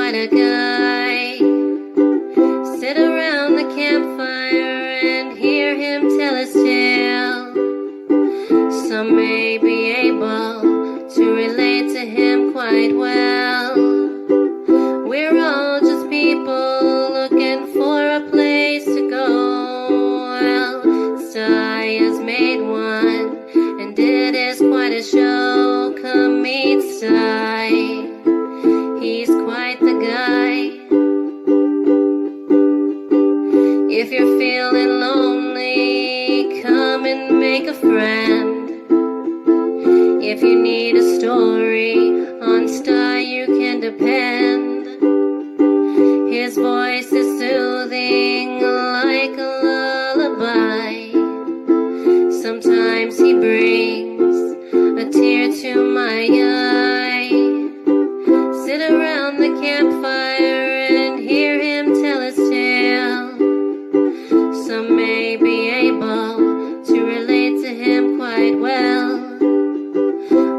quite a guy. Sit around the campfire and hear him tell his tale. Some may be able to relate to him quite well. We're all just people looking for a place to go. Well, Sty has made one, and it is quite a show. Come meet Sty. He's quite the guy. If you're feeling lonely, come and make a friend. If you need a story, on Sty you can depend. His voice is soothing like a lullaby. Sometimes he brings a tear to my eye. Sit around the campfire and hear him tell his tale. Some may be able to relate to him quite well.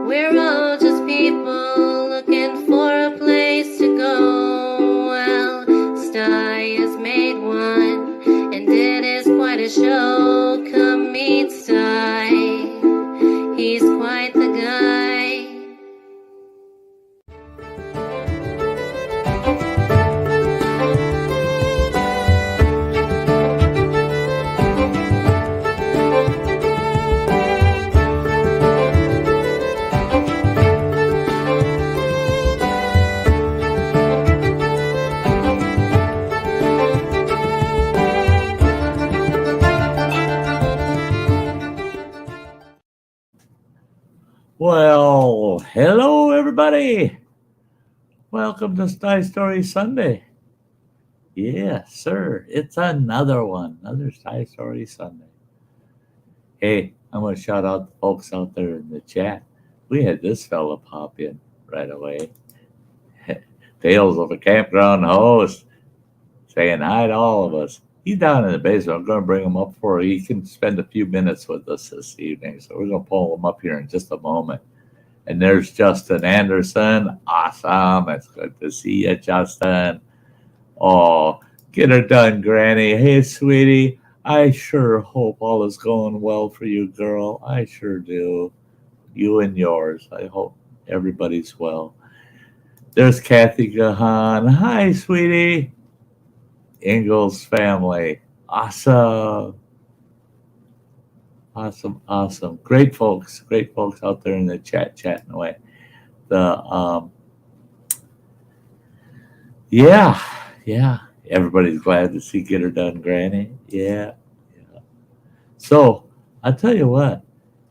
We're all just people looking for a place to go. Well, Sty has made one, and it is quite a show. Come meet Sty. He's quite the guy. Well, hello everybody. Welcome to Sty Story Sunday. Yes, sir. It's another one, another Sty Story Sunday. Hey, I'm going to shout out the folks out there in the chat. We had this fella pop in right away. Tales of a Campground Host saying hi to all of us. He's down in the basement. I'm going to bring him up for you. He can spend a few minutes with us this evening. So we're going to pull him up here in just a moment. And there's Justin Anderson. Awesome. It's good to see you, Justin. Oh, get her done, Granny. Hey, sweetie. I sure hope all is going well for you, girl. I sure do. You and yours. I hope everybody's well. There's Kathy Gahan. Hi, sweetie. Ingalls family. Awesome. Awesome. Great folks out there in the chatting away. Yeah. Everybody's glad to see Get Her Done, Granny. Yeah. So I'll tell you what,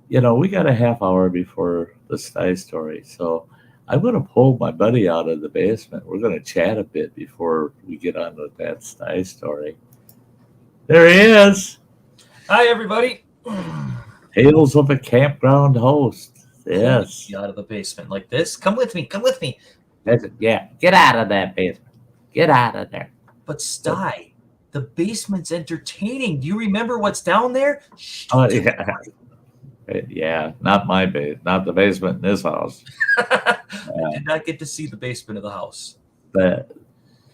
we got a half hour before the Sty Story. So I'm going to pull my buddy out of the basement. We're going to chat a bit before we get on with that Sty Story. There he is. Hi, everybody. Tales of a Campground Host. Yes. Get out of the basement like this. Come with me. That's it. Yeah. Get out of that basement. Get out of there. But Sty, the basement's entertaining. Do you remember what's down there? Shh, yeah, not my base, not the basement in this house. I did not get to see the basement of the house. The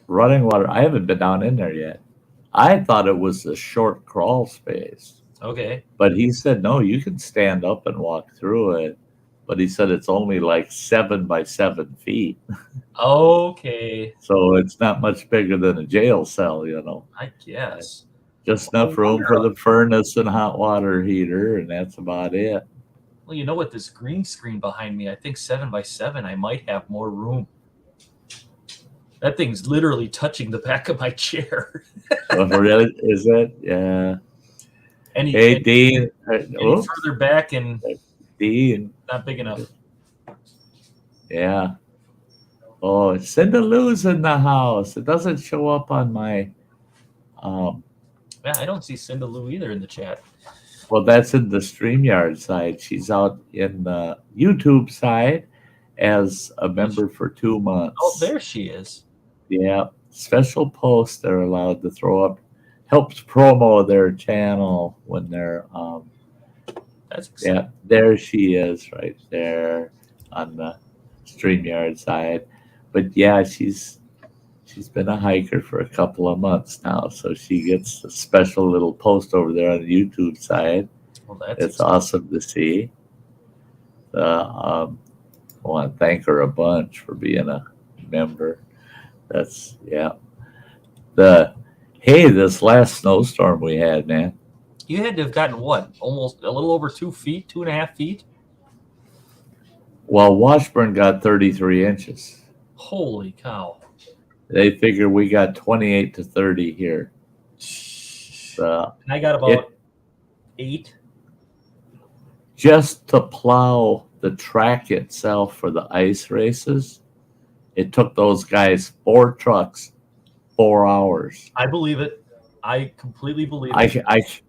running water, I haven't been down in there yet. I thought it was a short crawl space. Okay. But he said, no, you can stand up and walk through it. But he said it's only like 7 by 7 feet. Okay. So it's not much bigger than a jail cell, I guess. Just enough room for the furnace and hot water heater, and that's about it. Well, with this green screen behind me, I think 7 by 7, I might have more room. That thing's literally touching the back of my chair. Really? Is it? Yeah. Hey, Dean. Any further back and Dean. Not big enough. Yeah. Oh, Cinda Lou's in the house. It doesn't show up on my. Yeah, I don't see Cinda Lou either in the chat. Well, that's in the StreamYard side. She's out in the YouTube side as a member for 2 months. Oh, there she is. Yeah. Special posts they're allowed to throw up. Helps promo their channel when they're That's exciting. Yeah, there she is right there on the StreamYard side. But yeah, she's She's been a hiker for a couple of months now, so she gets a special little post over there on the YouTube side. Well, that's It's awesome to see. I want to thank her a bunch for being a member. That's yeah. This last snowstorm we had, man. You had to have gotten what? Almost a little over 2 feet, 2.5 feet. Well, Washburn got 33 inches. Holy cow! They figure we got 28 to 30 here. And I got about 8. Just to plow the track itself for the ice races, it took those guys 4 trucks, 4 hours. I believe it. I completely believe it.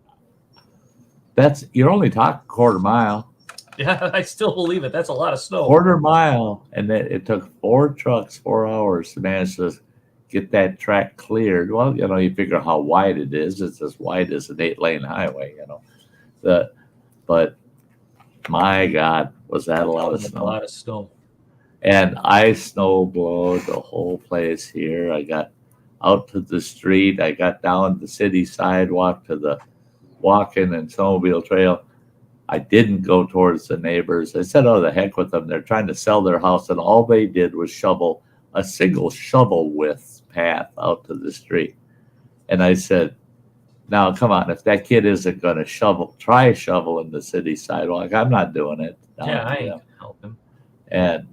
You're only talking quarter mile. Yeah, I still believe it. That's a lot of snow. Quarter mile, and then it took 4 trucks, 4 hours to manage to get that track cleared. Well, you figure how wide it is. It's as wide as an 8-lane highway, But my God, was that a lot of snow? A lot of snow. And I snowblowed the whole place here. I got out to the street. I got down the city sidewalk to the walking and snowmobile trail. I didn't go towards the neighbors. I said, oh, the heck with them. They're trying to sell their house, and all they did was shovel a single shovel width path out to the street. And I said, now, come on, if that kid isn't going to try shoveling the city sidewalk, I'm not doing it. I ain't going to help him. And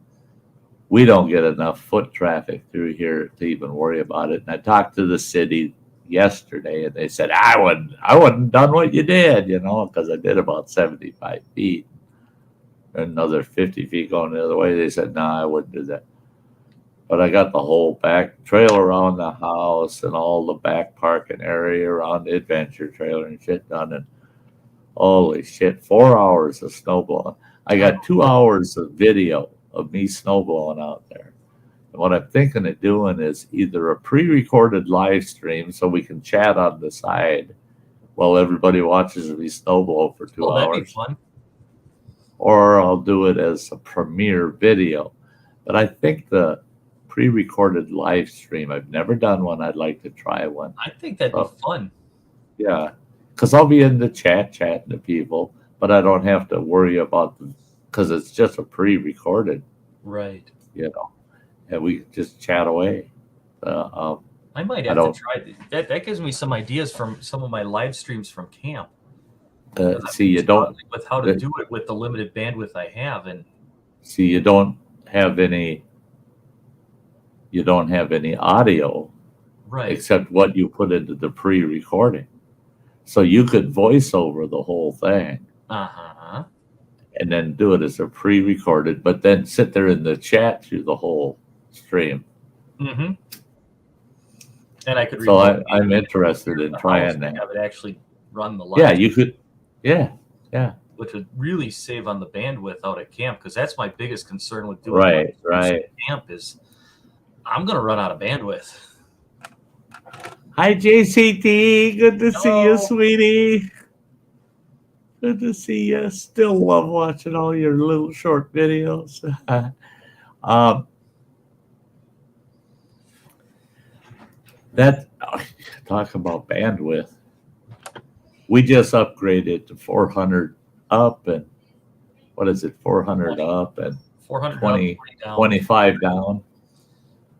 we don't get enough foot traffic through here to even worry about it. And I talked to the city yesterday, and they said, I wouldn't done what you did, because I did about 75 feet. Another 50 feet going the other way. They said, no, I wouldn't do that. But I got the whole back trail around the house and all the back parking area around the adventure trailer and shit done. And holy shit, 4 hours of snowblowing. I got 2 hours of video of me snowblowing out there. And what I'm thinking of doing is either a pre-recorded live stream so we can chat on the side while everybody watches me snowblow for 2 hours. That'd be fun. Or I'll do it as a premiere video. But I think the pre-recorded live stream, I've never done one. I'd like to try one. I think that'd be fun. Yeah, because I'll be in the chatting to people, but I don't have to worry about them because it's just a pre-recorded. Right. And we just chat away. I might have to try that. That gives me some ideas from some of my live streams from camp. You don't with how to do it with the limited bandwidth I have, and you don't have any. You don't have any audio, right? Except what you put into the pre-recording, so you could voice over the whole thing. And then do it as a pre-recorded, but then sit there in the chat through the whole stream. Mm-hmm. And I could. So I'm interested in trying that. Have it actually run the live. Yeah, you could. Yeah. Which would really save on the bandwidth out at camp, because that's my biggest concern with doing right. Camp is I'm going to run out of bandwidth. Hi, JCT. Good to see you, sweetie. Good to see you. Still love watching all your little short videos. Talk about bandwidth. We just upgraded to 400 up, and what is it? 400 up and 420, 25 down.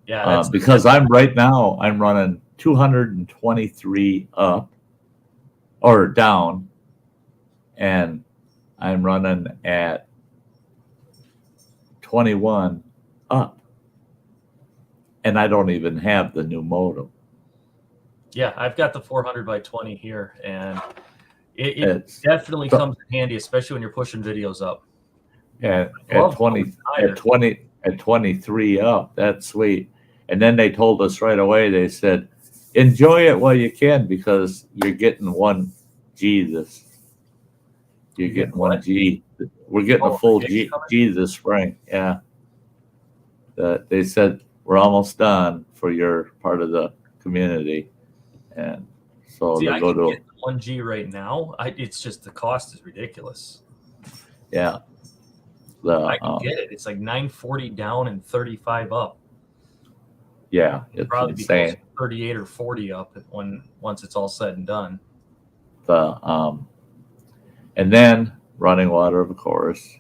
Yeah, because I'm running 223 up or down. And I'm running at 21 up. And I don't even have the new modem. Yeah, I've got the 400 by 20 here, and it definitely comes in handy, especially when you're pushing videos up. Yeah, at 23 up, that's sweet. And then they told us right away, they said, enjoy it while you can, because you're getting 1 G You're getting 1 G. We're getting a full G this spring. Yeah. They said we're almost done for your part of the community, and so they go to 1 G right now. It's just the cost is ridiculous. Yeah. I can get it. It's like 940 down and 35 up. Yeah, it's Probably be insane. close to 38 or 40 up once it's all said and done. And then running water, of course.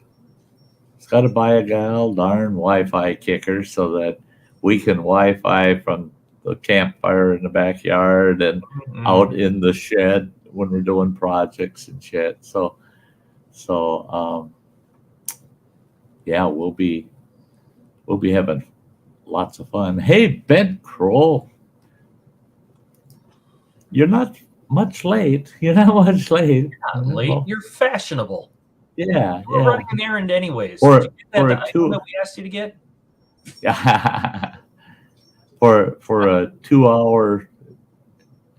It's got to buy a gal darn Wi-Fi kicker so that we can Wi-Fi from the campfire in the backyard and out in the shed when we're doing projects and shit. So yeah, we'll be having lots of fun. Hey, Ben Kroll, you're not much late. You're not much late. Not late. Well, You're fashionable. yeah, We're running an errand anyways. Or- Did you get or that a item two- that we asked you to get? Yeah. For a 2 hour,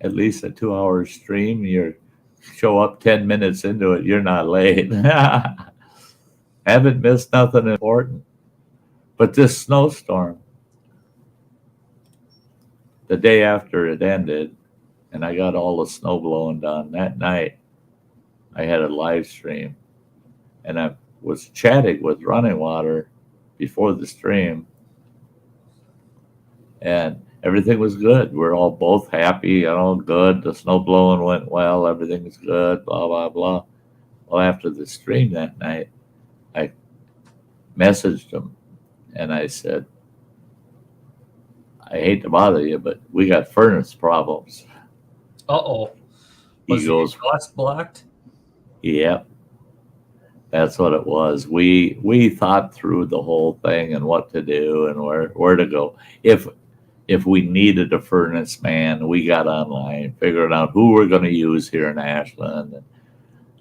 at least a 2 hour stream, you show up 10 minutes into it, you're not late. Haven't missed nothing important. But this snowstorm, the day after it ended, and I got all the snow blowing done that night, I had a live stream, and I was chatting with Running Water before the stream, and everything was good. We're all both happy, good. The snow blowing went well. Everything's good, blah, blah, blah. Well, after the stream that night, I messaged him, and I said, I hate to bother you, but we got furnace problems. Uh-oh. He Was the goes, exhaust blocked? yep. That's what it was. We thought through the whole thing and what to do and where to go. If we needed a furnace man, we got online, figured out who we're going to use here in Ashland, and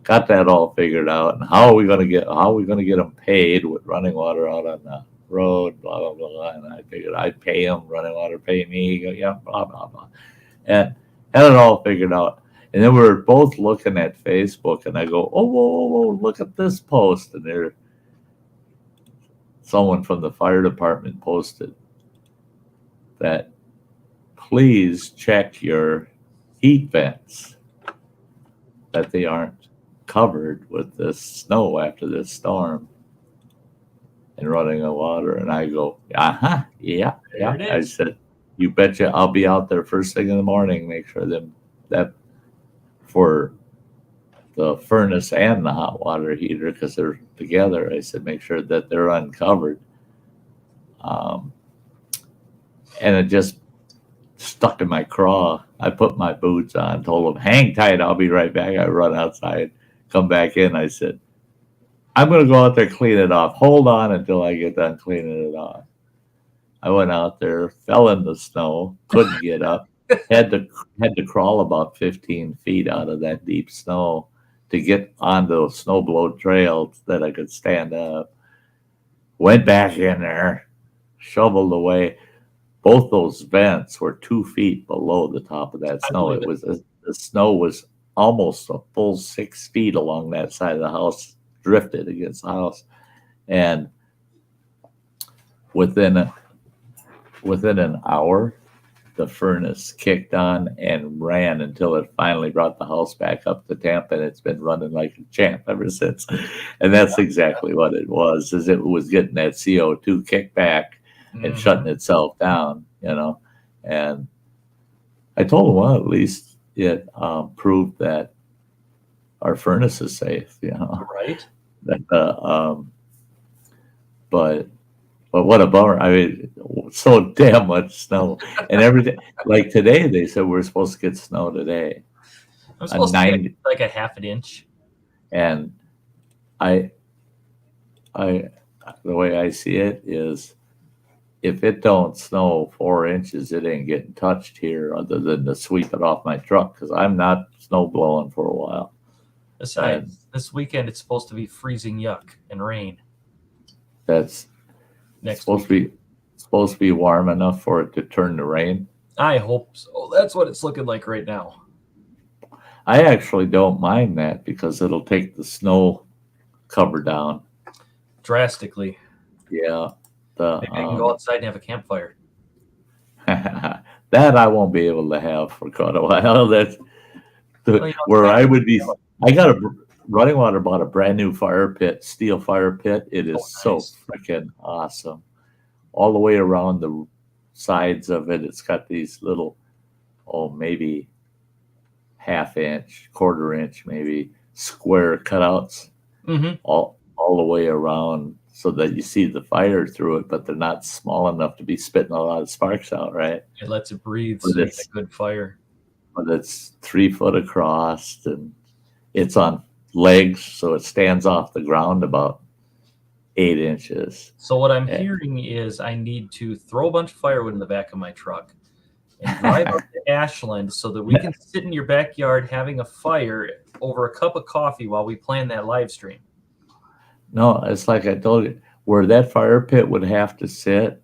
got that all figured out. And how are we going to get them paid with Running Water out on the road, blah blah blah. And I figured I'd pay them, Running Water pay me, yeah, blah blah blah, and had it all figured out. And then we were both looking at Facebook, and I go, oh, whoa, look at this post. And there, someone from the fire department posted that please check your heat vents, that they aren't covered with this snow after this storm and running of water. And I go, yeah. There it is. I said, you betcha I'll be out there first thing in the morning, make sure that for the furnace and the hot water heater, because they're together, I said, make sure that they're uncovered. And it just stuck in my craw. I put my boots on, told them, hang tight, I'll be right back. I run outside, come back in. I said, I'm going to go out there, clean it off. Hold on until I get done cleaning it off. I went out there, fell in the snow, couldn't get up. Had to crawl about 15 feet out of that deep snow to get onto a snowblown trail that I could stand up. Went back in there, shoveled away. Both those vents were 2 feet below the top of that snow. It was the snow was almost a full 6 feet along that side of the house, drifted against the house, and within an hour, the furnace kicked on and ran until it finally brought the house back up to temp, and it's been running like a champ ever since. And that's exactly what it was, is it was getting that CO2 kickback and shutting itself down, And I told them, well, at least it proved that our furnace is safe, Right. That, but what a bummer. I mean, so damn much snow. And every day, like today, they said we're supposed to get snow today. I'm supposed to get like a half an inch. And I, the way I see it is, if it don't snow 4 inches, it ain't getting touched here other than to sweep it off my truck, because I'm not snow blowing for a while. Besides, this weekend it's supposed to be freezing yuck and rain. That's supposed to be warm enough for it to turn to rain. I hope so. That's what it's looking like right now. I actually don't mind that, because it'll take the snow cover down Drastically. Yeah. Maybe I can go outside and have a campfire. That I won't be able to have for quite a while. That's where I would be. I got Running Water bought a brand new fire pit, steel fire pit. It is so freaking awesome. All the way around sides of it, it's got these little, maybe half-inch, quarter-inch, maybe square cutouts Mm-hmm. all the way around so that you see the fire through it, but they're not small enough to be spitting a lot of sparks out, right? It lets it breathe, But so you get a good fire. But it's 3 foot across, and it's on legs, so it stands off the ground about 8 inches. So what I'm Yeah. hearing is I need to throw a bunch of firewood in the back of my truck and drive up to Ashland so that we can sit in your backyard having a fire over a cup of coffee while we plan that live stream. No, it's like I told you, where that fire pit would have to sit,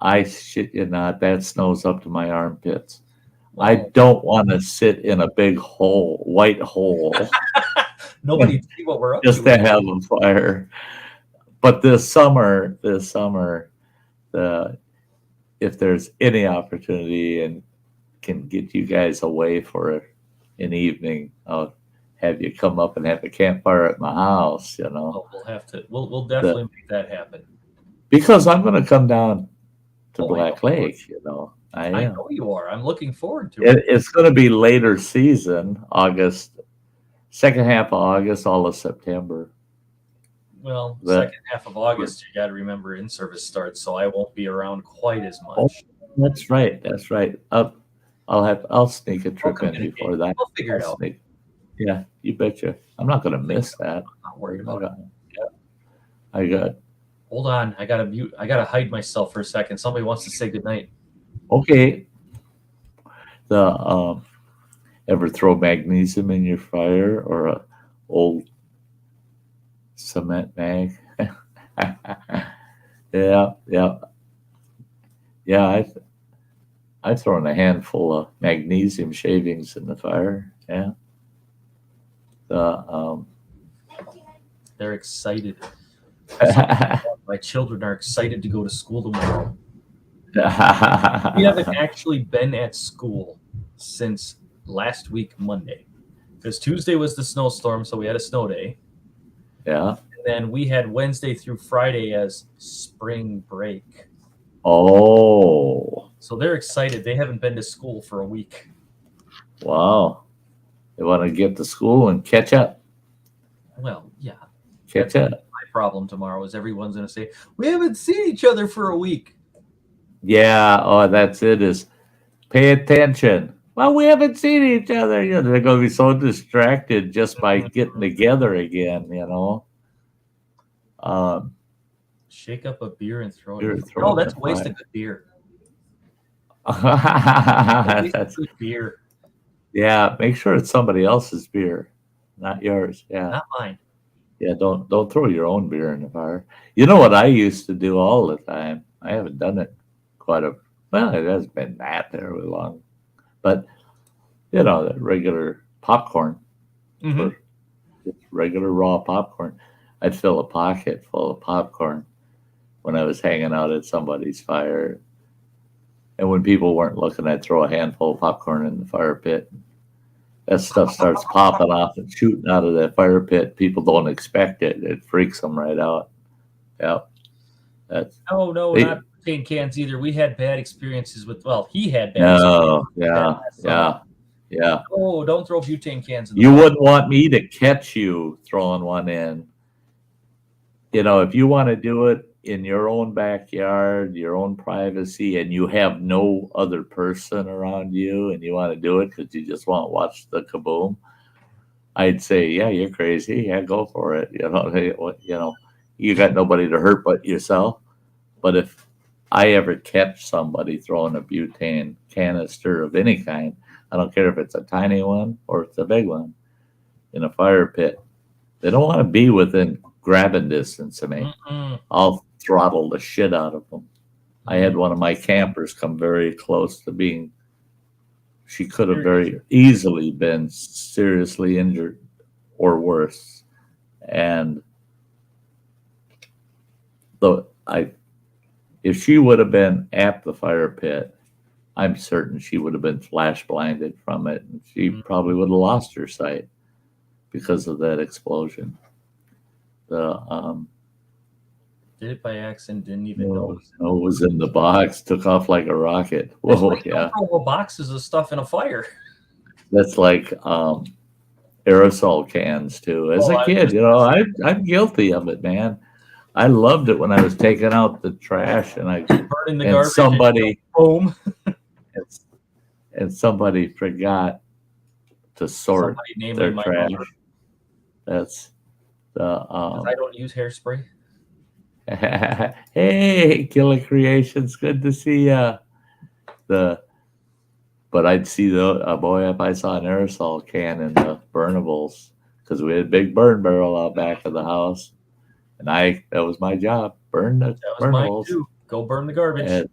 I shit you not, that snow's up to my armpits. I don't want to sit in a big hole, white hole, Nobody see what we're up just to. to have a fire. But this summer, if there's any opportunity and can get you guys away for an evening, I'll have you come up and have a campfire at my house, Oh, we'll have to. We'll definitely make that happen. because I'm going to come down to Oh, Black yeah, Lake, I I am. know you are. I'm looking forward to it. It's going to be later season, August, second half of August, all of September. Well, But- second half of August, you got to remember in-service starts, so I won't be around quite as much. That's right. That's right. I'll sneak a trip in communicate. before that. We'll figure it out. Yeah, you betcha. I'm not going to miss that. I'm not worried about it. I got. Hold on, I gotta mute. I gotta hide myself for a second. Somebody wants to say goodnight. Okay. Ever throw magnesium in your fire or a old cement mag? Yeah. I've thrown a handful of magnesium shavings in the fire. Yeah. They're excited. My children are excited to go to school tomorrow. We haven't actually been at school since last week, Monday. Because Tuesday was the snowstorm, so we had a snow day. Yeah. And then we had Wednesday through Friday as spring break. Oh, So they're excited. They haven't been to school for a week. wow. They want to get to school and catch up. Well, yeah. Catch up. My problem tomorrow is everyone's going to say, we haven't seen each other for a week. Yeah. Oh, that's it. Is pay attention. Well, we haven't seen each other. They're going to be so distracted just by getting together again. Shake up a beer and throw Beer, it. throw Oh, it that's in a the waste fire. of good beer. That's Good beer, yeah. Make sure it's somebody else's beer, not yours. Yeah. not mine. Yeah, don't throw your own beer in the fire. You know what I used to do all the time? I haven't done it well, it hasn't been that terribly long. But the regular popcorn, Mhm. just regular raw popcorn. I'd fill a pocket full of popcorn when I was hanging out at somebody's fire. And when people weren't looking, I'd throw a handful of popcorn in the fire pit. That stuff starts popping off and shooting out of that fire pit. People don't expect it. It freaks them right out. Yep. No, They- not butane cans either. We had bad experiences with. Well, he had bad. No. experiences. Yeah. Oh, don't throw butane cans in the You fire. wouldn't want me to catch you throwing one in. If you want to do it in your own backyard, your own privacy, and you have no other person around you and you want to do it because you just want to watch the kaboom, I'd say, yeah, you're crazy. Yeah, go for it. You got nobody to hurt but yourself. But if I ever catch somebody throwing a butane canister of any kind, I don't care if it's a tiny one or it's a big one, in a fire pit, they don't want to be within grabbing distance of me. Mm-mm. I'll throttle the shit out of them. I had one of my campers come very close to being, she could have very easily been seriously injured or worse. And if she would have been at the fire pit, I'm certain she would have been flash blinded from it. And she probably would have lost her sight because of that explosion. Did it by accident, didn't even know. No, it was in the box, took off like a rocket. Whoa, yeah. Don't throw boxes of stuff in a fire. That's like aerosol cans too. As a kid, I'm guilty of it, man. I loved it when I was taking out the trash and burning the and garbage. somebody boom. and somebody forgot to sort their trash. Mother. That's the I don't use hairspray. Hey, Killer Creations, good to see ya. But I'd see boy, if I saw an aerosol can in the burnables, because we had a big burn barrel out back of the house, and that was my job, burn the burnables. Mine too. Go burn the garbage. And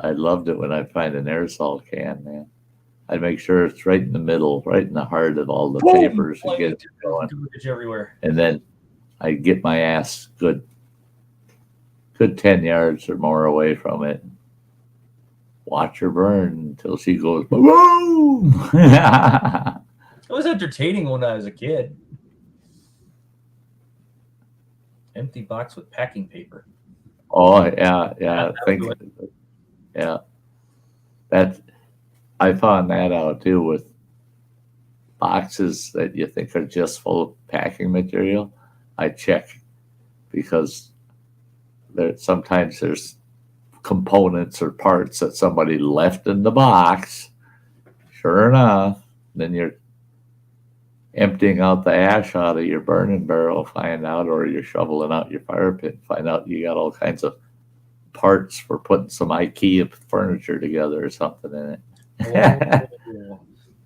I loved it when I'd find an aerosol can, man. I'd make sure it's right in the middle, right in the heart of all the papers to get it going. Garbage everywhere. And then I'd get my ass good 10 yards or more away from it. Watch her burn until she goes boom. It was entertaining when I was a kid. Empty box with packing paper. Oh yeah. I found that out too with boxes that you think are just full of packing material. I check because sometimes there's components or parts that somebody left in the box. Sure enough, then you're emptying out the ash out of your burning barrel, find out, or you're shoveling out your fire pit, find out you got all kinds of parts for putting some IKEA furniture together or something in it.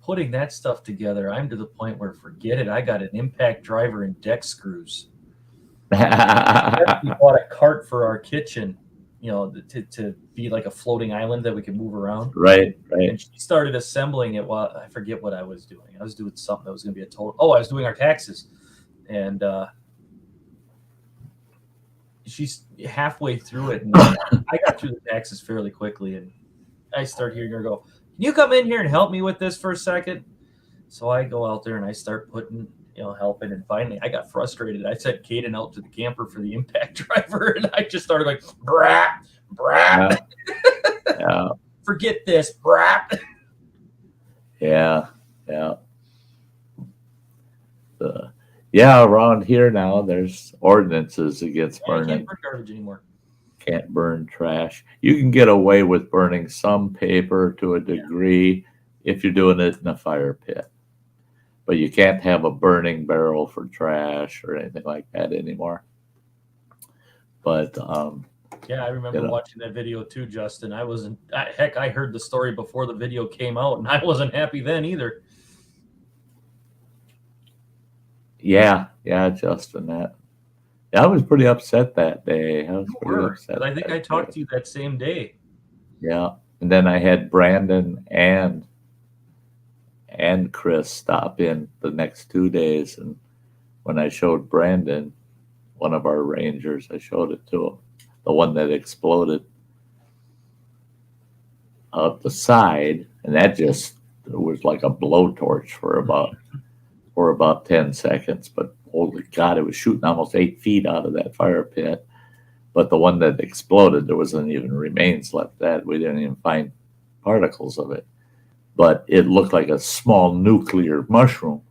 Putting that stuff together, I'm to the point where forget it. I got an impact driver and deck screws. We bought a cart for our kitchen, to be like a floating island that we could move around. Right. And she started assembling it while I forget what I was doing. I was doing something that was going to be a total. Oh, I was doing our taxes, and she's halfway through it, and I got through the taxes fairly quickly, and I start hearing her go, "Can you come in here and help me with this for a second?" So I go out there and I start putting. Helping, and finally I got frustrated. I sent Caden out to the camper for the impact driver, and I just started like, brap. Yeah. Forget this, brap. Yeah. Around here now, there's ordinances against burning. Can't burn garbage anymore. Can't burn trash. You can get away with burning some paper to a degree if you're doing it in a fire pit. But you can't have a burning barrel for trash or anything like that anymore. But I remember watching that video too, Justin. I heard the story before the video came out, and I wasn't happy then either. Yeah, Justin. I was pretty upset that day. I think I talked to you that same day. Yeah, and then I had Brandon and Chris stop in the next 2 days, and when I showed Brandon, one of our rangers, I showed it to him, the one that exploded up the side, and that just was like a blowtorch for about 10 seconds. But holy God, it was shooting almost 8 feet out of that fire pit. But the one that exploded, there wasn't even remains left. That we didn't even find particles of it. But it looked like a small nuclear mushroom.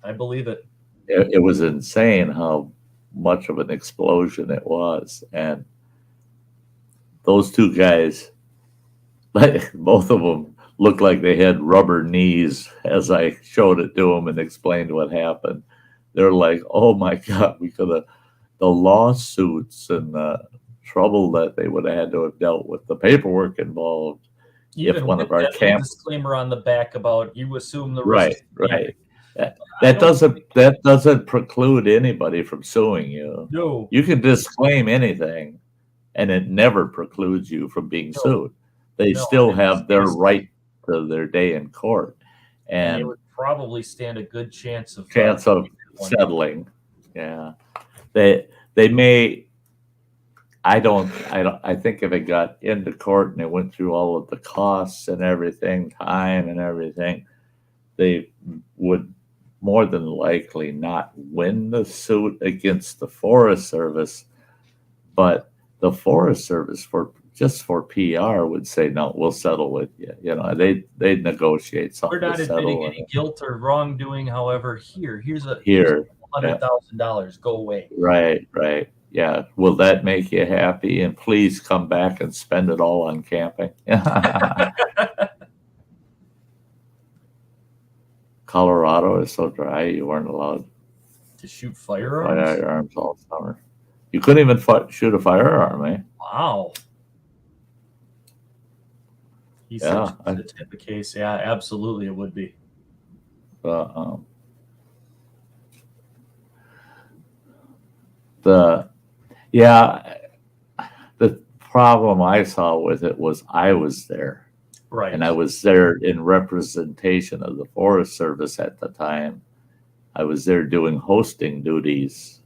I believe it. It was insane how much of an explosion it was. And those two guys, both of them looked like they had rubber knees as I showed it to them and explained what happened. They're like, oh my God, the lawsuits and the trouble that they would have had to have dealt with, the paperwork involved. Even if one of our camps disclaimer on the back about you assume the risk. Right. That doesn't preclude anybody from suing you. No. You can disclaim anything, and it never precludes you from being sued. They still have their right to their day in court, and they would probably stand a good chance of settling. Yeah, they may. I think if it got into court and it went through all of the costs and everything, time and everything, they would more than likely not win the suit against the Forest Service, But the Forest Service for PR would say, no, we'll settle with you. You know, they'd negotiate something We're not to admitting settle any guilt or wrongdoing. However, here's here. Yeah. $100,000. Go away. Right. Yeah. Will that make you happy? And please come back and spend it all on camping. Colorado is so dry, you weren't allowed To shoot firearms? firearms all summer. You couldn't even shoot a firearm, eh? Wow. He said the type of case. Yeah, absolutely it would be. The problem I saw with it was I was there. Right. And I was there in representation of the Forest Service at the time. I was there doing hosting duties,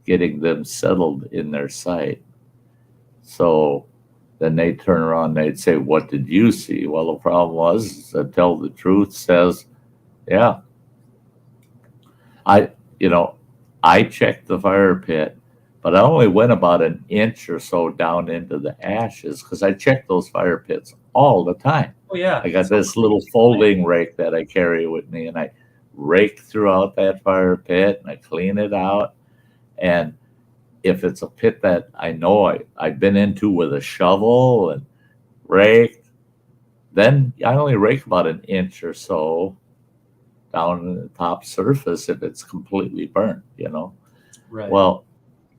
getting them settled in their site. So then they turn around and they'd say, what did you see? Well, the problem was, to tell the truth, says, yeah, I checked the fire pit, but I only went about an inch or so down into the ashes because I checked those fire pits all the time. Oh, yeah. I got this little folding rake that I carry with me, and I rake throughout that fire pit and I clean it out. And if it's a pit that I know I've been into with a shovel and raked, then I only rake about an inch or so down in the top surface if it's completely burnt, you know. Right. Well,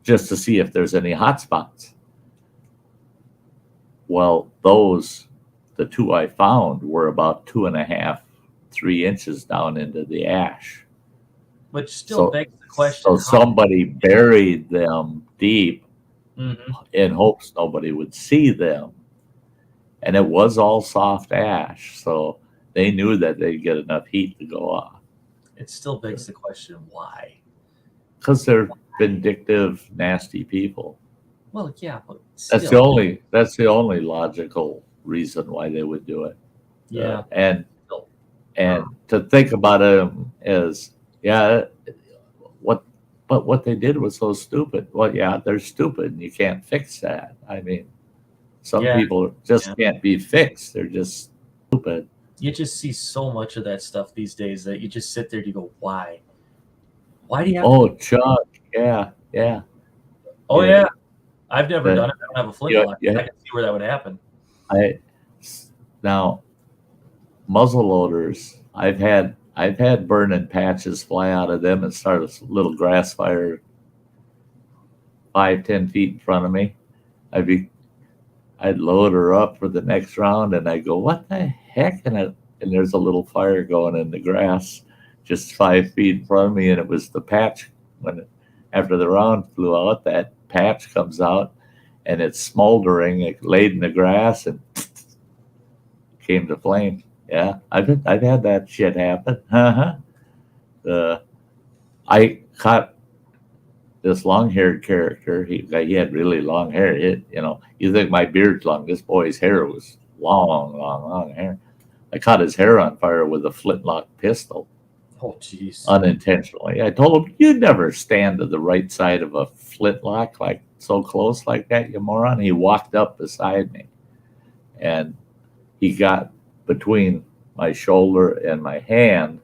just to see if there's any hot spots. Well, the two I found were about 2.5, 3 inches down into the ash. Which still begs the question. So somebody buried them deep Mm-hmm. in hopes nobody would see them. And it was all soft ash, so they knew that they'd get enough heat to go off. It still begs the question, why? Because they're vindictive, nasty people. Well, yeah, but still. That's the only logical reason why they would do it. Yeah. And to think about it as, what they did was so stupid. Well, yeah, they're stupid, and you can't fix that. I mean, some people just can't be fixed. They're just stupid. You just see so much of that stuff these days that you just sit there and you go, why? Why do you have Chuck, yeah. Oh, yeah. I've never done it. I don't have a flintlock. Yeah. I can see where that would happen. Now, muzzle loaders, I've had burning patches fly out of them and start a little grass fire 5-10 feet in front of me. I'd load her up for the next round, and I go, what the heck? And there's a little fire going in the grass just 5 feet in front of me, and it was the patch. After the round flew out, that patch comes out, and it's smoldering. It laid in the grass and came to flame. Yeah, I've had that shit happen. I caught this long-haired character. He had really long hair. You think my beard's long? This boy's hair was long hair. I caught his hair on fire with a flintlock pistol. Oh, jeez. Unintentionally. I told him, you'd never stand to the right side of a flintlock like so close like that, you moron. He walked up beside me, and he got between my shoulder and my hand,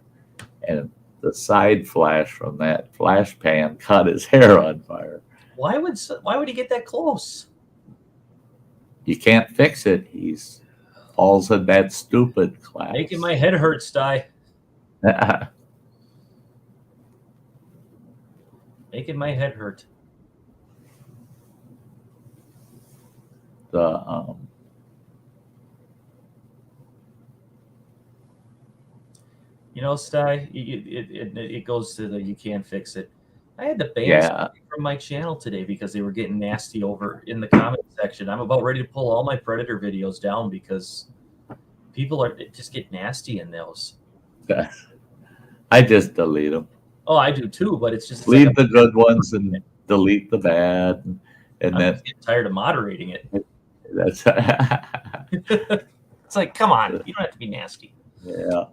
and the side flash from that flash pan caught his hair on fire. Why would he get that close? You can't fix it. He's falls in that stupid class. Making my head hurt, Sty. Making my head hurt. Sty, it goes to the you can't fix it. I had to ban somebody from my channel today because they were getting nasty over in the comment section. I'm about ready to pull all my Predator videos down because people just get nasty in those. I just delete them. Oh, I do too, but it's just leave the good ones and delete the bad, and then get tired of moderating it. That's it's like, come on, you don't have to be nasty. Yeah.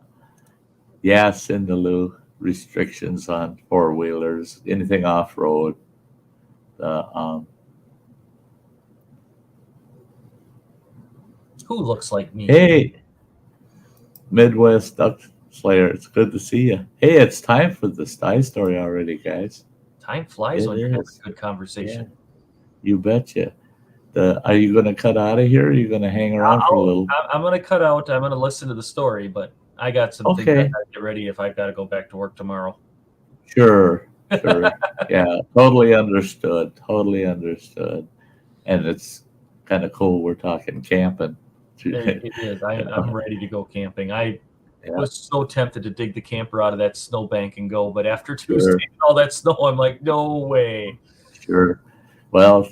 Yes, in the Lou, restrictions on 4-wheelers, anything off road. Who looks like me? Hey, Midwest Duck Slayer. It's good to see you. Hey, it's time for the Sty Story already, guys. Time flies It when you're having is. a good conversation. You betcha. Are you going to cut out of here? Or are you going to hang around for a little? I'm going to cut out. I'm going to listen to the story, but I got some things I Okay. got to get ready if I've got to go back to work tomorrow. Sure. Yeah, totally understood. Totally understood. And it's kind of cool. We're talking camping. It is. I'm ready to go camping. I Yeah. was so tempted to dig the camper out of that snowbank and go, but after Sure. Tuesday and all that snow, I'm like, no way. Sure. Well,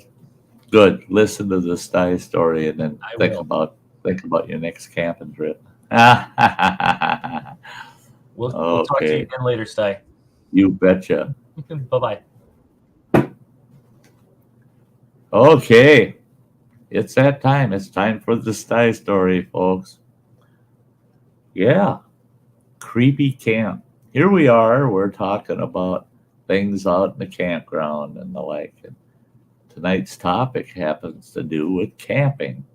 good. Listen to the Sty Story and then I think will. about your next camping trip. We'll talk to you Okay. again later, Sty. You betcha. Bye-bye. Okay. It's that time. It's time for the Sty Story, folks. Yeah. Creepy camp. Here we are. We're talking about things out in the campground and the like. And tonight's topic happens to do with camping.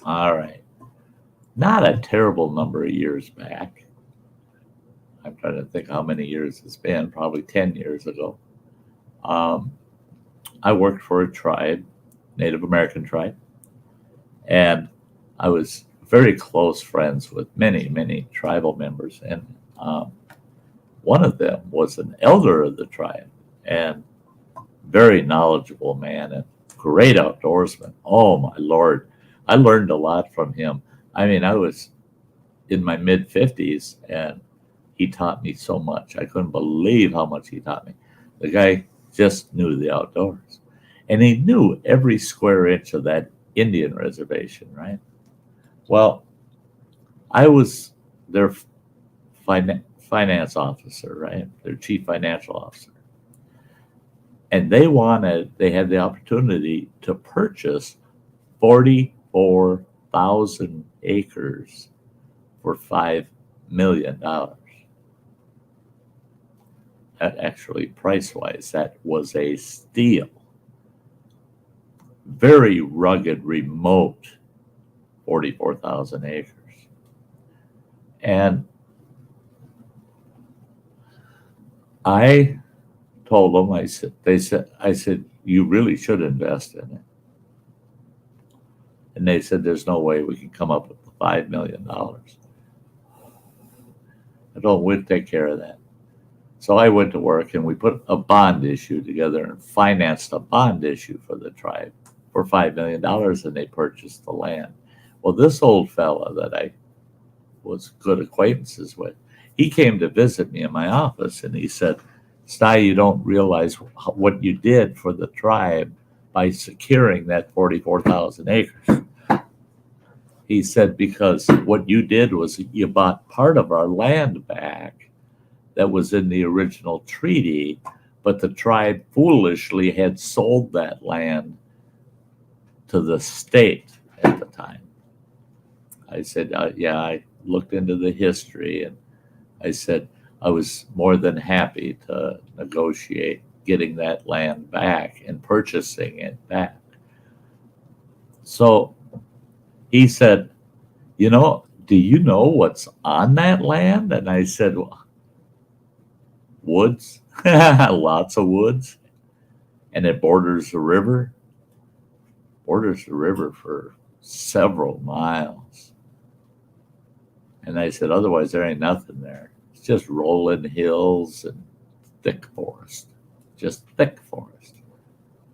All right. Not a terrible number of years back. I'm trying to think how many years it's been, probably 10 years ago. I worked for a tribe, Native American tribe, and I was very close friends with many, many tribal members. And one of them was an elder of the tribe and very knowledgeable man and great outdoorsman. Oh, my Lord. I learned a lot from him. I mean, I was in my mid 50s and he taught me so much. I couldn't believe how much he taught me. The guy just knew the outdoors. And he knew every square inch of that Indian reservation, right? Well, I was their finance officer, right? Their chief financial officer. And they had the opportunity to purchase 44,000 acres for $5 million. That actually, price-wise, that was a steal. Very rugged, remote, 44,000 acres. And I told them, I said, you really should invest in it. And they said, there's no way we can come up with $5 million. I told them, we'll take care of that. So I went to work and we put a bond issue together and financed a bond issue for the tribe for $5 million, and they purchased the land. Well, this old fella that I was good acquaintances with, he came to visit me in my office and he said, Sty, you don't realize what you did for the tribe by securing that 44,000 acres. He said, because what you did was you bought part of our land back that was in the original treaty, but the tribe foolishly had sold that land to the state at the time. I said, yeah, I looked into the history and I said, I was more than happy to negotiate getting that land back and purchasing it back. So he said, do you know what's on that land? And I said, well, woods, lots of woods. And it borders the river for several miles. And I said, otherwise there ain't nothing there. It's just rolling hills and thick forest, just thick forest.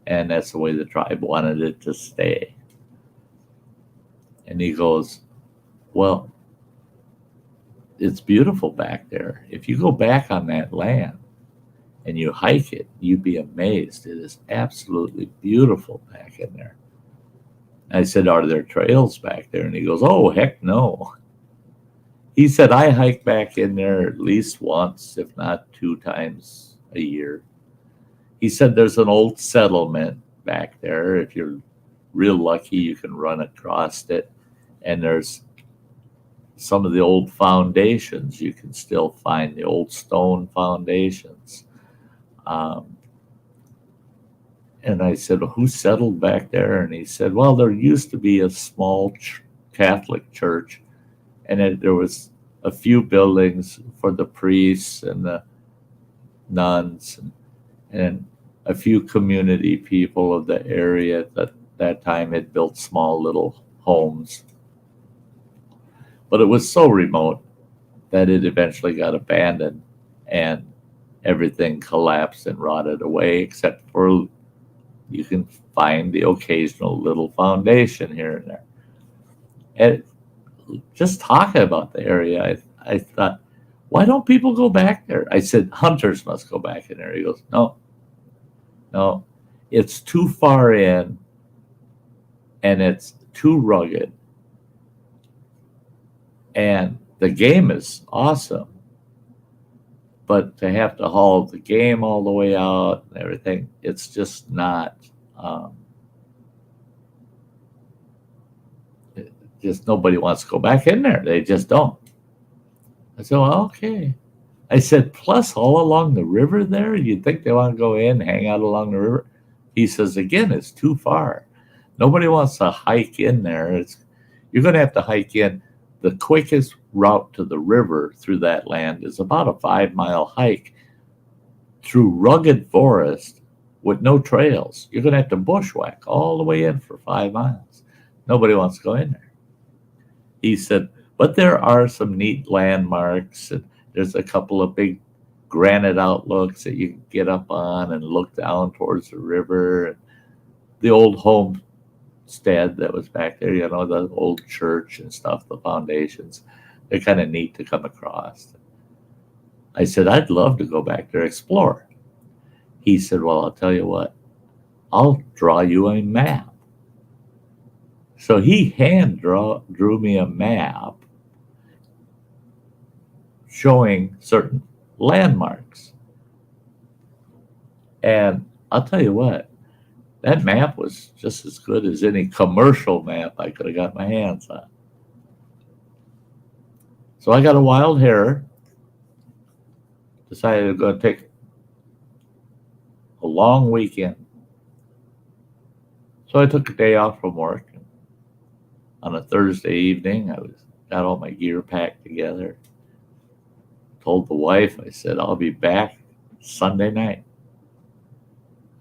And that's the way the tribe wanted it to stay. And he goes, well, it's beautiful back there. If you go back on that land and you hike it, you'd be amazed. It is absolutely beautiful back in there. I said, are there trails back there? And he goes, oh, heck no. He said, I hike back in there at least once, if not 2 times a year. He said, there's an old settlement back there. If you're real lucky, you can run across it. And there's some of the old foundations. You can still find the old stone foundations. And I said, well, who settled back there? And he said, well, there used to be a small Catholic church, and there was a few buildings for the priests and the nuns, and a few community people of the area that time had built small little homes. But it was so remote that it eventually got abandoned and everything collapsed and rotted away, except for you can find the occasional little foundation here and there. And just talking about the area, I thought, why don't people go back there? I said, hunters must go back in there. He goes, no, it's too far in and it's too rugged. And the game is awesome, but to have to haul the game all the way out and everything, it's just not, just nobody wants to go back in there. They just don't. I said, well, okay. I said, plus all along the river there, you'd think they want to go in, hang out along the river. He says, again, it's too far. Nobody wants to hike in there. You're going to have to hike in. The quickest route to the river through that land is about a 5-mile hike through rugged forest with no trails. You're going to have to bushwhack all the way in for 5 miles. Nobody wants to go in there. He said, but there are some neat landmarks, and there's a couple of big granite outlooks that you can get up on and look down towards the river. And the old homestead that was back there, the old church and stuff, the foundations, they're kind of neat to come across. I said, I'd love to go back there, explore. He said, well, I'll tell you what, I'll draw you a map. So he drew me a map showing certain landmarks. And I'll tell you what, that map was just as good as any commercial map I could have got my hands on. So I got a wild hair, decided to go take a long weekend. So I took a day off from work. On a Thursday evening, I got all my gear packed together. Told the wife, I said, I'll be back Sunday night.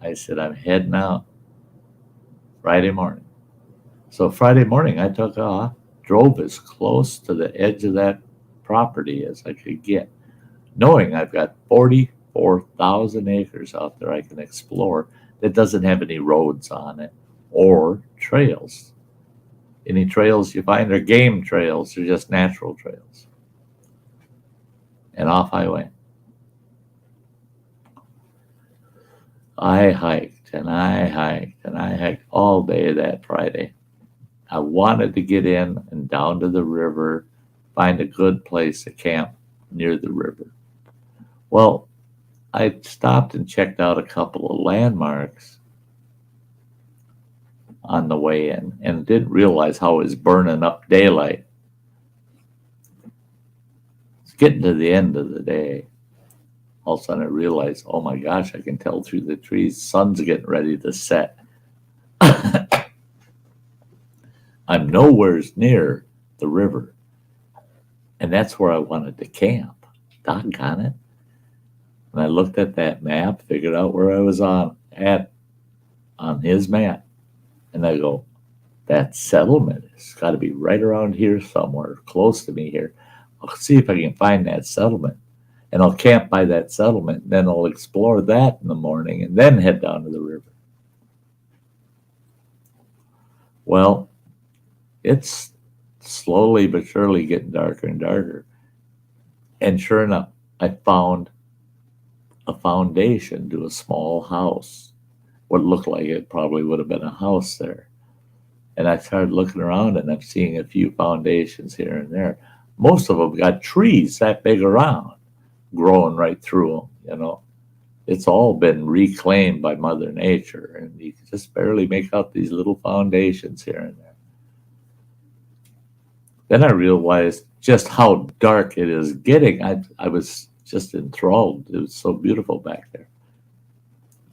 I said, I'm heading out Friday morning. So Friday morning, I took off, drove as close to the edge of that property as I could get, knowing I've got 44,000 acres out there I can explore that doesn't have any roads on it or trails. Any trails you find are game trails, they're just natural trails. And off I went. I hiked and I hiked and I hiked all day that Friday. I wanted to get in and down to the river, find a good place to camp near the river. Well, I stopped and checked out a couple of landmarks on the way in and didn't realize how it was burning up daylight. It's getting to the end of the day. All of a sudden I realized, oh my gosh, I can tell through the trees, sun's getting ready to set. I'm nowhere near the river. And that's where I wanted to camp. Doggone it. And I looked at that map, figured out where I was on his map. And I go, that settlement has got to be right around here somewhere, close to me here. I'll see if I can find that settlement. And I'll camp by that settlement. And then I'll explore that in the morning and then head down to the river. Well, it's slowly but surely getting darker and darker. And sure enough, I found a foundation to a small house. What looked like it probably would have been a house there. And I started looking around and I'm seeing a few foundations here and there. Most of them got trees that big around, growing right through them, It's all been reclaimed by Mother Nature, and you can just barely make out these little foundations here and there. Then I realized just how dark it is getting. I was just enthralled. It was so beautiful back there.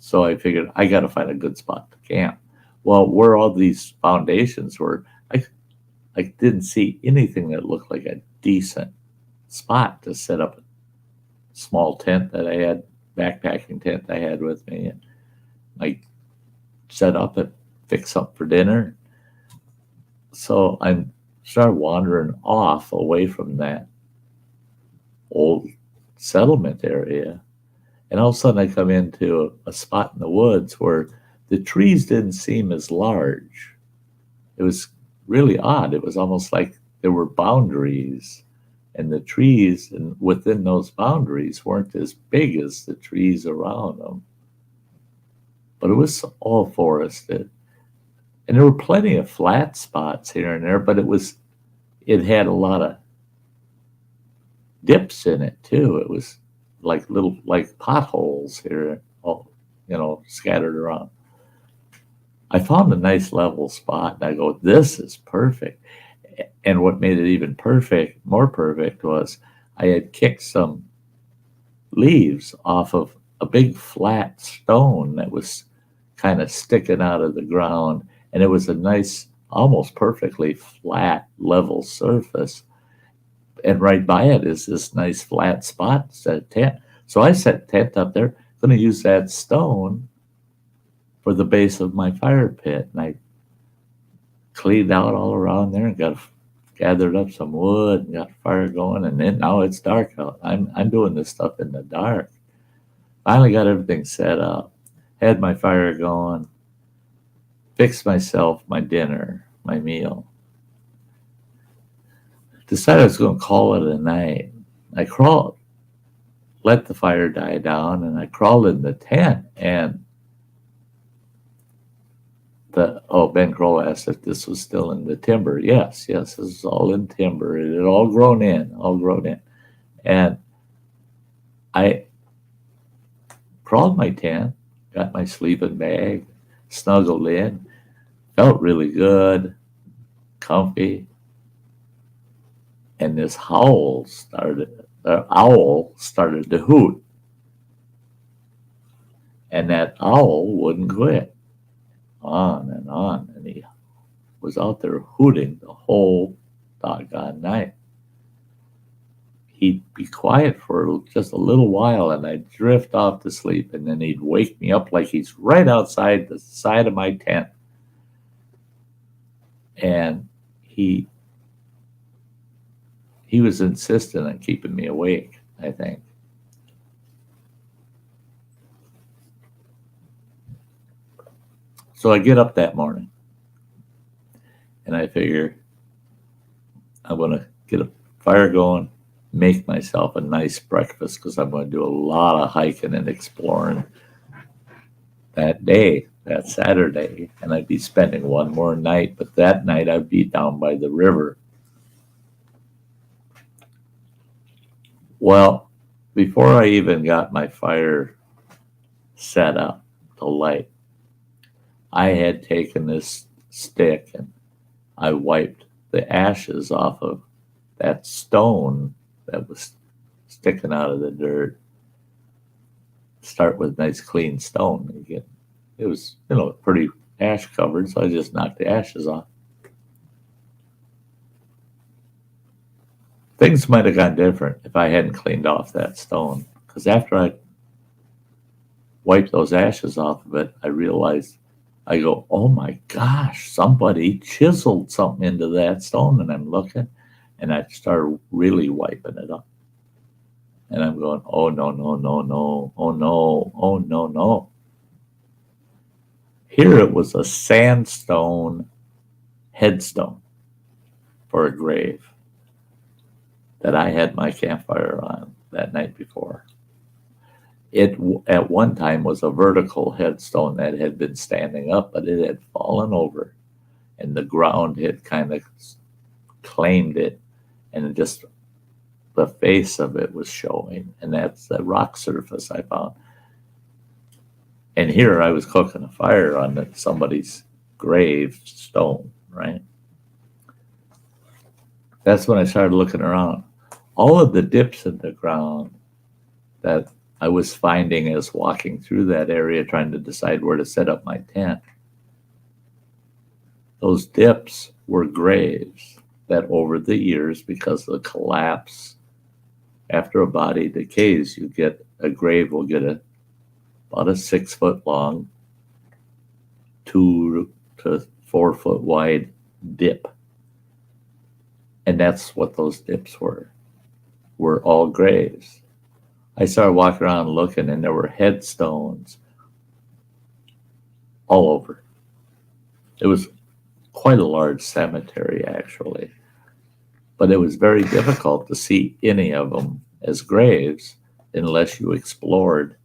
So I figured I got to find a good spot to camp. Well, where all these foundations were, I didn't see anything that looked like a decent spot to set up a small tent that I had, backpacking tent I had with me, and I set up and fix up for dinner. So I started wandering off away from that old settlement area. And all of a sudden I come into a spot in the woods where the trees didn't seem as large. It was really odd. It was almost like there were boundaries, and the trees and within those boundaries weren't as big as the trees around them. But it was all forested. And there were plenty of flat spots here and there, but it had a lot of dips in it too. It was like little potholes here, all scattered around. I found a nice level spot, and I go, this is perfect. And what made it even more perfect, was I had kicked some leaves off of a big flat stone that was kind of sticking out of the ground, and it was a nice, almost perfectly flat, level surface. And right by it is this nice flat spot, set tent. So I set tent up there, going to use that stone for the base of my fire pit. And I cleaned out all around there and gathered up some wood and got fire going. And then now it's dark out. I'm doing this stuff in the dark. Finally got everything set up, had my fire going, fixed myself my dinner, my meal. Decided I was going to call it a night. I let the fire die down, and I crawled in the tent, and Ben Kroll asked if this was still in the timber. Yes, this is all in timber. It had all grown in. And I crawled my tent, got my sleeping bag, snuggled in, felt really good, comfy. And this owl started to hoot. And that owl wouldn't quit. On, and he was out there hooting the whole doggone night. He'd be quiet for just a little while, and I'd drift off to sleep, and then he'd wake me up like he's right outside the side of my tent. And he was insistent on keeping me awake, I think. So I get up that morning, and I figure I'm going to get a fire going, make myself a nice breakfast, because I'm going to do a lot of hiking and exploring that day, that Saturday, and I'd be spending one more night, but that night I'd be down by the river. Well, before I even got my fire set up to light, I had taken this stick and I wiped the ashes off of that stone that was sticking out of the dirt. Start with nice clean stone. Again, it was, pretty ash covered, so I just knocked the ashes off. Things might have gone different if I hadn't cleaned off that stone, because after I wiped those ashes off of it, I realized, I go, oh my gosh, somebody chiseled something into that stone. And I'm looking, and I started really wiping it up. And I'm going, oh no, no, no, no, oh no, oh no, no. Here it was a sandstone headstone for a grave that I had my campfire on that night before. It at one time was a vertical headstone that had been standing up, but it had fallen over, and the ground had kind of claimed it, and just the face of it was showing, and that's the rock surface I found. And here I was cooking a fire on somebody's gravestone, right? That's when I started looking around. All of the dips in the ground that I was finding as walking through that area trying to decide where to set up my tent. Those dips were graves that over the years, because of the collapse, after a body decays, a grave will get about a 6 foot long, 2 to 4 foot wide dip. And that's what those dips were all graves. I started walking around looking, and there were headstones all over. It was quite a large cemetery, actually. But it was very difficult to see any of them as graves unless you explored.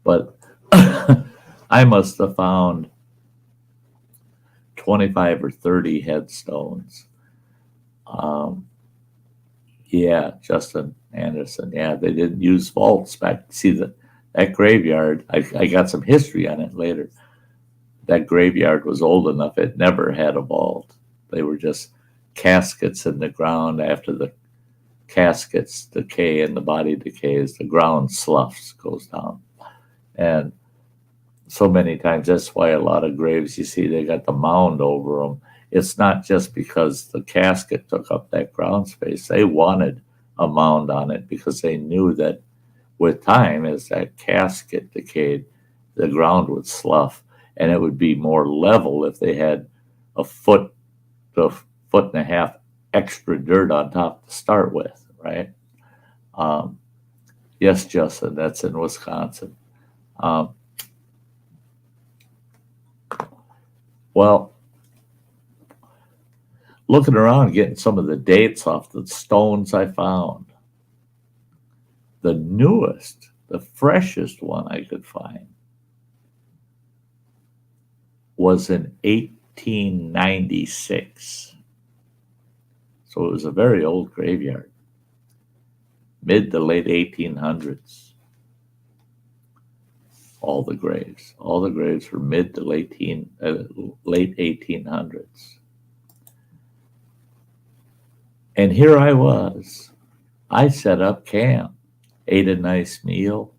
But I must have found 25 or 30 headstones. Yeah, Justin Anderson. Yeah, they didn't use vaults back. See, that graveyard, I got some history on it later. That graveyard was old enough, it never had a vault. They were just caskets in the ground. After the caskets decay and the body decays, the ground sloughs, goes down. And so many times, that's why a lot of graves, you see, they got the mound over them. It's not just because the casket took up that ground space. They wanted a mound on it because they knew that with time, as that casket decayed, the ground would slough, and it would be more level if they had a foot to a foot and a half extra dirt on top to start with, right? Yes, Justin, that's in Wisconsin. Well, looking around, getting some of the dates off the stones I found, the newest, the freshest one I could find was in 1896. So it was a very old graveyard, mid to late 1800s. All the graves were mid to late 1800s. And here I was. I set up camp, ate a nice meal,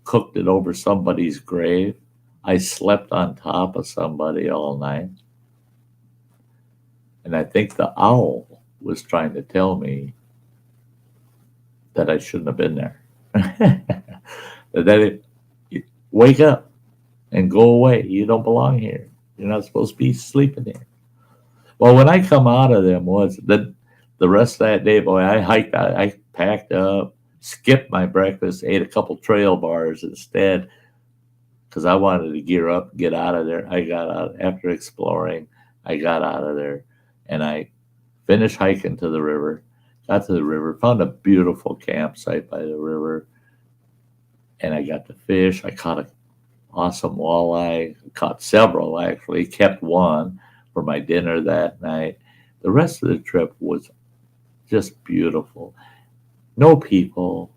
cooked it over somebody's grave. I slept on top of somebody all night. And I think the owl was trying to tell me that I shouldn't have been there. Wake up and go away. You don't belong here. You're not supposed to be sleeping here. Well, when I come out of them woods, the rest of that day, boy, I hiked out. I packed up, skipped my breakfast, ate a couple trail bars instead, because I wanted to gear up, get out of there. I got out after exploring. I got out of there, and I finished hiking to the river. Got to the river, found a beautiful campsite by the river, and I got to fish. I caught an awesome walleye. Caught several, actually. Kept one for my dinner that night. The rest of the trip was just beautiful. No people,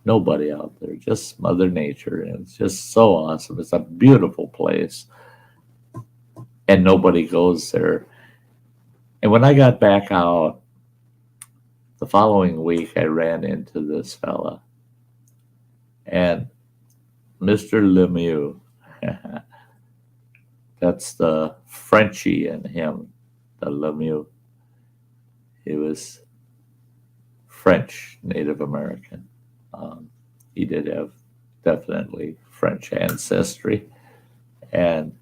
nobody out there, just Mother Nature. And it's just so awesome. It's a beautiful place. And nobody goes there. And when I got back out, the following week, I ran into this fella. And Mr. Lemieux, that's the Frenchie in him, the Lemieux. He was French, Native American. He did have definitely French ancestry. And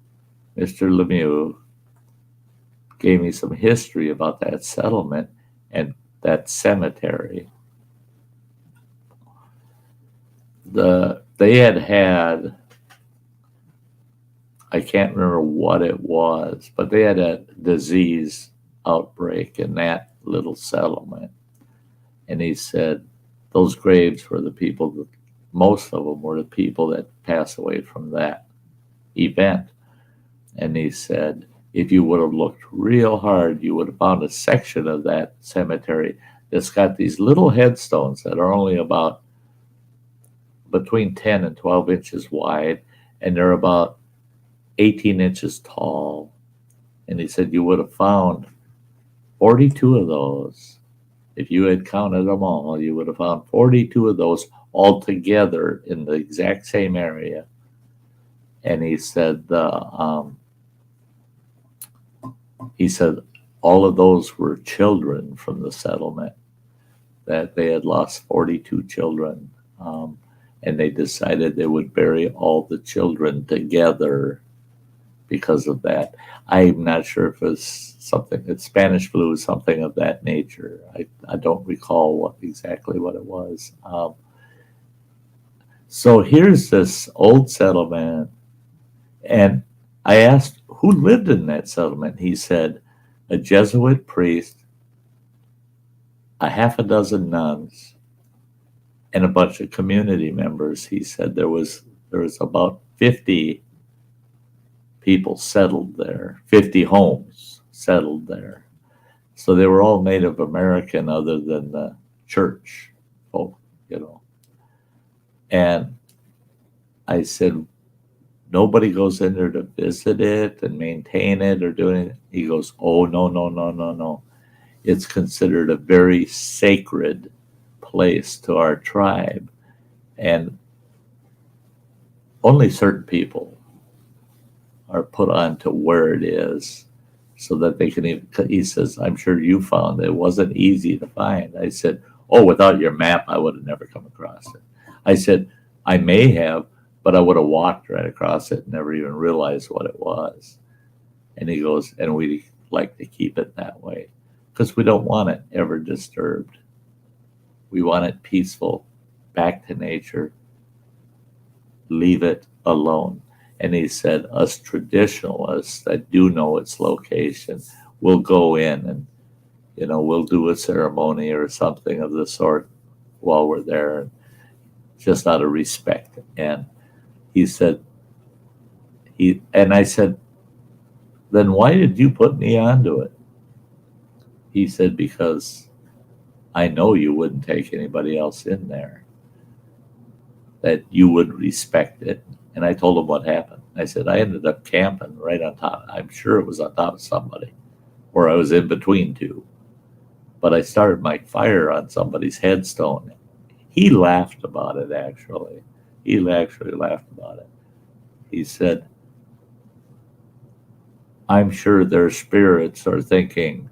Mr. Lemieux gave me some history about that settlement and that cemetery. They had, I can't remember what it was, but they had a disease outbreak in that little settlement. And he said those graves were the people that, most of them were the people that passed away from that event. And he said, if you would have looked real hard, you would have found a section of that cemetery that's got these little headstones that are only about between 10 and 12 inches wide, and they're about 18 inches tall. And he said you would have found 42 of those. If you had counted them all, you would have found 42 of those all together in the exact same area. And he said all of those were children from the settlement, that they had lost 42 children. And they decided they would bury all the children together because of that. I'm not sure if it's something, it's Spanish flu, something of that nature. I don't recall exactly what it was. So here's this old settlement, and I asked who lived in that settlement. He said a Jesuit priest, a half a dozen nuns, and a bunch of community members. He said there was about 50 people settled there, 50 homes settled there. So they were all Native American other than the church folk, And I said, nobody goes in there to visit it and maintain it or do anything. He goes, oh, no. It's considered a very sacred place to our tribe. And only certain people are put on to where it is so that they can even, he says, I'm sure you found it wasn't easy to find. I said, oh, without your map, I would have never come across it. I said, I may have, but I would have walked right across it and never even realized what it was. And he goes, and we like to keep it that way because we don't want it ever disturbed. We want it peaceful, back to nature, leave it alone. And he said, us traditionalists that do know its location will go in and, we'll do a ceremony or something of the sort while we're there, just out of respect. And he said, and I said, then why did you put me onto it? He said, because I know you wouldn't take anybody else in there, that you would respect it. And I told him what happened. I said, I ended up camping right on top. I'm sure it was on top of somebody, or I was in between two. But I started my fire on somebody's headstone. He laughed about it, actually. He actually laughed about it. He said, I'm sure their spirits are thinking,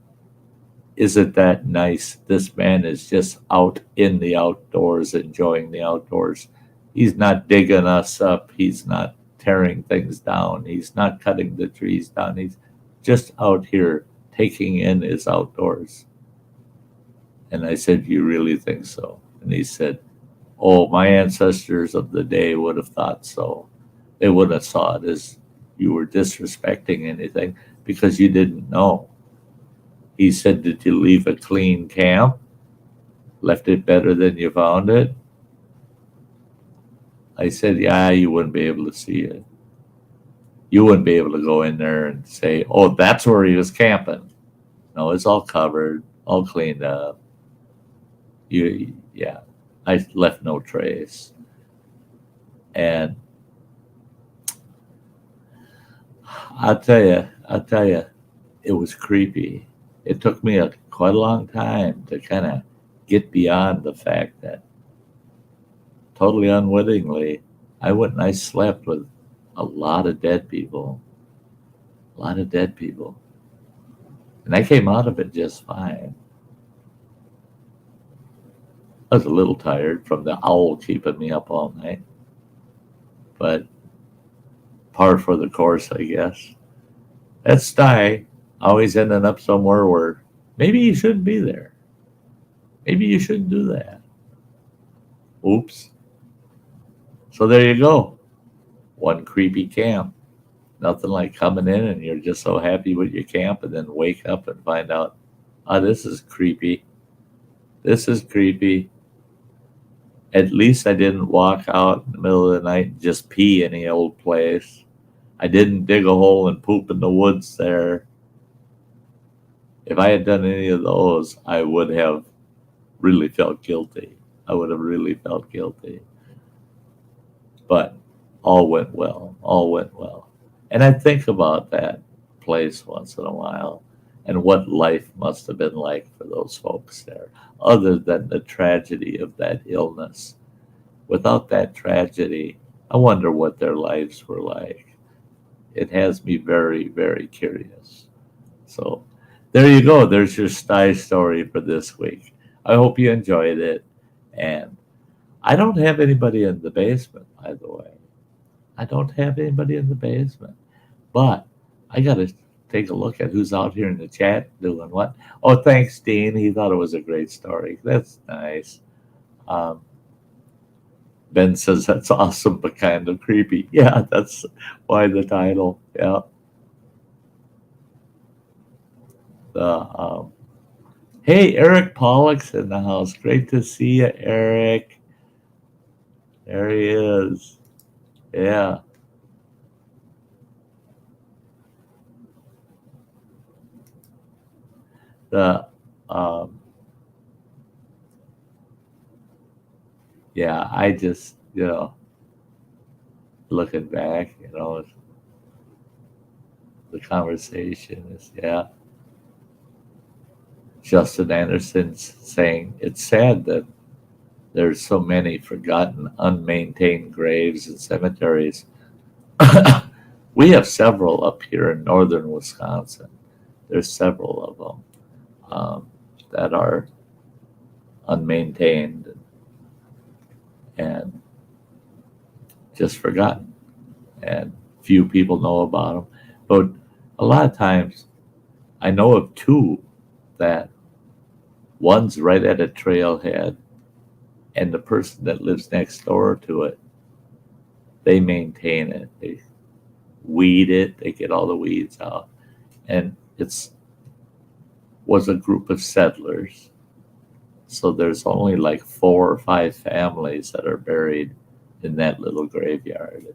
isn't that nice? This man is just out in the outdoors, enjoying the outdoors. He's not digging us up. He's not tearing things down. He's not cutting the trees down. He's just out here taking in his outdoors. And I said, you really think so? And he said, oh, my ancestors of the day would have thought so. They wouldn't have saw it as you were disrespecting anything because you didn't know. He said, did you leave a clean camp? Left it better than you found it? I said, yeah, you wouldn't be able to see it. You wouldn't be able to go in there and say, oh, that's where he was camping. No, it's all covered, all cleaned up. Yeah, I left no trace. And I'll tell you, it was creepy. It took me quite a long time to kind of get beyond the fact that totally unwittingly, I went and I slept with a lot of dead people. And I came out of it just fine. I was a little tired from the owl keeping me up all night. But par for the course, I guess. That's Sty, always ending up somewhere where maybe you shouldn't be there. Maybe you shouldn't do that. Oops. So there you go. One creepy camp. Nothing like coming in and you're just so happy with your camp and then wake up and find out, this is creepy. This is creepy. At least I didn't walk out in the middle of the night and just pee any old place. I didn't dig a hole and poop in the woods there. If I had done any of those, I would have really felt guilty. But all went well. And I think about that place once in a while and what life must have been like for those folks there, other than the tragedy of that illness. without that tragedy, I wonder what their lives were like. It has me very, very curious. So there you go. There's your Sty story for this week. I hope you enjoyed it. And I don't have anybody in the basement, by the way. I don't have anybody in the basement. But I got to take a look at who's out here in the chat doing what. Oh, thanks, Dean. He thought it was a great story. That's nice. Um, Ben says that's awesome, but kind of creepy. Yeah, that's why the title. Yeah. Hey, Eric Pollock's in the house. Great to see you, Eric. There he is. Yeah. The yeah, I just looking back, the conversation is Justin Anderson's saying it's sad that there's so many forgotten, unmaintained graves and cemeteries. We have several up here in northern Wisconsin. There's several of them that are unmaintained and just forgotten, and few people know about them. But a lot of times, I know of two that one's right at a trailhead, and the person that lives next door to it, they maintain it. They weed it. They get all the weeds out, and was a group of settlers. So there's only like 4 or 5 families that are buried in that little graveyard,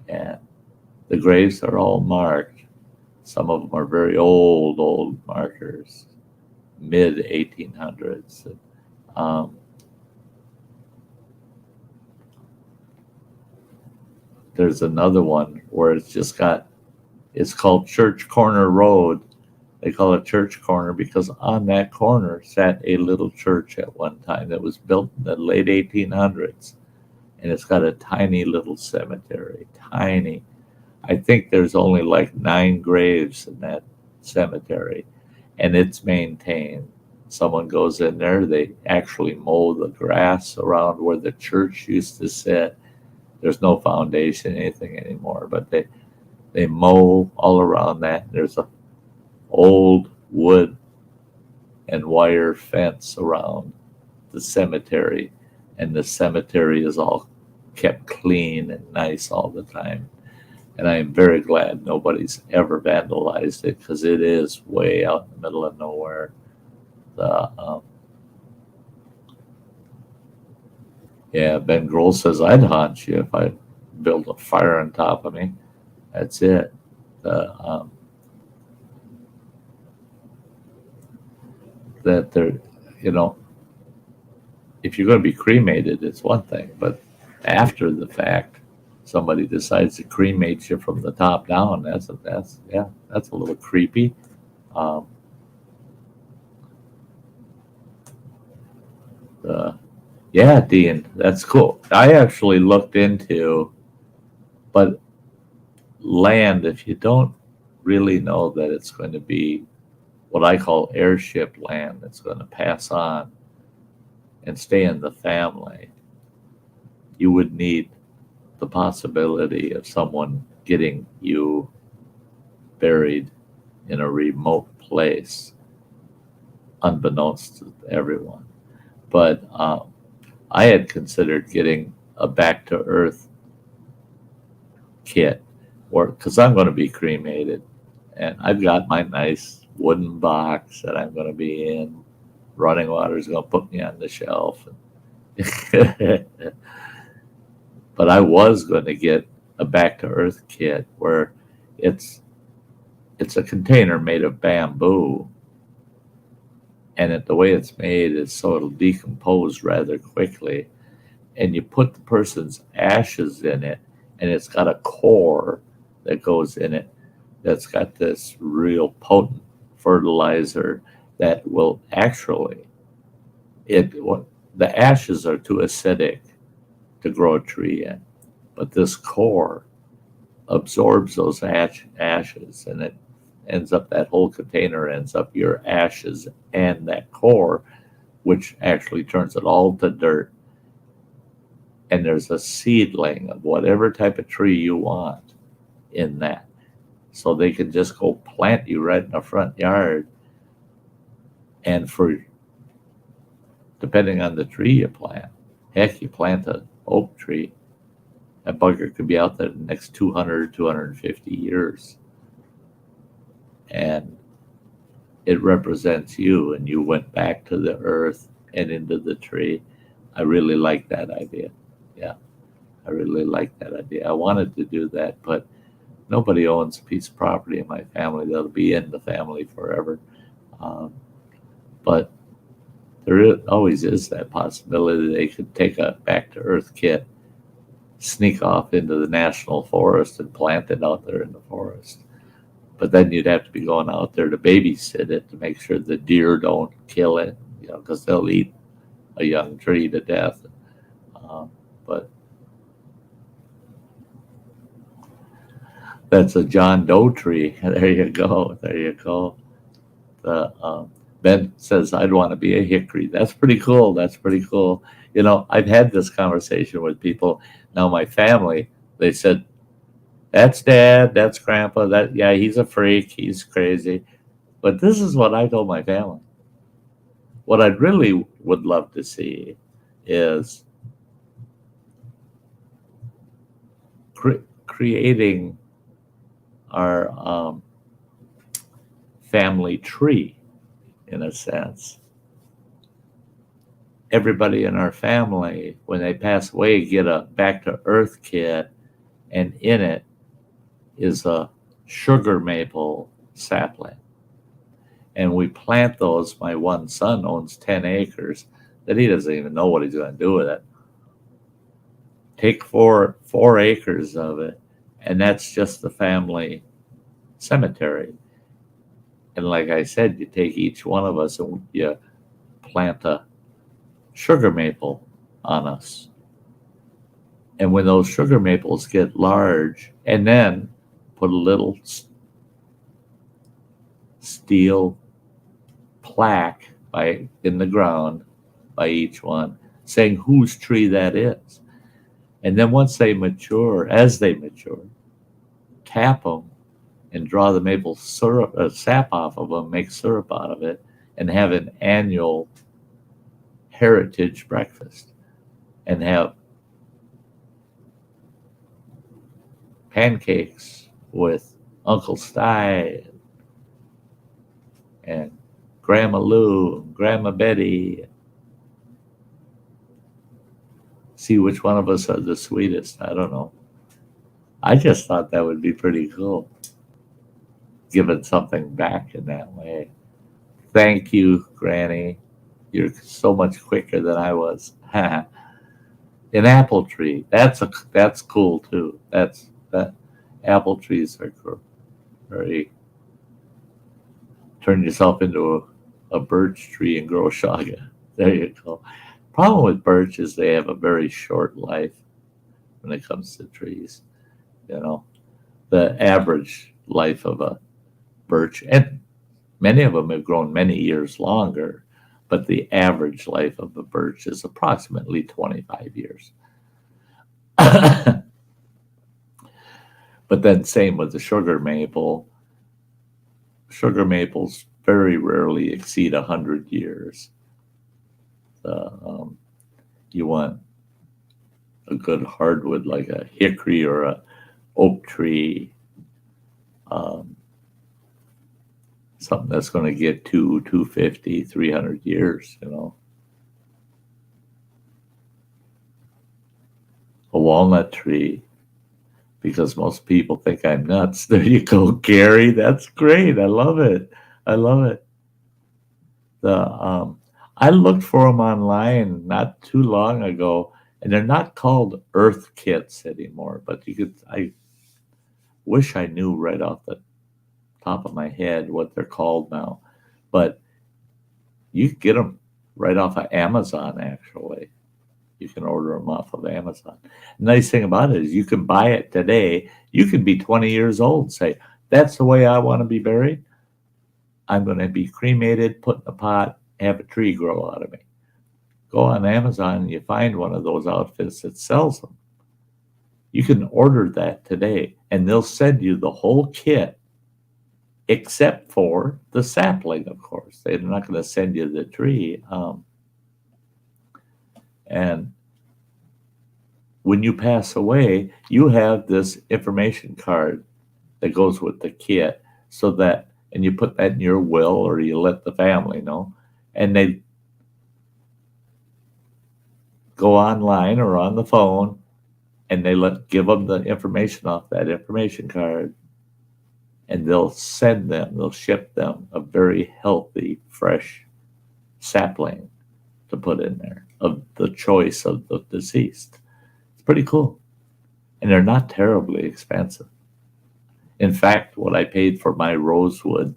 and the graves are all marked. Some of them are very old markers, mid 1800s. There's another one where it's called Church Corner Road. They call it Church Corner because on that corner sat a little church at one time that was built in the late 1800s. And it's got a tiny little cemetery, tiny. I think there's only like 9 graves in that cemetery, and it's maintained. Someone goes in there, they actually mow the grass around where the church used to sit. There's no foundation, anything anymore, but they mow all around that. There's a old wood and wire fence around the cemetery, and the cemetery is all kept clean and nice all the time. And I am very glad nobody's ever vandalized it because it is way out in the middle of nowhere. Ben Grohl says I'd haunt you if I built a fire on top of me. That's it. That they're, if you're going to be cremated, it's one thing, but after the fact, somebody decides to cremate you from the top down. That's a little creepy. Dean, that's cool. I actually looked into, but land, if you don't really know that it's going to be what I call airship land that's going to pass on and stay in the family, you would need the possibility of someone getting you buried in a remote place, unbeknownst to everyone. But I had considered getting a back to earth kit, because I'm going to be cremated, and I've got my nice wooden box that I'm going to be in. Running water is going to put me on the shelf. But I was going to get a back to earth kit where it's a container made of bamboo, and the way it's made is so it'll decompose rather quickly, and you put the person's ashes in it, and it's got a core that goes in it that's got this real potent fertilizer that will actually, the ashes are too acidic to grow a tree in. But this core absorbs those ashes, and it ends up, that whole container ends up your ashes and that core, which actually turns it all to dirt. And there's a seedling of whatever type of tree you want in that. So they can just go plant you right in the front yard. And for, depending on the tree you plant, heck, you plant an oak tree, that bugger could be out there the next 200, 250 years. And it represents you, and you went back to the earth and into the tree. I really like that idea. Yeah, I really like that idea. I wanted to do that, but nobody owns a piece of property in my family that'll be in the family forever. But always is that possibility they could take a back to earth kit, sneak off into the national forest and plant it out there in the forest. But then you'd have to be going out there to babysit it to make sure the deer don't kill it, because they'll eat a young tree to death. But that's a John Doe tree. There you go. There you go. Ben says, I'd want to be a hickory. That's pretty cool. That's pretty cool. I've had this conversation with people. Now, my family, they said, that's Dad, that's Grandpa, yeah, he's a freak, he's crazy. But this is what I told my family. What I really would love to see is creating our family tree, in a sense. Everybody in our family, when they pass away, get a back to earth kit, and in it is a sugar maple sapling. And we plant those. My one son owns 10 acres that he doesn't even know what he's going to do with it. Take four acres of it, and that's just the family cemetery. And like I said, you take each one of us and you plant a sugar maple on us. And when those sugar maples get large, and then put a little steel plaque in the ground by each one, saying whose tree that is. And then once they mature, tap them and draw the maple syrup, sap off of them, make syrup out of it, and have an annual heritage breakfast, and have pancakes with Uncle Sty and Grandma Lou and Grandma Betty. See which one of us are the sweetest. I don't know. I just thought that would be pretty cool, giving something back in that way. Thank you, Granny. You're so much quicker than I was. An apple tree. That's cool too. That apple trees are very. Turn yourself into a birch tree and grow shaga. There you go. Problem with birch is they have a very short life when it comes to trees. The average life of a birch, and many of them have grown many years longer, but the average life of a birch is approximately 25 years. But then same with the sugar maple. Sugar maples very rarely exceed 100 years. You want a good hardwood like a hickory or a oak tree, something that's going to get 250, 300 years, A walnut tree, because most people think I'm nuts. There you go, Gary. That's great. I love it. I love it. I looked for them online not too long ago, and they're not called earth kits anymore, but I wish I knew right off the top of my head what they're called now. But you can get them right off of Amazon, actually. You can order them off of Amazon. The nice thing about it is you can buy it today. You can be 20 years old and say, that's the way I want to be buried. I'm going to be cremated, put in a pot, have a tree grow out of me. Go on Amazon and you find one of those outfits that sells them. You can order that today, and they'll send you the whole kit, except for the sapling, of course. They're not going to send you the tree. And when you pass away, you have this information card that goes with the kit, so that, and you put that in your will, or you let the family know, and they go online or on the phone, and they give them the information off that information card, and they'll ship them a very healthy, fresh sapling to put in there of the choice of the deceased. It's pretty cool. And they're not terribly expensive. In fact, what I paid for my rosewood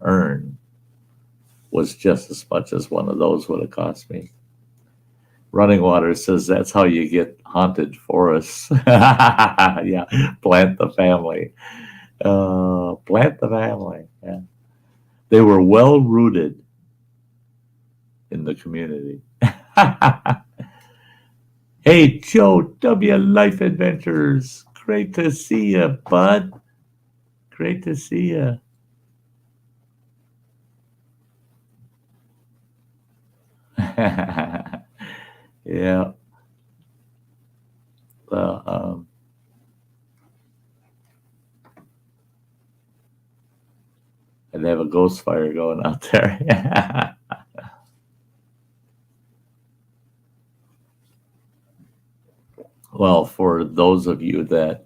urn was just as much as one of those would have cost me. Running Water says that's how you get haunted forests. Yeah, plant the family. Plant the family. Yeah. They were well rooted in the community. Hey, Joe W. Life Adventures. Great to see you, bud. Great to see you. Yeah. And they have a ghost fire going out there. Well, for those of you that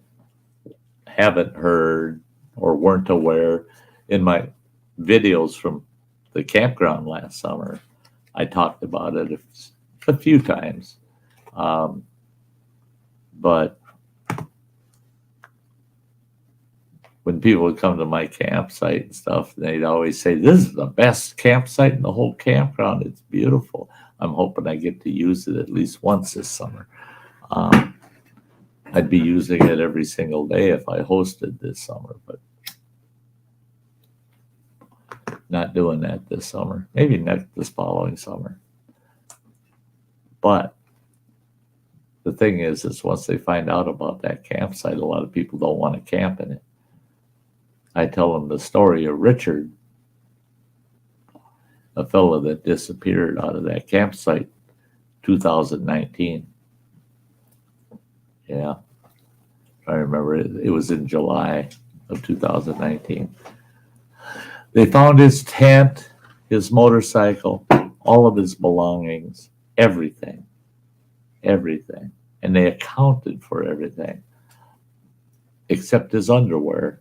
haven't heard or weren't aware, in my videos from the campground last summer, I talked about it a few times. But when people would come to my campsite and stuff, they'd always say, this is the best campsite in the whole campground. It's beautiful. I'm hoping I get to use it at least once this summer. I'd be using it every single day if I hosted this summer, but not doing that this summer. Maybe this following summer. But the thing is once they find out about that campsite, a lot of people don't want to camp in it. I tell them the story of Richard, a fellow that disappeared out of that campsite 2019. Yeah, I remember it was in July of 2019. They found his tent, his motorcycle, all of his belongings, everything. And they accounted for everything except his underwear.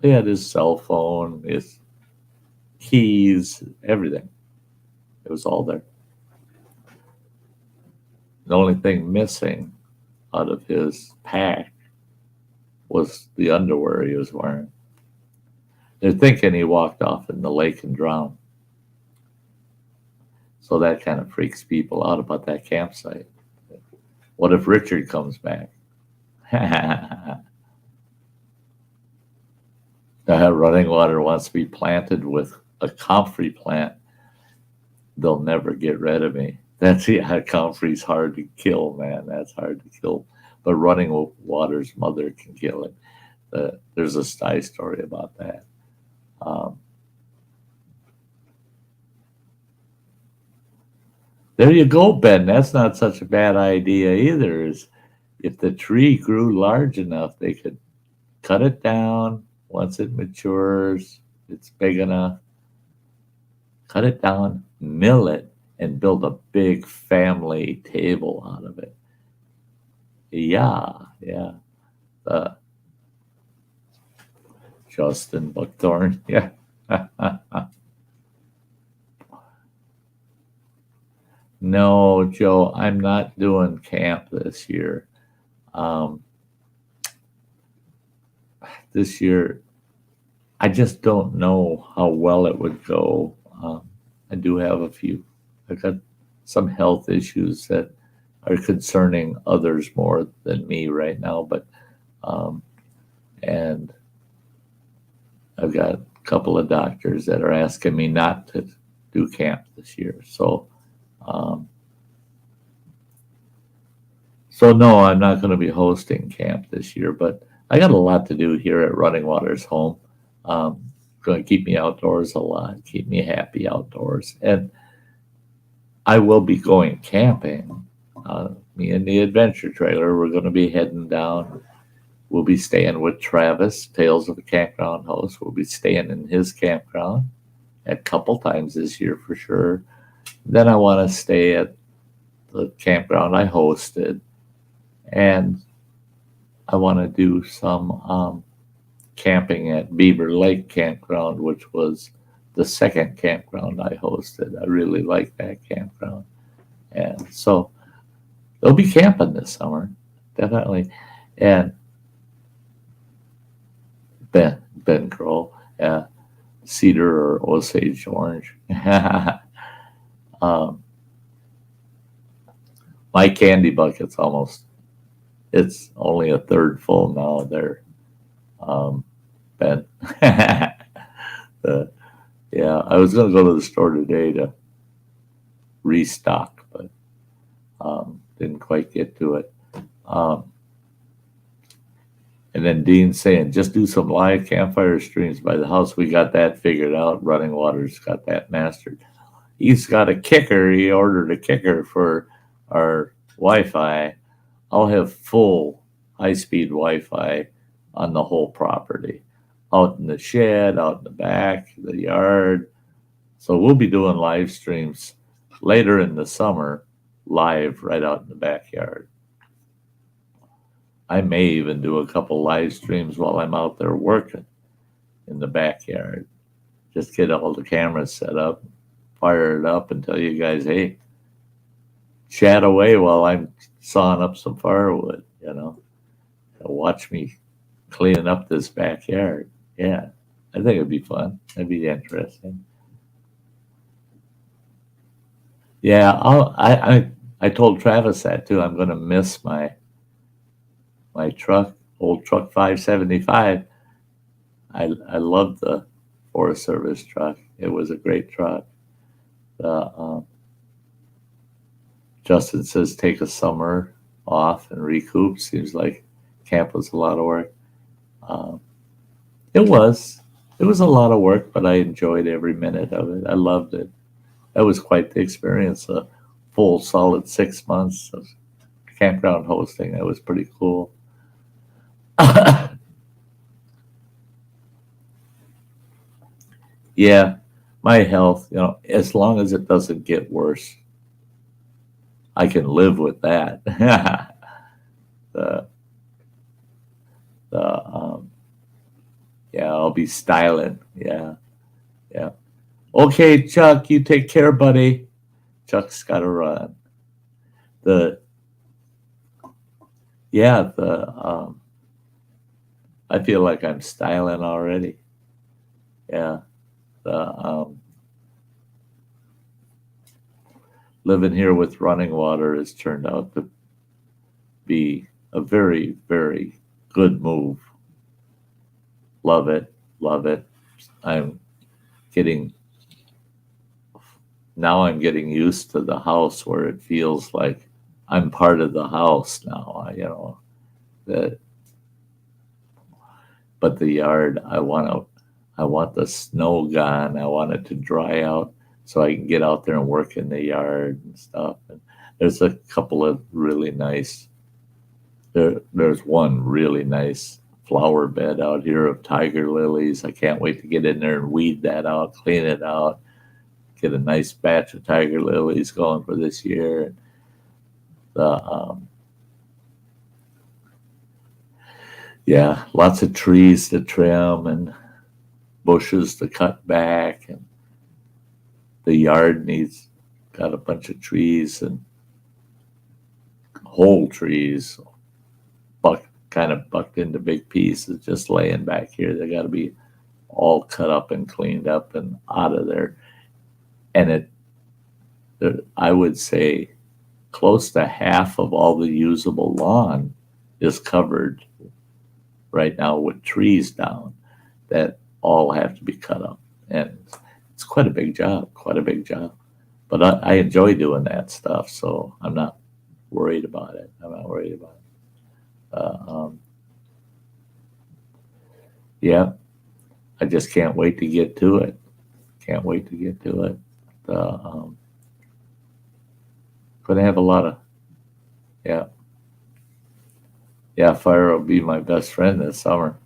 They had his cell phone, his keys, everything. It was all there. The only thing missing out of his pack was the underwear he was wearing. They're thinking he walked off in the lake and drowned. So that kind of freaks people out about that campsite. What if Richard comes back? Running Water wants to be planted with a comfrey plant. They'll never get rid of me. Comfrey's hard to kill, man. That's hard to kill. But Running Water's mother can kill it. There's a Sty story about that. There you go, Ben. That's not such a bad idea either. If the tree grew large enough, they could cut it down. Once it matures, it's big enough. Cut it down, mill it, and build a big family table out of it. Yeah. Justin Buckthorn, yeah. No, Joe, I'm not doing camp this year. This year, I just don't know how well it would go. I do have I've got some health issues that are concerning others more than me right now. But and I've got a couple of doctors that are asking me not to do camp this year. So no, I'm not going to be hosting camp this year, but I got a lot to do here at Running Water's home. Going to keep me outdoors a lot, keep me happy outdoors. And I will be going camping. Me and the adventure trailer, we're going to be heading down. We'll be staying with Travis, Tales of the Campground host. We'll be staying in his campground a couple times this year for sure. Then I want to stay at the campground I hosted. And I want to do some camping at Beaver Lake Campground, which was the second campground I hosted. I really like that campground. And so they'll be camping this summer, definitely. And Ben Kroll, cedar or Osage orange. My candy bucket's it's only a third full now there, Ben. Yeah, I was going to go to the store today to restock, but didn't quite get to it. And then Dean's saying, just do some live campfire streams by the house. We got that figured out. Running Water's got that mastered. He's got a kicker. He ordered a kicker for our Wi-Fi. I'll have full high-speed Wi-Fi on the whole property, out in the shed, out in the back, the yard. So we'll be doing live streams later in the summer, live right out in the backyard. I may even do a couple live streams while I'm out there working in the backyard. Just get all the cameras set up, fire it up, and tell you guys, hey, chat away while I'm sawing up some firewood, watch me cleaning up this backyard. Yeah, I think it'd be fun. It'd be interesting. Yeah, I told Travis that too. I'm going to miss my truck, old truck 575. I loved the Forest Service truck. It was a great truck. Justin says take a summer off and recoup. Seems like camp was a lot of work. It was a lot of work, but I enjoyed every minute of it. I loved it. That was quite the experience. A full solid 6 months of campground hosting. That was pretty cool. Yeah, my health, as long as it doesn't get worse, I can live with that. Yeah, I'll be styling. Yeah. Okay, Chuck, you take care, buddy. Chuck's got to run. I feel like I'm styling already. Yeah. Living here with Running Water has turned out to be a very, very good move. Love it. I'm getting used to the house where it feels like I'm part of the house now, but the yard, I want the snow gone. I want it to dry out so I can get out there and work in the yard and stuff. And there's a couple of really nice, there's one really nice flower bed out here of tiger lilies. I can't wait to get in there and weed that out, clean it out, get a nice batch of tiger lilies going for this year. Yeah, lots of trees to trim and bushes to cut back, and the yard got a bunch of trees and whole trees kind of bucked into big pieces just laying back here. They got to be all cut up and cleaned up and out of there. And I would say close to half of all the usable lawn is covered right now with trees down that all have to be cut up. And it's quite a big job, quite a big job. But I enjoy doing that stuff, so I'm not worried about it. I'm not worried about it. Yeah, I just can't wait to get to it. Can't wait to get to it. Gonna have a lot of, yeah, yeah. Fire will be my best friend this summer.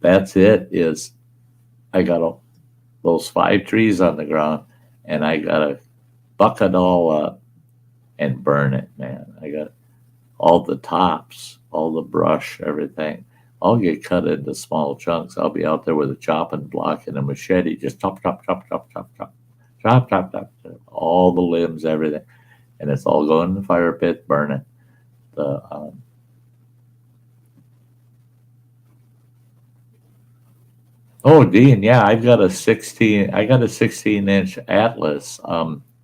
That's it. Is I got those 5 trees on the ground, and I gotta buck it all up and burn it, man. I got all the tops, all the brush, everything. I'll get cut into small chunks. I'll be out there with a chopping block and a machete, just chop, chop, chop, chop, chop, chop, chop, chop, chop, chop, all the limbs, everything, and it's all going in the fire pit, burn it. Oh, Dean, yeah, I got a 16-inch Atlas,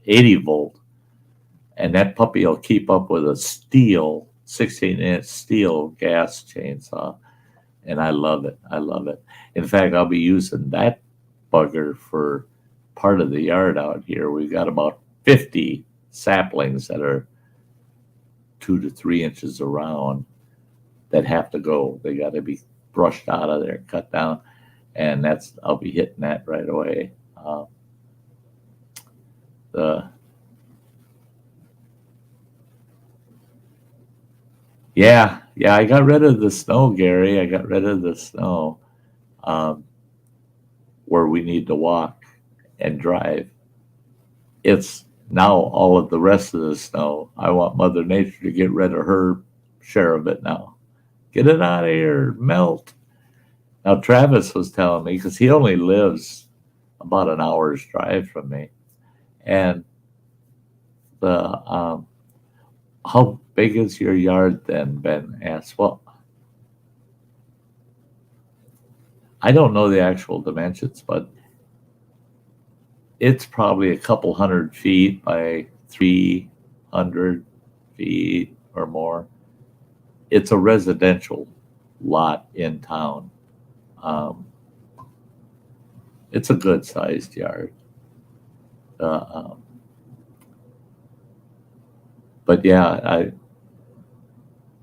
80 volt, and that puppy will keep up with a 16-inch steel gas chainsaw. And I love it. I love it. In fact, I'll be using that bugger for part of the yard out here. We've got about 50 saplings that are 2 to 3 inches around that have to go. They got to be brushed out of there, cut down, and I'll be hitting that right away. Yeah, I got rid of the snow, Gary. I got rid of the snow where we need to walk and drive. It's now all of the rest of the snow. I want Mother Nature to get rid of her share of it now. Get it out of here, melt. Now, Travis was telling me, because he only lives about an hour's drive from me, and how big is your yard then? Ben asked. Well, I don't know the actual dimensions, but it's probably a couple 100 feet by 300 feet or more. It's a residential lot in town. It's a good sized yard. But yeah,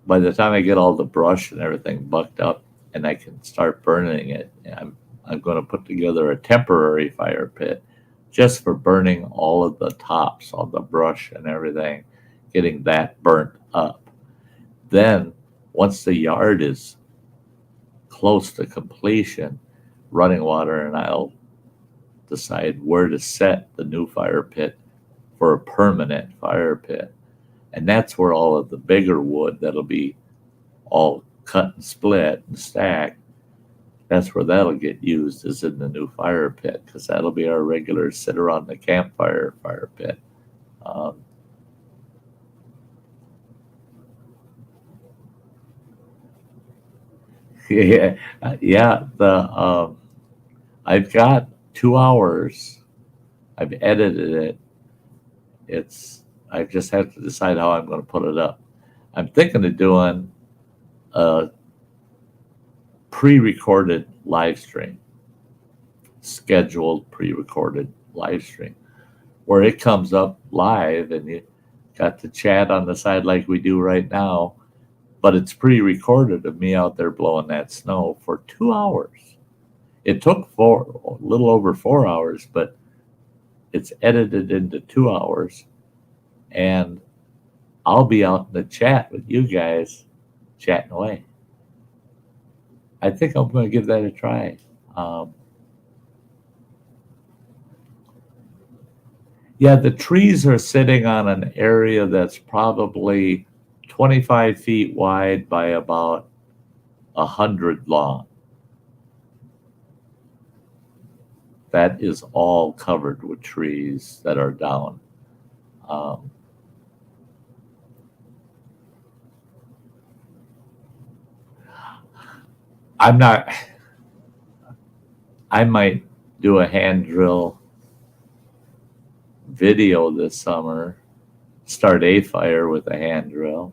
by the time I get all the brush and everything bucked up and I can start burning it, I'm going to put together a temporary fire pit just for burning all of the tops, all the brush and everything, getting that burnt up. Then, once the yard is close to completion, running water and I'll decide where to set the new fire pit for a permanent fire pit. And that's where all of the bigger wood that'll be all cut and split and stacked, that's where that'll get used, is in the new fire pit, because that'll be our regular sit around the campfire fire pit. Yeah. I've got 2 hours. I've edited it. I just have to decide how I'm going to put it up. I'm thinking of doing a pre-recorded live stream, scheduled pre-recorded live stream, where it comes up live and you got to chat on the side like we do right now, but it's pre-recorded of me out there blowing that snow for 2 hours. It took a little over 4 hours, but it's edited into 2 hours, and I'll be out in the chat with you guys chatting away. I think I'm going to give that a try. Yeah, the trees are sitting on an area that's probably 25 feet wide by about 100 long. That is all covered with trees that are down. I might do a hand drill video this summer, start a fire with a hand drill.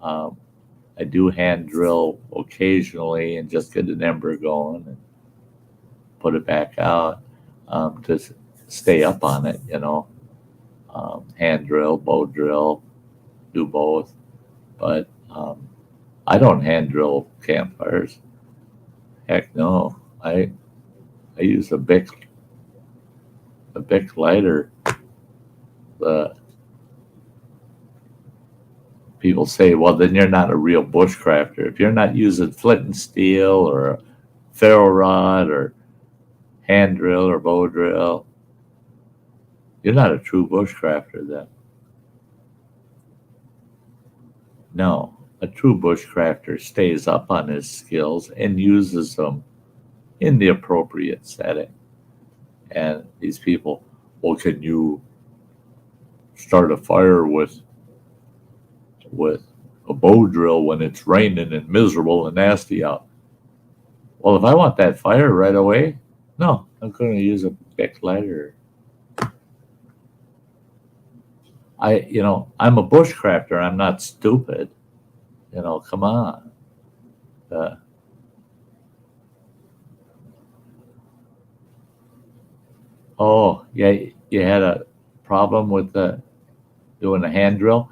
I do hand drill occasionally and just get an ember going and put it back out to stay up on it, hand drill, bow drill, do both. But I don't hand drill campfires. Heck no. I use a Bic lighter. People say, well, then you're not a real bushcrafter. If you're not using flint and steel or a ferro rod or hand drill or bow drill, you're not a true bushcrafter then. No, a true bushcrafter stays up on his skills and uses them in the appropriate setting. And these people, well, can you start a fire with a bow drill when it's raining and miserable and nasty out? Well, if I want that fire right away, no, I'm going to use a Bic lighter. I'm a bushcrafter. I'm not stupid. Come on. Oh, yeah, you had a problem with doing a hand drill?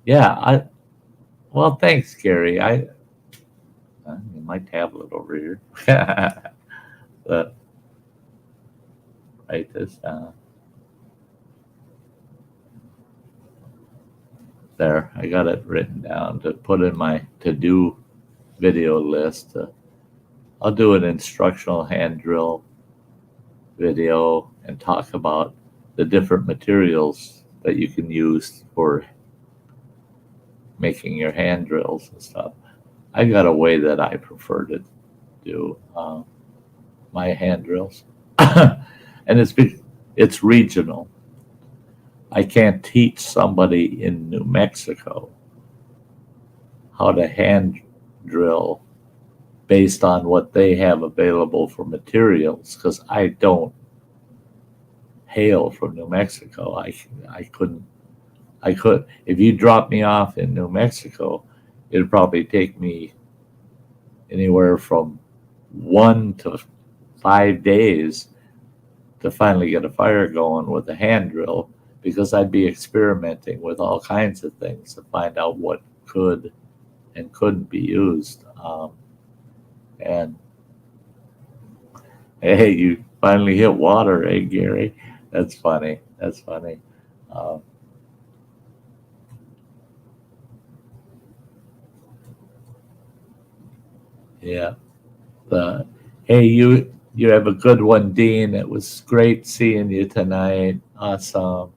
Yeah, well, thanks, Gary. I my tablet over here. Write this down. There, I got it written down to put in my to-do video list. I'll do an instructional hand drill video and talk about the different materials that you can use for making your hand drills and stuff. I got a way that I prefer to do my hand drills, and it's regional. I can't teach somebody in New Mexico how to hand drill based on what they have available for materials, because I don't hail from New Mexico. I couldn't. If you drop me off in New Mexico, it'd probably take me anywhere from 1 to 5 days to finally get a fire going with a hand drill, because I'd be experimenting with all kinds of things to find out what could and couldn't be used. And hey, you finally hit water, eh, Gary? That's funny. Yeah. Hey, you have a good one, Dean. It was great seeing you tonight. Awesome.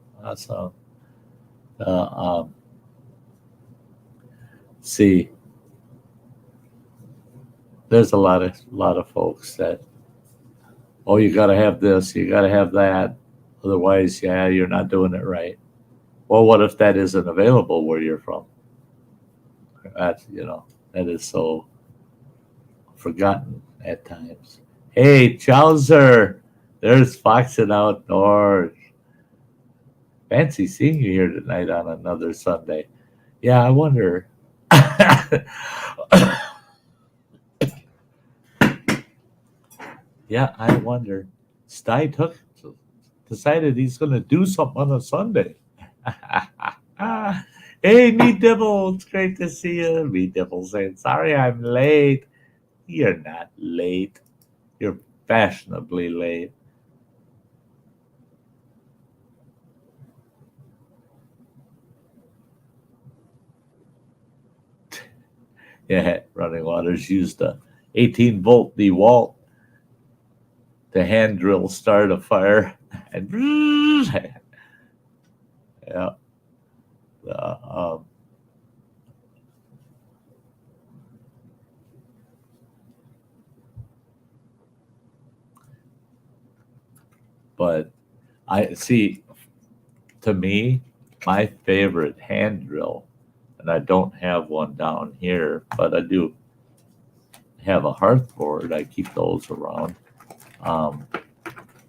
See, there's a lot of folks that, oh, you got to have this, you got to have that, otherwise, yeah, you're not doing it right. Well, what if that isn't available where you're from? That is so forgotten at times. Hey, Chowser, there's Foxing Out North. Fancy seeing you here tonight on another Sunday. Yeah, I wonder. Yeah, I wonder. Sty decided he's going to do something on a Sunday. Hey, Meat Dibble, it's great to see you. Meat Dibble saying, sorry I'm late. You're not late. You're fashionably late. Yeah, Running Waters used a 18-volt DeWalt to hand drill start a fire. And yeah. But I see, to me, my favorite hand drill, and I don't have one down here, but I do have a hearth board. I keep those around.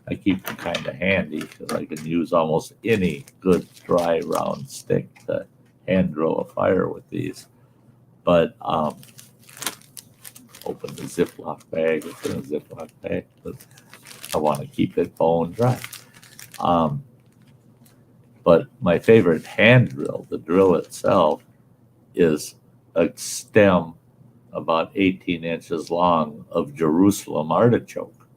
I keep them kind of handy because I can use almost any good dry round stick to hand drill a fire with these. But open the Ziploc bag. It's in a Ziploc bag, but I want to keep it bone dry. But my favorite hand drill, the drill itself, is a stem about 18 inches long of Jerusalem artichoke.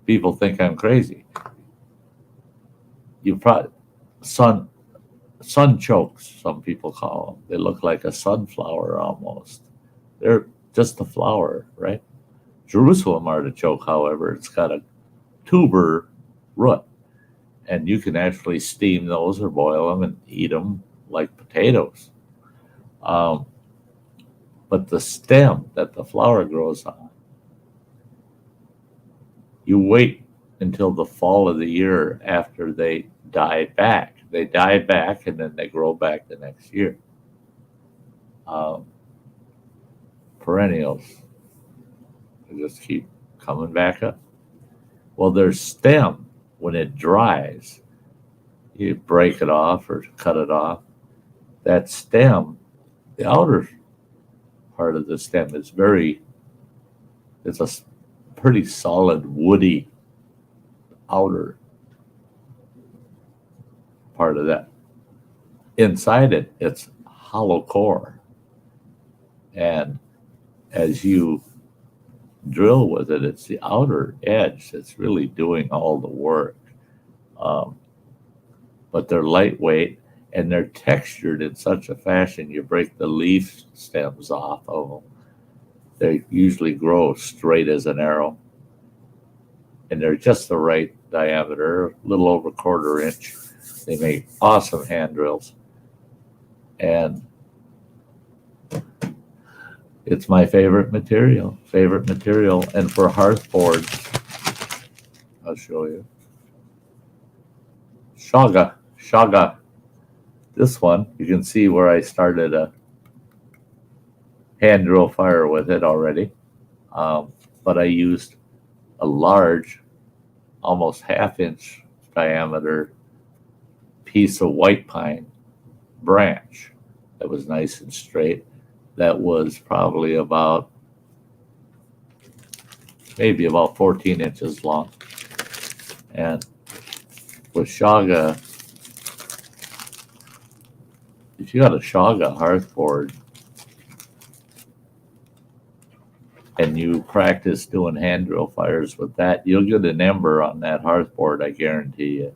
People think I'm crazy. You probably sun chokes, some people call them. They look like a sunflower almost. They're just a flower, right? Jerusalem artichoke, however, it's got a tuber root, and you can actually steam those or boil them and eat them like potatoes. But the stem that the flower grows on, you wait until the fall of the year after they die back. They die back and then they grow back the next year. Perennials, they just keep coming back up. Well, their stem, when it dries, you break it off or cut it off. That stem, the outer part of the stem is it's a pretty solid woody outer part of that. Inside it, it's hollow core. And as you drill with it, it's the outer edge that's really doing all the work. But they're lightweight and they're textured in such a fashion you break the leaf stems off of them. They usually grow straight as an arrow. And they're just the right diameter, a little over 1/4 inch. They make awesome hand drills. And it's my favorite material. And for hearth boards, I'll show you. Shaga. This one, you can see where I started a hand drill fire with it already. But I used a large, almost 1/2 inch diameter piece of white pine branch that was nice and straight. That was probably maybe about 14 inches long. And with Shaga, if you got a Shaga hearth board and you practice doing hand drill fires with that, you'll get an ember on that hearth board, I guarantee you.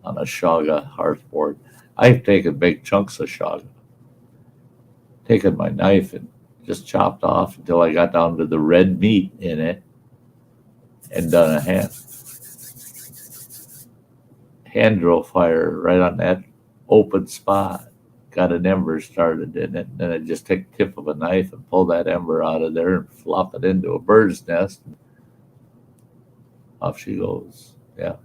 On a Shaga hearth board. I've taken big chunks of Shaga. Taken my knife and just chopped off until I got down to the red meat in it and done a hand drill fire right on that open spot. Got an ember started in it, and then I just take the tip of a knife and pull that ember out of there and flop it into a bird's nest. Off she goes. Yeah.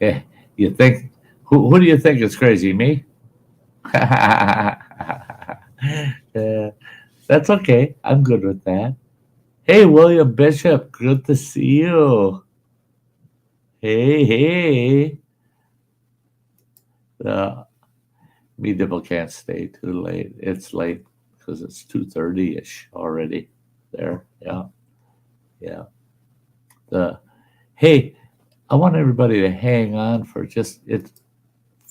Yeah, you think who do you think is crazy? Me? That's okay. I'm good with that. Hey, William Bishop, good to see you. Hey. Me Dibble can't stay too late. It's late because it's 2:30-ish already there. Yeah. Hey, I want everybody to hang on for just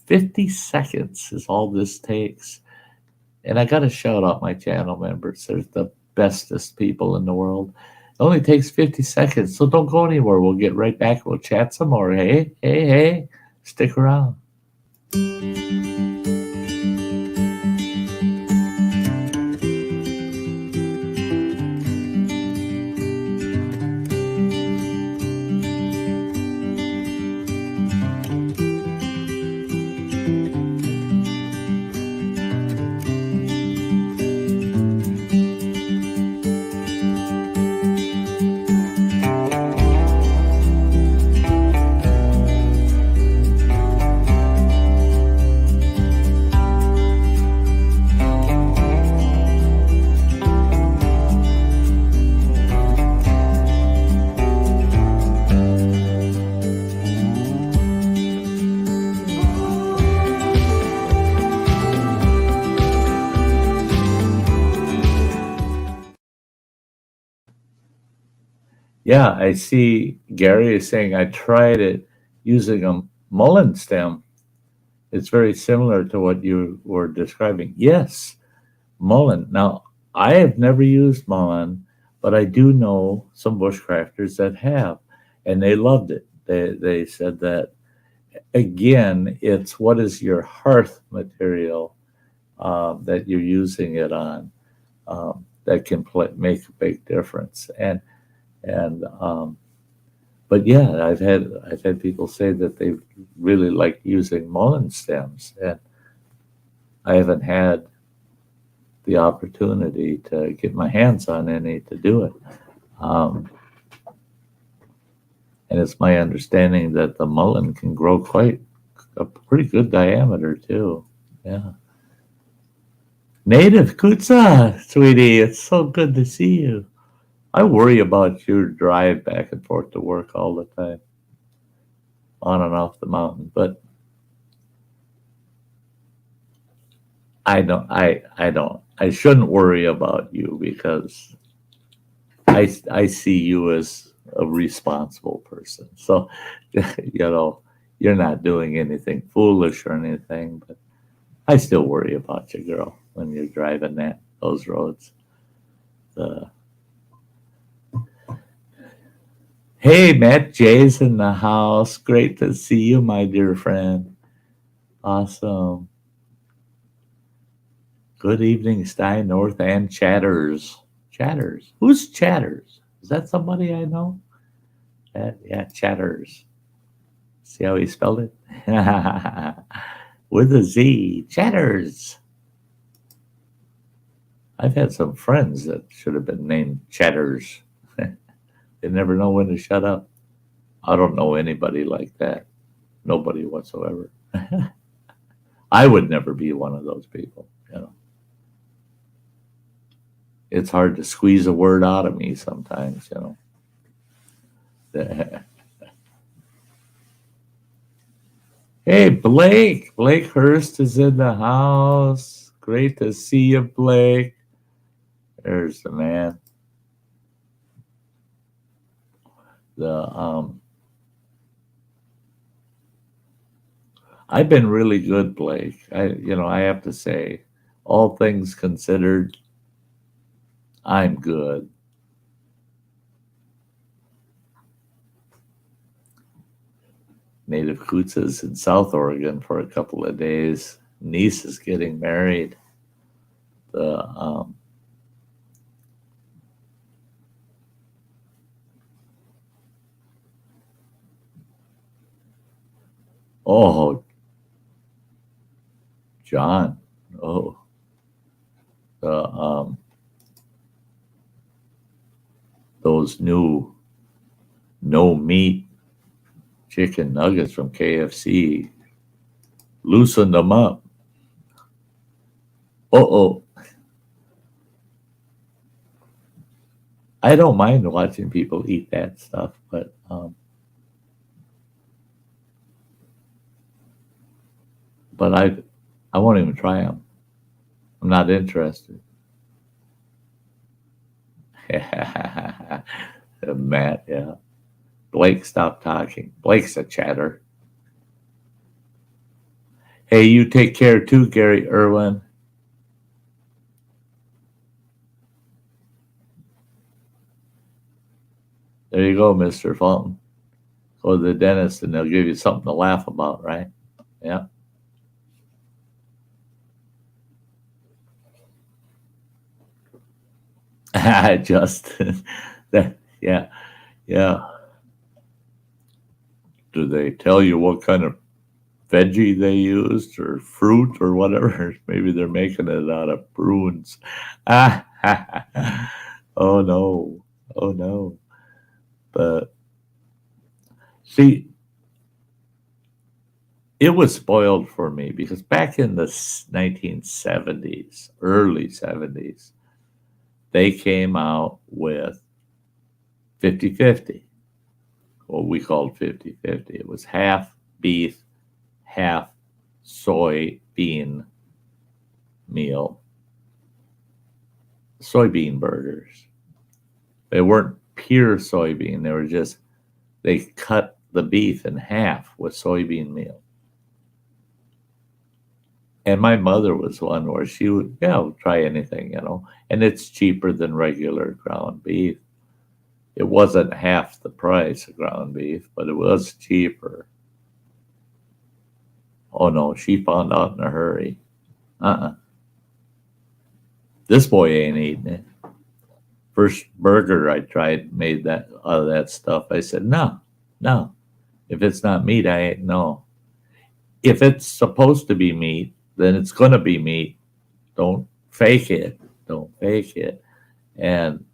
50 seconds is all this takes. And I got to shout out my channel members. They're the bestest people in the world. It only takes 50 seconds, so don't go anywhere. We'll get right back. We'll chat some more. Hey. Stick around. Yeah, I see Gary is saying I tried it using a mullein stem. It's very similar to what you were describing. Yes, mullein. Now, I have never used mullein, but I do know some bushcrafters that have, and they loved it. They said that, again, it's what is your hearth material that you're using it on that can make a big difference. And but yeah, I've had people say that they really like using mullein stems, and I haven't had the opportunity to get my hands on any to do it. Um, and it's my understanding that the mullein can grow quite a pretty good diameter too. Yeah. Native Kutsa, sweetie, it's so good to see you. I worry about your drive back and forth to work all the time, on and off the mountain. But I shouldn't worry about you because I see you as a responsible person. So, you're not doing anything foolish or anything, but I still worry about you, girl, when you're driving those roads. Hey, Matt Jay's in the house. Great to see you, my dear friend. Awesome. Good evening, Sty North and Chatters. Chatters. Who's Chatters? Is that somebody I know? Yeah, Chatters. See how he spelled it? With a Z. Chatters. I've had some friends that should have been named Chatters. They never know when to shut up. I don't know anybody like that. Nobody whatsoever. I would never be one of those people. It's hard to squeeze a word out of me sometimes. Hey, Blake. Blake Hurst is in the house. Great to see you, Blake. There's the man. I've been really good, Blake. I have to say, all things considered, I'm good. Native Kutsa's in South Oregon for a couple of days. Niece is getting married. Oh, John. Oh, those new no meat chicken nuggets from KFC. Loosen them up. Oh. I don't mind watching people eat that stuff, but I won't even try them. I'm not interested. Matt, yeah. Blake, stop talking. Blake's a chatter. Hey, you take care too, Gary Irwin. There you go, Mr. Fulton. Go to the dentist and they'll give you something to laugh about, right? Yeah. Justin. Yeah. Do they tell you what kind of veggie they used or fruit or whatever? Maybe they're making it out of prunes. Oh no. But see, it was spoiled for me because back in the 1970s, early 70s, they came out with 50-50, what we called 50-50. It was half beef, half soybean meal, soybean burgers. They weren't pure soybean. They cut the beef in half with soybean meal. And my mother was one where she would, try anything, and it's cheaper than regular ground beef. It wasn't half the price of ground beef, but it was cheaper. Oh no, she found out in a hurry. This boy ain't eating it. First burger I tried made that out of that stuff. I said, no. If it's not meat, I ain't no. If it's supposed to be meat, then it's gonna be meat. Don't fake it. And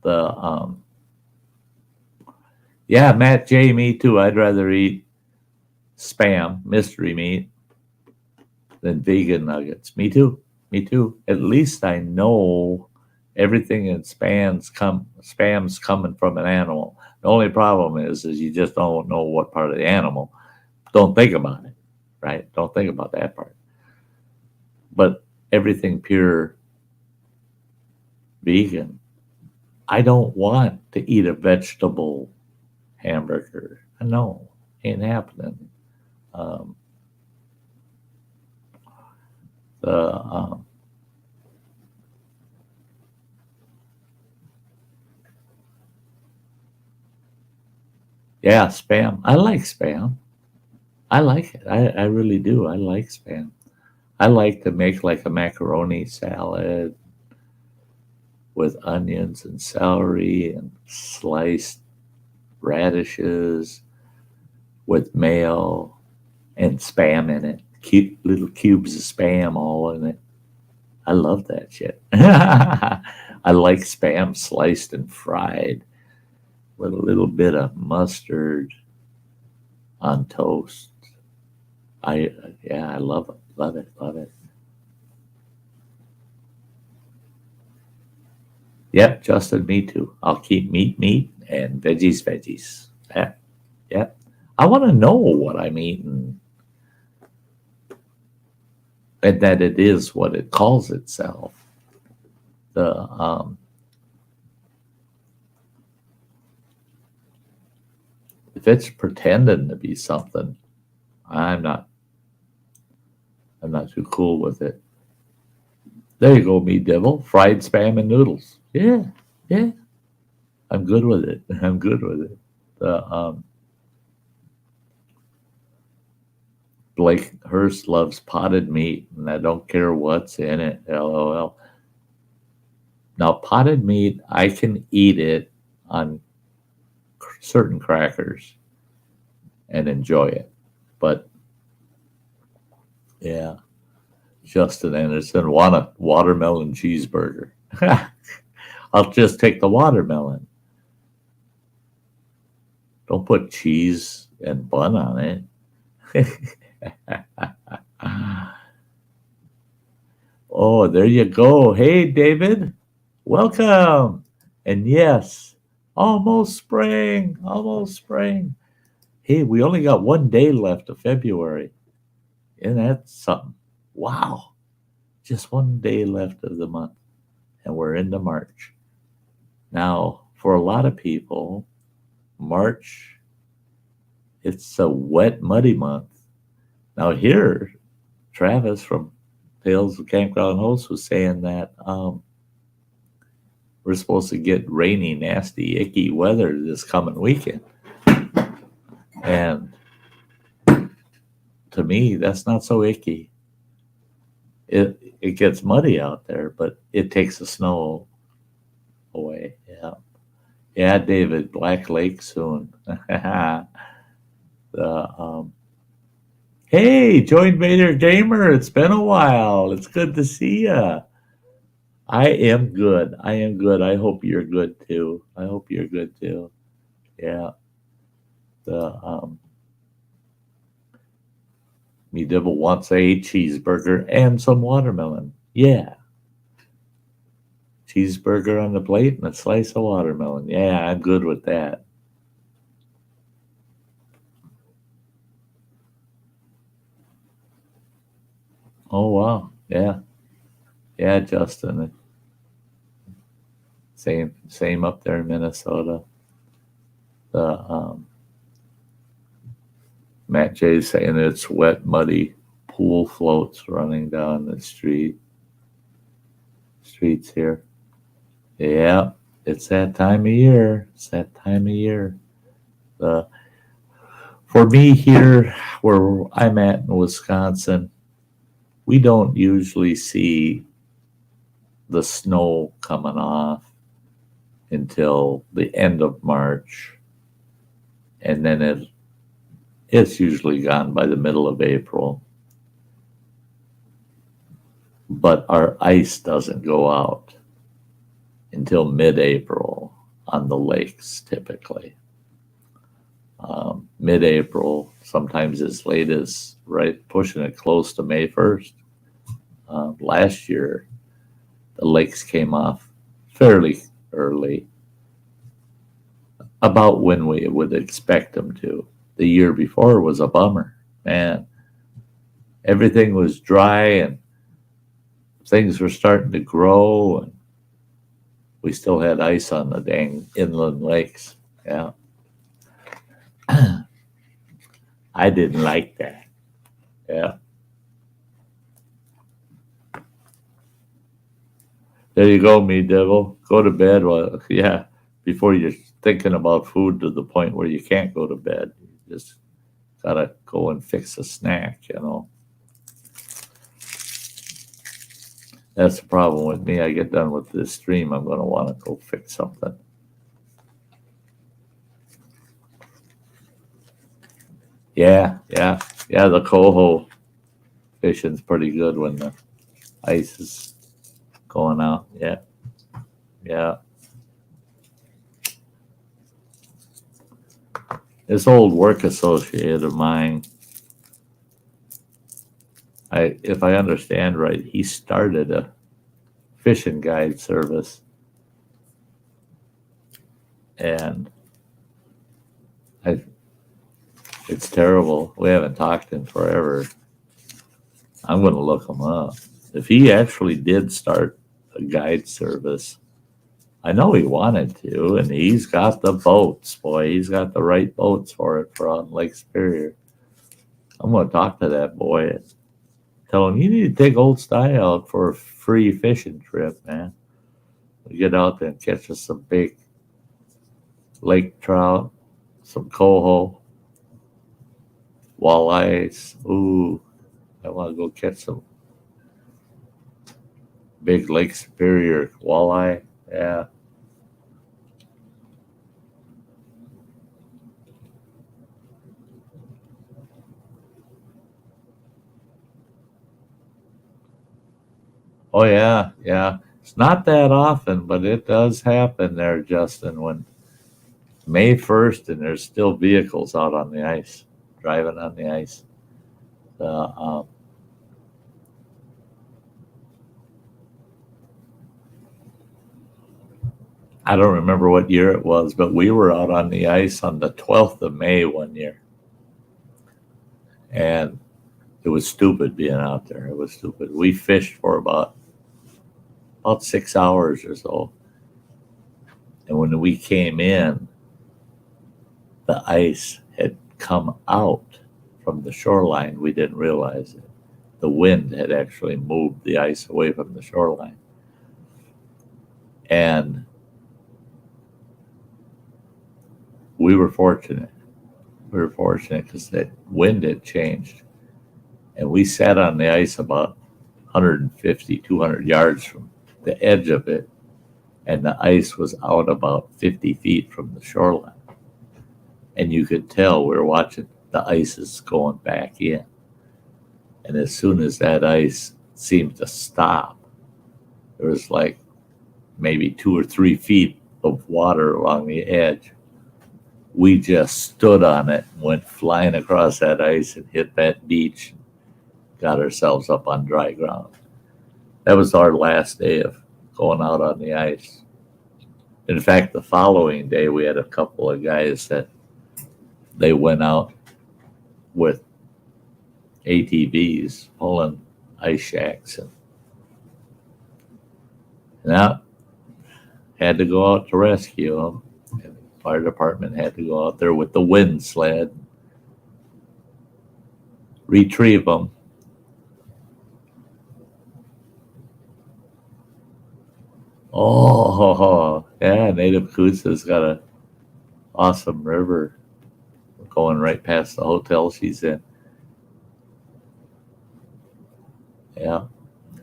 the Matt J, me too. I'd rather eat Spam, mystery meat, than vegan nuggets. Me too. At least I know everything in spam's coming from an animal. The only problem is you just don't know what part of the animal. Don't think about it, right? Don't think about that part. But everything pure vegan, I don't want to eat a vegetable hamburger. No, ain't happening. Spam. I like Spam. I like it. I really do. I like Spam. I like to make like a macaroni salad with onions and celery and sliced radishes with mayo and Spam in it. Cute little cubes of Spam all in it. I love that shit. I like Spam sliced and fried with a little bit of mustard on toast. I love it. Yep, Justin, me too. I'll keep meat, and veggies. Yeah. I want to know what I'm eating, and that it is what it calls itself. If it's pretending to be something, I'm not too cool with it. There you go, me devil. Fried Spam and noodles. Yeah. I'm good with it. Blake Hurst loves potted meat, and I don't care what's in it. LOL. Now, potted meat, I can eat it on certain crackers and enjoy it. But, yeah, Justin Anderson, want a watermelon cheeseburger. I'll just take the watermelon. Don't put cheese and bun on it. Oh, there you go. Hey, David. Welcome. And yes, almost spring. Hey, we only got 1 day left of February. And that's something. Wow. Just 1 day left of the month. And we're into March. Now, for a lot of people, March, it's a wet, muddy month. Now here, Travis from Tales of Campground Host was saying that we're supposed to get rainy, nasty, icky weather this coming weekend. And to me, that's not so icky. It gets muddy out there, but it takes the snow away. Yeah, David, Black Lake soon. Hey, Joint Vader Gamer, it's been a while. It's good to see you. I am good. I hope you're good too. Yeah. Me devil wants a cheeseburger and some watermelon. Yeah. Cheeseburger on the plate and a slice of watermelon. Yeah, I'm good with that. Oh, wow. Yeah, Justin. Same up there in Minnesota. The Matt J's saying it's wet, muddy pool floats running down the streets here. Yeah, it's that time of year. For me here, where I'm at in Wisconsin, we don't usually see the snow coming off until the end of March, and then it's usually gone by the middle of April. But our ice doesn't go out until mid-April on the lakes, typically. Mid-April, sometimes as late as pushing it close to May 1st. Last year, the lakes came off fairly early, about when we would expect them to. The year before was a bummer, man. Everything was dry and things were starting to grow, and we still had ice on the dang inland lakes. Yeah. I didn't like that. Yeah. There you go, me devil. Go to bed. Well, yeah, before you're thinking about food to the point where you can't go to bed. You just gotta go and fix a snack, That's the problem with me. I get done with this stream, I'm going to want to go fix something. Yeah, the coho fishing's pretty good when the ice is going out. Yeah. This old work associate of mine, if I understand right, he started a fishing guide service, and it's terrible. We haven't talked in forever. I'm going to look him up. If he actually did start a guide service, I know he wanted to, and he's got the boats, boy. He's got the right boats for it for on Lake Superior. I'm going to talk to that boy and tell him, you need to take old Sty out for a free fishing trip, man. We get out there and catch us some big lake trout, some coho, walleyes. Ooh, I want to go catch some big Lake Superior walleye. Yeah. Oh, yeah. It's not that often, but it does happen there, Justin, when May 1st and there's still vehicles out on the ice, driving on the ice. I don't remember what year it was, but we were out on the ice on the 12th of May one year. And it was stupid being out there. It was stupid. We fished for about 6 hours or so. And when we came in, the ice had come out from the shoreline. We didn't realize it. The wind had actually moved the ice away from the shoreline. And we were fortunate. Because the wind had changed. And we sat on the ice about 150, 200 yards from the edge of it. And the ice was out about 50 feet from the shoreline. And you could tell we were watching the ice is going back in. And as soon as that ice seemed to stop, there was like maybe 2 or 3 feet of water along the edge. We just stood on it and went flying across that ice and hit that beach. Got ourselves up on dry ground. That was our last day of going out on the ice. In fact, the following day, we had a couple of guys that they went out with ATVs pulling ice shacks. And now had to go out to rescue them. And the fire department had to go out there with the wind sled, retrieve them. Oh, yeah, Native Coosa's got a awesome river going right past the hotel she's in. Yeah.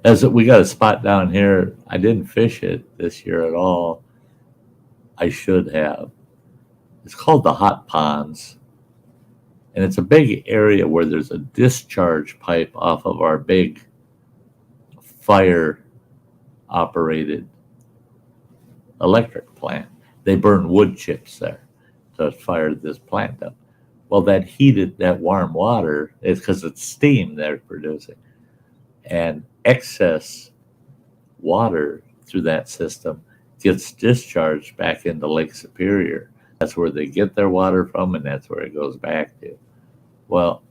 As we got a spot down here, I didn't fish it this year at all. I should have. It's called the Hot Ponds. And it's a big area where there's a discharge pipe off of our big fire operated electric plant. They burn wood chips there to fire this plant up. Well, that warm water is because it's steam they're producing. And excess water through that system gets discharged back into Lake Superior. That's where they get their water from, and that's where it goes back to. Well,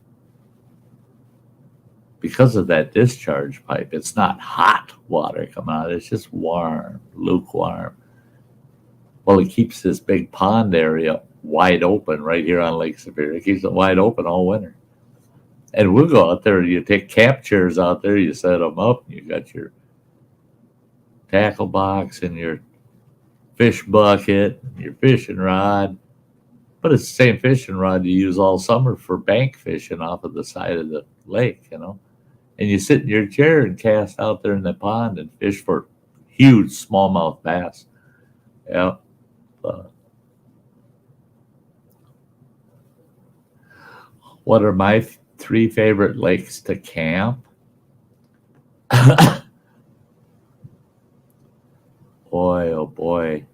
because of that discharge pipe, it's not hot water coming out. It's just warm, lukewarm. Well, it keeps this big pond area wide open right here on Lake Superior. It keeps it wide open all winter. And we'll go out there, you take camp chairs out there, you set them up, you got your tackle box and your fish bucket, your fishing rod. But it's the same fishing rod you use all summer for bank fishing off of the side of the lake, And you sit in your chair and cast out there in the pond and fish for huge smallmouth bass. Yeah. What are my 3 favorite lakes to camp? Boy, oh boy.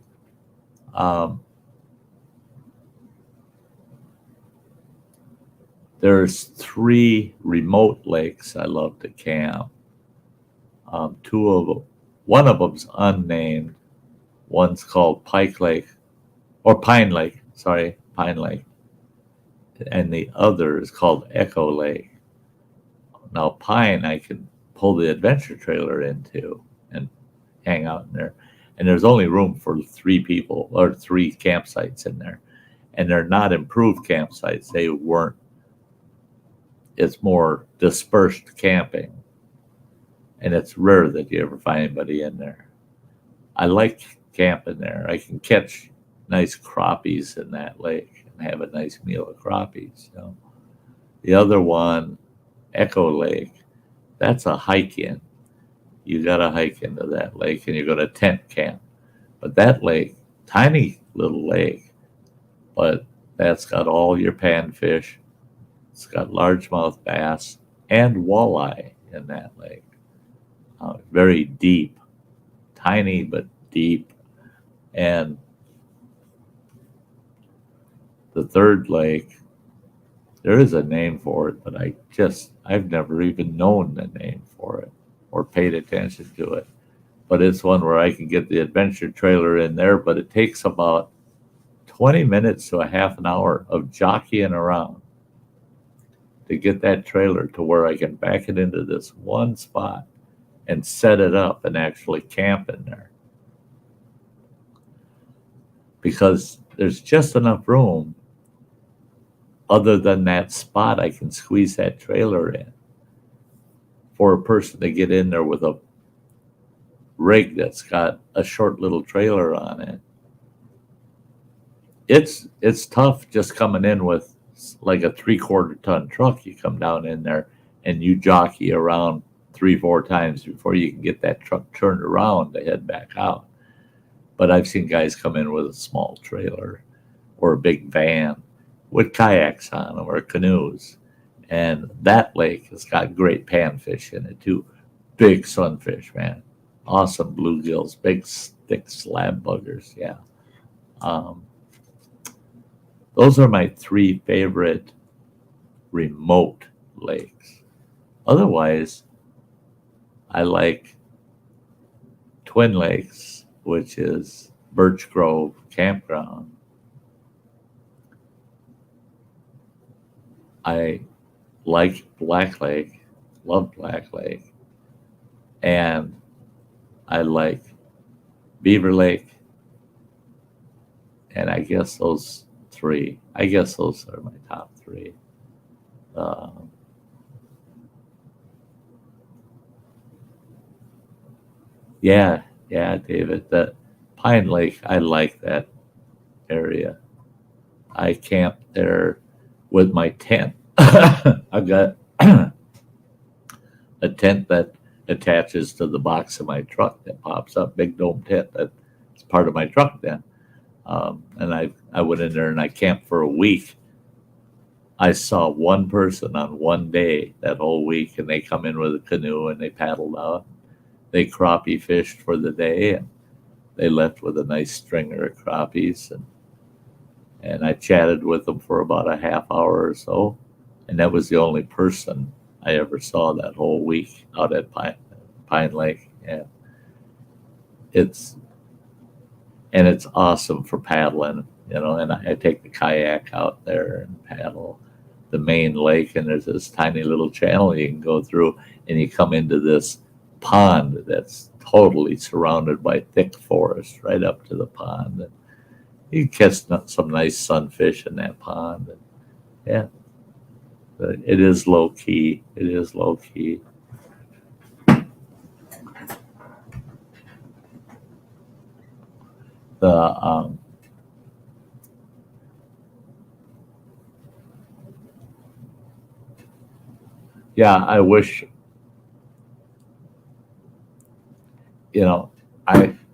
There's 3 remote lakes I love to camp. One of them's unnamed. One's called Pine Lake. And the other is called Echo Lake. Now, Pine, I can pull the adventure trailer into and hang out in there. And there's only room for 3 people or 3 campsites in there. And they're not improved campsites. They weren't. It's more dispersed camping. And it's rare that you ever find anybody in there. I like camping there. I can catch nice crappies in that lake and have a nice meal of crappies. The other one, Echo Lake, that's a hike in. You got to hike into that lake and you go to tent camp. But that lake, tiny little lake, but that's got all your panfish. It's got largemouth bass and walleye in that lake. Very deep, tiny but deep. And the third lake, there is a name for it, but I've never even known the name for it or paid attention to it. But it's one where I can get the adventure trailer in there, but it takes about 20 minutes to a half an hour of jockeying around to get that trailer to where I can back it into this one spot and set it up and actually camp in there. Because there's just enough room other than that spot I can squeeze that trailer in for a person to get in there with a rig that's got a short little trailer on it. It's tough just coming in with like a 3/4 ton truck. You come down in there and you jockey around 3-4 times before you can get that truck turned around to head back out. But I've seen guys come in with a small trailer or a big van with kayaks on them or canoes. And that lake has got great panfish in it too. Big sunfish, man. Awesome bluegills, big thick slab buggers. Yeah. Those are my 3 favorite remote lakes. Otherwise, I like Twin Lakes, which is Birch Grove Campground. I like Black Lake, love Black Lake, and I like Beaver Lake And I guess those three. I guess those are my top three. Yeah, David. That Pine Lake, I like that area. I camp there with my tent. I've got a tent that attaches to the box of my truck that pops up, big dome tent that's part of my truck then. And I went in there and I camped for a week. I saw one person on one day that whole week, and they come in with a canoe and they paddled out. They crappie fished for the day, and they left with a nice stringer of crappies. And I chatted with them for about a half hour or so. And that was the only person I ever saw that whole week out at Pine Lake. And it's awesome for paddling, and I take the kayak out there and paddle the main lake, and there's this tiny little channel you can go through, and you come into this pond that's totally surrounded by thick forest right up to the pond. And you can catch some nice sunfish in that pond. And yeah, but it is low key. It is low key. Yeah, I wish,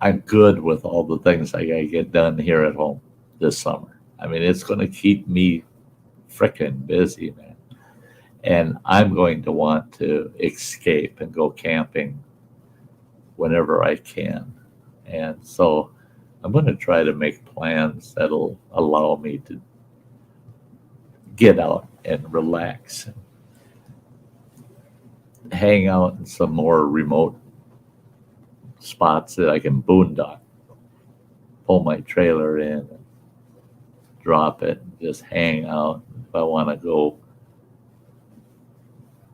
I'm good with all the things I gotta get done here at home this summer. I mean, it's going to keep me frickin' busy, man. And I'm going to want to escape and go camping whenever I can. And so I'm going to try to make plans that'll allow me to get out and relax, hang out in some more remote spots that I can boondock, pull my trailer in, and drop it, and just hang out. If I want to go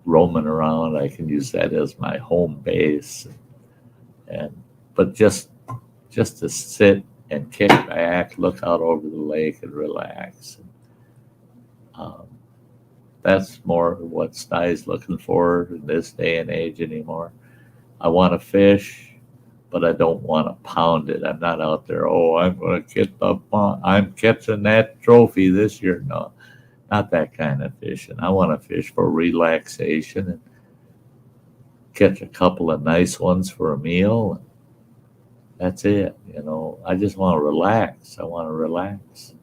roaming around, I can use that as my home base. But just to sit and kick back, look out over the lake, and relax. That's more what Sty's looking for in this day and age anymore. I want to fish, but I don't want to pound it. I'm not out there, I'm going to get I'm catching that trophy this year. No, not that kind of fishing. I want to fish for relaxation and catch a couple of nice ones for a meal. And that's it. I just want to relax. I want to relax.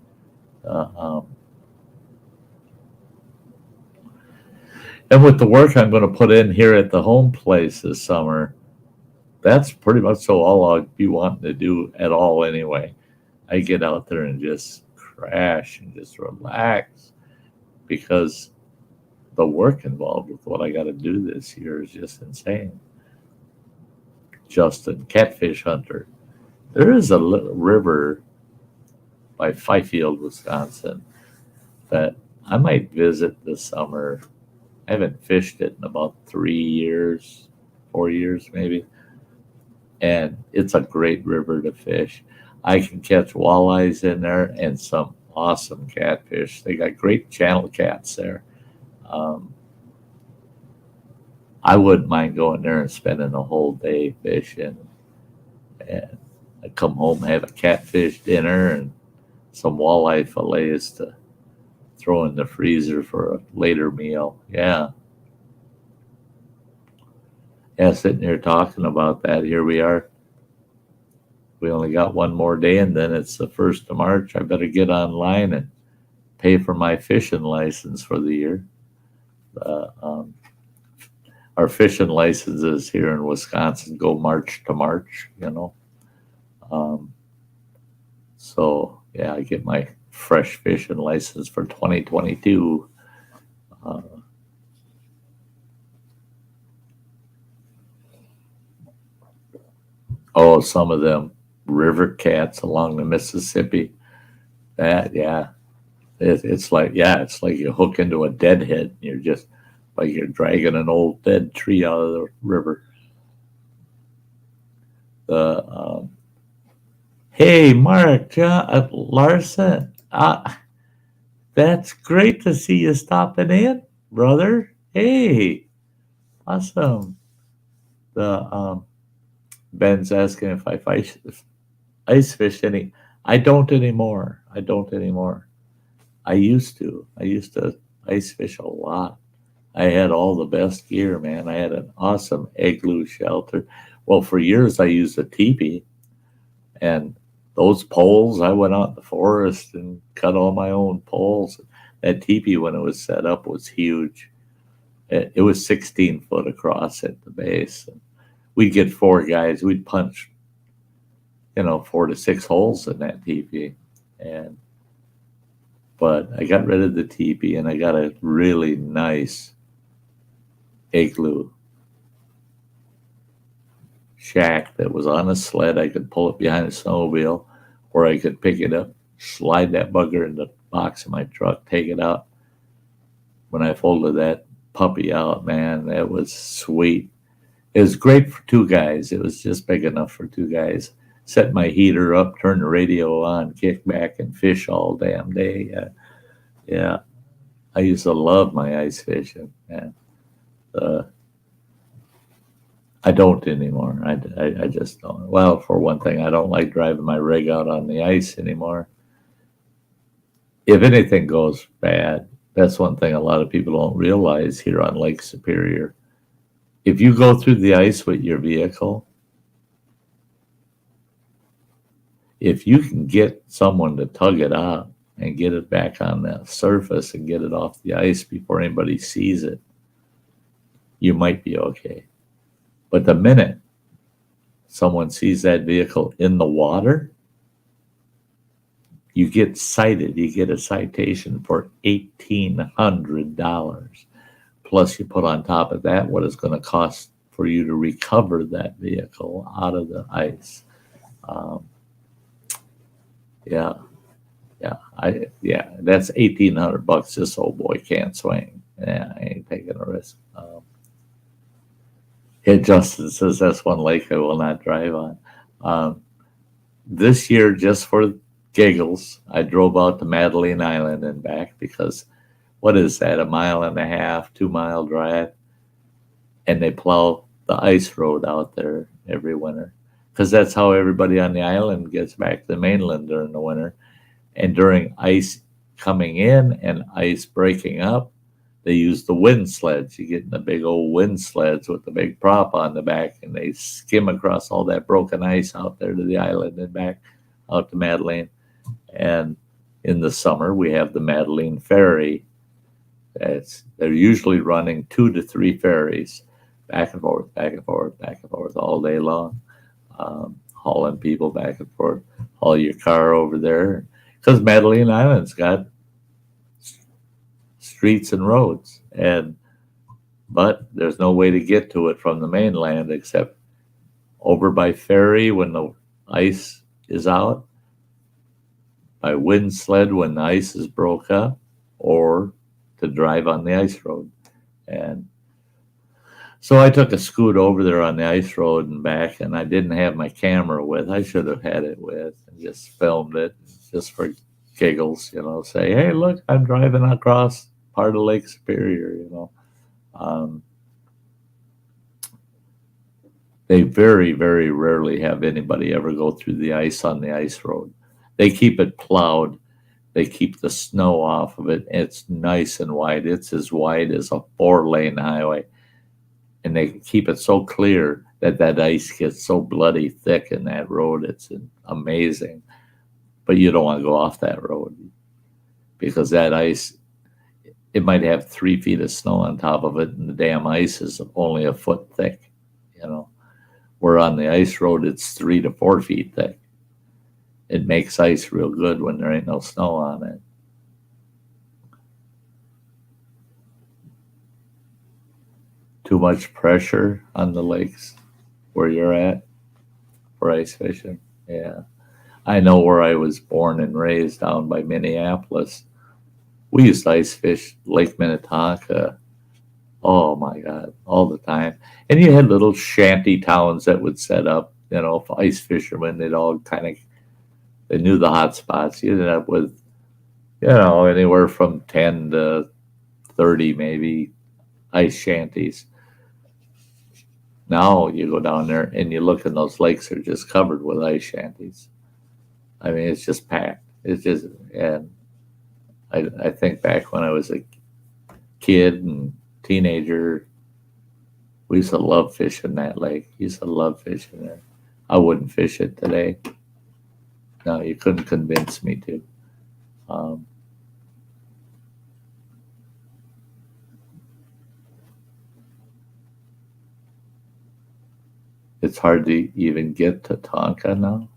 And with the work I'm going to put in here at the home place this summer, that's pretty much so all I'll be wanting to do at all anyway. I get out there and just crash and just relax, because the work involved with what I got to do this year is just insane. Justin, catfish hunter. There is a little river by Fifield, Wisconsin, that I might visit this summer. I haven't fished it in about 3 years, 4 years maybe. And it's a great river to fish. I can catch walleyes in there and some awesome catfish. They got great channel cats there. I wouldn't mind going there and spending a whole day fishing. And I come home, have a catfish dinner and some walleye fillets to throw in the freezer for a later meal. Yeah, sitting here talking about that. Here we are. We only got one more day, and then it's the 1st of March. I better get online and pay for my fishing license for the year. Our fishing licenses here in Wisconsin go March to March, So, yeah, I get my fresh fishing license for 2022. Some of them river cats along the Mississippi. It's like you hook into a deadhead and you're just like you're dragging an old dead tree out of the river. Hey, Mark, John, Larson. That's great to see you stopping in, brother. Hey, awesome. The Ben's asking if I ice fish any. I don't anymore. I don't anymore. I used to. I used to ice fish a lot. I had all the best gear, man. I had an awesome igloo shelter. Well, for years I used a teepee, and those poles, I went out in the forest and cut all my own poles. That teepee, when it was set up, was huge. It was 16 foot across at the base. And we'd get four guys. We'd punch, 4 to 6 holes in that teepee. But I got rid of the teepee and I got a really nice igloo shack that was on a sled. I could pull it behind a snowmobile, or I could pick it up, slide that bugger in the box of my truck, take it out. When I folded that puppy out, man, that was sweet. It was great for two guys. It was just big enough for two guys. Set my heater up, turn the radio on, kick back and fish all damn day. Yeah. I used to love my ice fishing, man. I don't anymore. I just don't. Well, for one thing, I don't like driving my rig out on the ice anymore. If anything goes bad, that's one thing a lot of people don't realize here on Lake Superior. If you go through the ice with your vehicle, if you can get someone to tug it out and get it back on the surface and get it off the ice before anybody sees it, you might be okay. But the minute someone sees that vehicle in the water, you get cited. You get a citation for $1,800. Plus, you put on top of that what it's going to cost for you to recover that vehicle out of the ice. That's $1,800. This old boy can't swing. Yeah, I ain't taking a risk. Justin says that's one lake I will not drive on. This year, just for giggles, I drove out to Madeline Island and back because what is that, 1.5 2-mile drive? And they plow the ice road out there every winter because that's how everybody on the island gets back to the mainland during the winter. And during ice coming in and ice breaking up, they use the wind sleds. You get in the big old wind sleds with the big prop on the back, and they skim across all that broken ice out there to the island and back out to Madeline. And in the summer, we have the Madeline Ferry. They're usually running 2 to 3 ferries back and forth, back and forth, back and forth all day long, hauling people back and forth, haul your car over there. Because Madeline Island's got streets and roads, but there's no way to get to it from the mainland except over by ferry when the ice is out, by wind sled when the ice is broke up, or to drive on the ice road. And so I took a scoot over there on the ice road and back, and I didn't have my camera with. I should have had it with and just filmed it just for giggles, say, hey, look, I'm driving across part of Lake Superior, They very, very rarely have anybody ever go through the ice on the ice road. They keep it plowed. They keep the snow off of it. It's nice and wide. It's as wide as a 4-lane highway. And they keep it so clear that ice gets so bloody thick in that road. It's amazing. But you don't want to go off that road because that ice, it might have 3 feet of snow on top of it, and the damn ice is only a foot thick, Where on the ice road, it's 3 to 4 feet thick. It makes ice real good when there ain't no snow on it. Too much pressure on the lakes where you're at for ice fishing? Yeah. I know where I was born and raised down by Minneapolis. We used to ice fish Lake Minnetonka. Oh my God, all the time. And you had little shanty towns that would set up, ice fishermen. They'd all kind of They knew the hot spots. You ended up with, anywhere from 10 to 30 maybe ice shanties. Now you go down there and you look, and those lakes are just covered with ice shanties. I mean, it's just packed. It's just, and I think back when I was a kid and teenager, we used to love fishing that lake. Used to love fishing there. I wouldn't fish it today. No, you couldn't convince me to. It's hard to even get to Tonka now.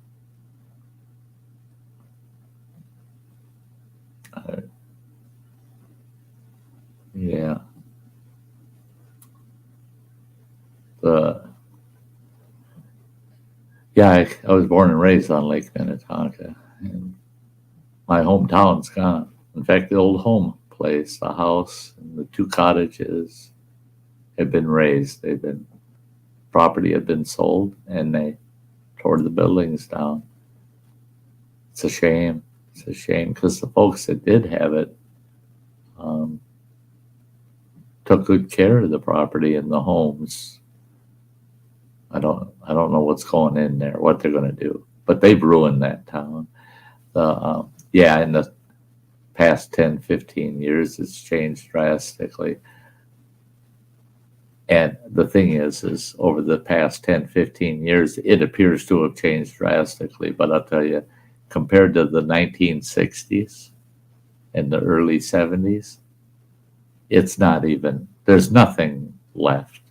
Yeah. I was born and raised on Lake Minnetonka, and my hometown's gone. In fact, the old home place, the house, and the 2 cottages had been razed. Property had been sold, and they tore the buildings down. It's a shame. It's a shame because the folks that did have it took good care of the property and the homes. I don't know what's going in there, what they're going to do, but they've ruined that town. In the past 10, 15 years, it's changed drastically. And the thing is over the past 10, 15 years, it appears to have changed drastically. But I'll tell you, compared to the 1960s and the early 70s, it's not even, there's nothing left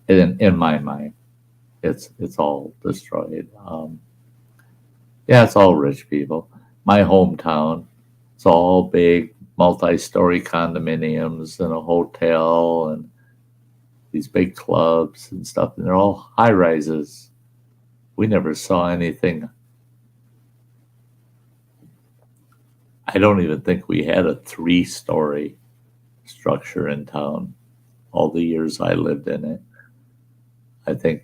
in my mind. It's all destroyed. It's all rich people. My hometown, it's all big multi-story condominiums and a hotel and these big clubs and stuff, and they're all high rises. We never saw anything. I don't even think we had a 3-story structure in town all the years I lived in it. I think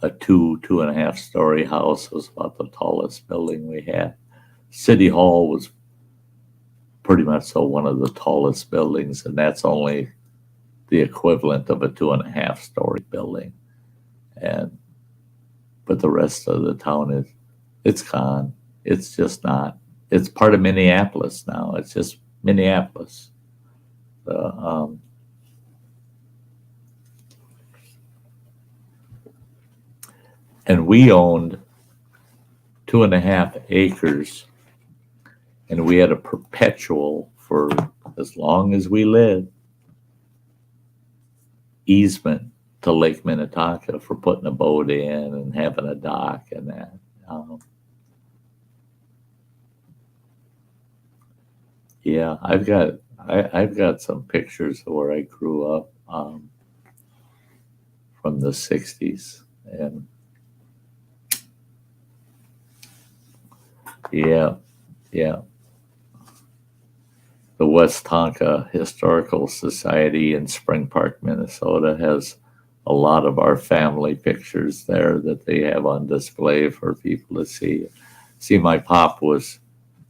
a 2.5 story house was about the tallest building we had. City Hall was pretty much so one of the tallest buildings, and that's only the equivalent of a 2.5 story building. But the rest of the town it's gone. It's just not. It's part of Minneapolis now. It's just Minneapolis. And we owned 2.5 acres, and we had a perpetual, for as long as we lived, easement to Lake Minnetonka for putting a boat in and having a dock and that. I've got some pictures of where I grew up from the 60s, and yeah. The West Tonka Historical Society in Spring Park, Minnesota has a lot of our family pictures there that they have on display for people to see. See, my pop was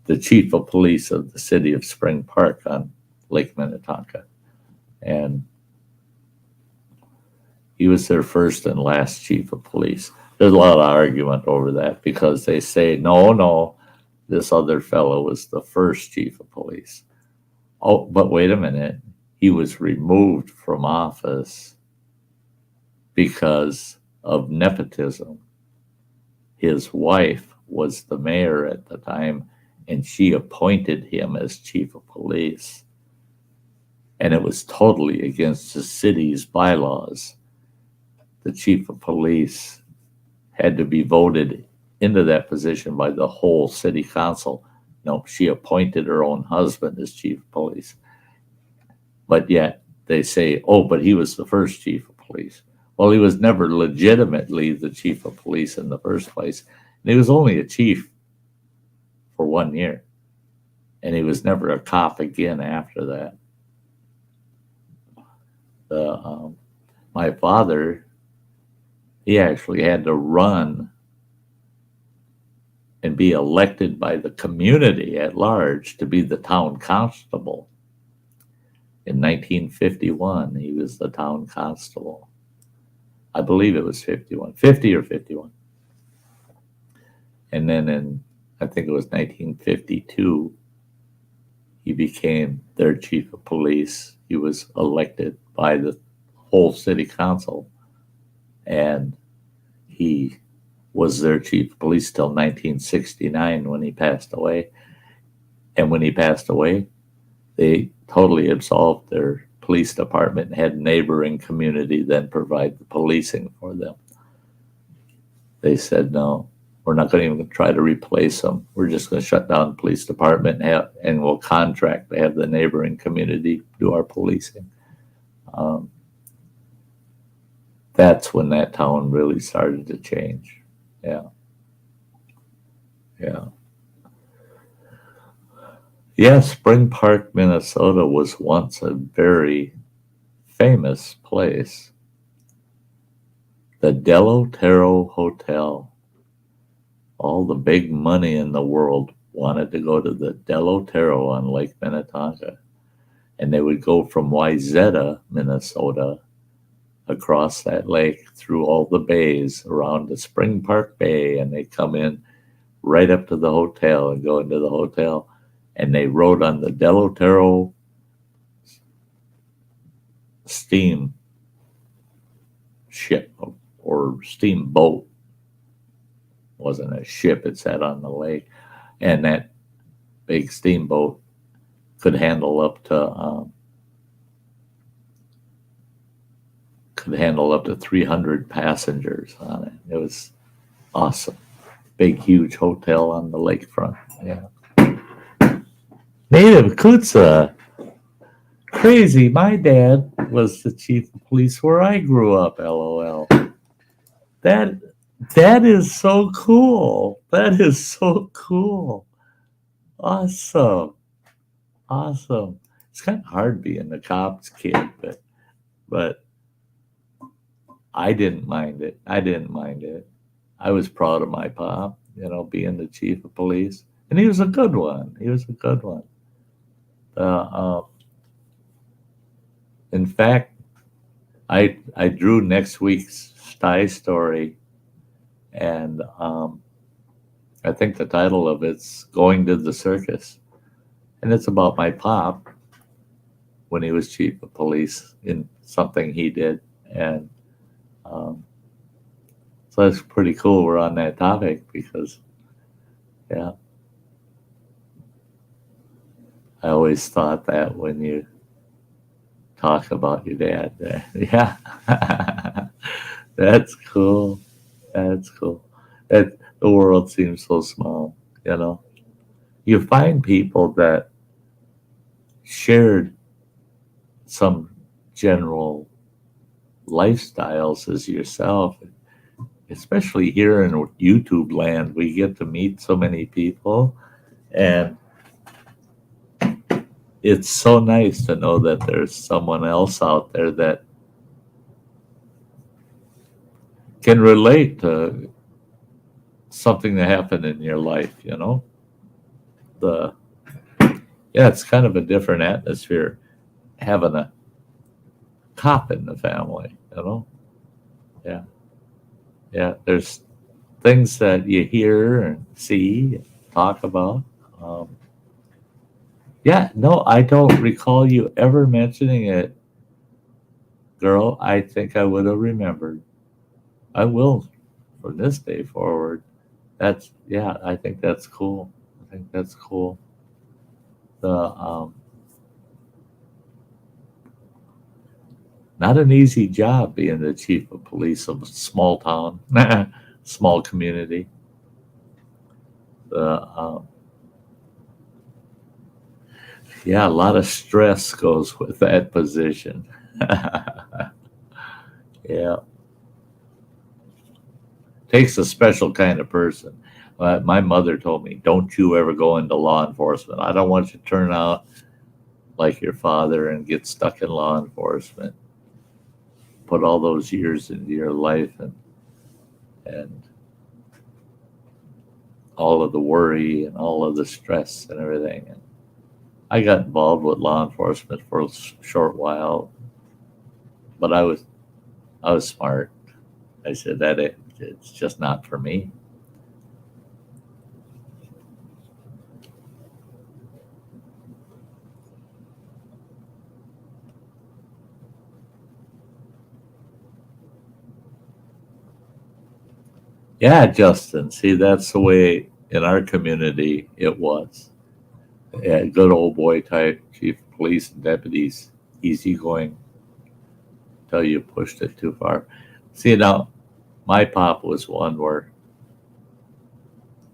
the chief of police of the city of Spring Park on Lake Minnetonka. And he was their first and last chief of police. There's a lot of argument over that because they say, no, this other fellow was the first chief of police. Oh, but wait a minute. He was removed from office because of nepotism. His wife was the mayor at the time, and she appointed him as chief of police. And it was totally against the city's bylaws. The chief of police had to be voted into that position by the whole city council. No, she appointed her own husband as chief of police. But yet they say, but he was the first chief of police. Well, he was never legitimately the chief of police in the first place. And he was only a chief for 1 year. And he was never a cop again after that. My father, he actually had to run and be elected by the community at large to be the town constable. In 1951, he was the town constable. I believe it was 51, 50 or 51. And then I think it was 1952, he became their chief of police. He was elected by the whole city council, and he was their chief of police till 1969 when he passed away. And when he passed away, they totally absolved their police department and had neighboring community then provide the policing for them. They said, no, we're not going to even try to replace them. We're just going to shut down the police department and we'll contract to have the neighboring community do our policing. That's when that town really started to change. Yeah. Yeah, Spring Park, Minnesota was once a very famous place. The Del Otero Hotel. All the big money in the world wanted to go to the Del Otero on Lake Minnetonka. And they would go from Wayzata, Minnesota, across that lake through all the bays around the Spring Park Bay, and they come in right up to the hotel and go into the hotel. And they rode on the Del Otero steam ship or steamboat. It wasn't a ship, it sat on the lake. And that big steamboat could handle up to 300 passengers on it. It was awesome. Big, huge hotel on the lakefront. Yeah. Native Kutsa. Crazy. My dad was the chief of police where I grew up, LOL. That is so cool. That is so cool. Awesome. It's kind of hard being a cop's kid, but I didn't mind it. I was proud of my pop, being the chief of police. And he was a good one. In fact, I drew next week's Sty Story, and I think the title of it's Going to the Circus. And it's about my pop when he was chief of police in something he did. And so it's pretty cool we're on that topic because, yeah. I always thought that when you talk about your dad. Yeah. That's cool. The world seems so small, You find people that shared some general lifestyles as yourself. Especially here in YouTube land, we get to meet so many people, and it's so nice to know that there's someone else out there that can relate to something that happened in your life, it's kind of a different atmosphere having a cop in the family, Yeah, there's things that you hear and see and talk about. I don't recall you ever mentioning it, girl. I think I would have remembered. I will from this day forward. I think that's cool. Not an easy job being the chief of police of a small town, small community. A lot of stress goes with that position. Yeah. Takes a special kind of person. My mother told me, don't you ever go into law enforcement. I don't want you to turn out like your father and get stuck in law enforcement. Put all those years into your life and all of the worry and all of the stress and everything. And I got involved with law enforcement for a short while, but I was smart. I said that it's just not for me. Yeah, Justin. See, that's the way in our community it was. Yeah, good old boy type, chief of police and deputies, easygoing till you pushed it too far. See, now, my pop was one where,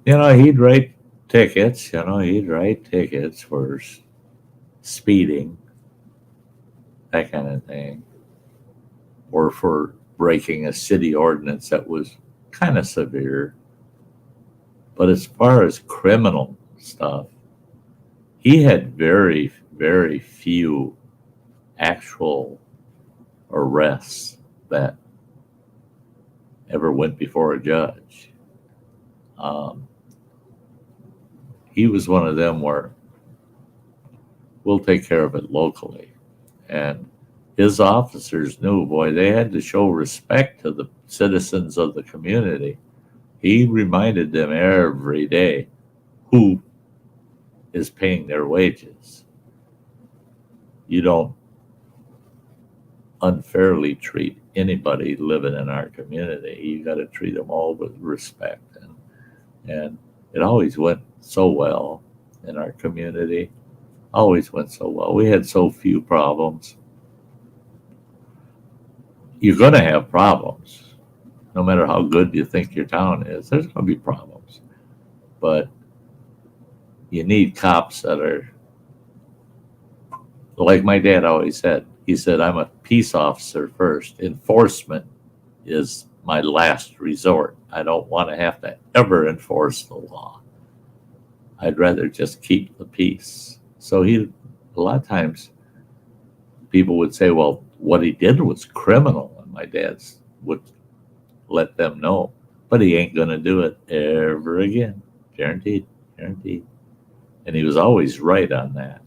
he'd write tickets, he'd write tickets for speeding, that kind of thing, or for breaking a city ordinance that was kind of severe. But as far as criminal stuff, he had very, very few actual arrests that ever went before a judge. He was one of them where we'll take care of it locally. And his officers knew, boy, they had to show respect to the citizens of the community. He reminded them every day who is paying their wages. You don't unfairly treat anybody living in our community. You got to treat them all with respect. And it always went so well in our community. Always went so well. We had so few problems. You're going to have problems. No matter how good you think your town is, there's going to be problems. But you need cops that are, like my dad always said. He said, I'm a peace officer first. Enforcement is my last resort. I don't want to have to ever enforce the law. I'd rather just keep the peace. So a lot of times people would say, well, what he did was criminal. And my dad would let them know, but he ain't going to do it ever again. Guaranteed. And he was always right on that.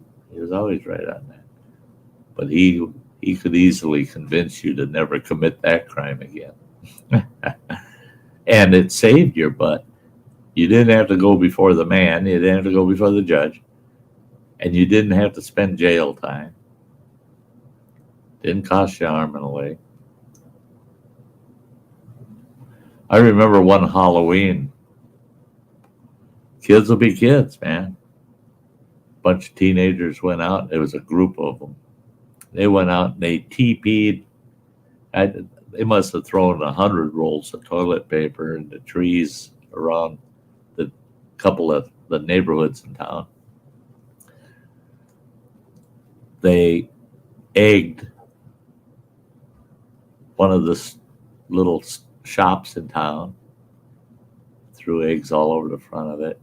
But he could easily convince you to never commit that crime again. And it saved your butt. You didn't have to go before the man. You didn't have to go before the judge. And you didn't have to spend jail time. Didn't cost you an arm and a leg. I remember one Halloween. Kids will be kids, man. Bunch of teenagers went out. It was a group of them. They went out and they TP'd. They must have thrown 100 rolls of toilet paper in the trees around the couple of the neighborhoods in town. They egged one of the little shops in town, threw eggs all over the front of it,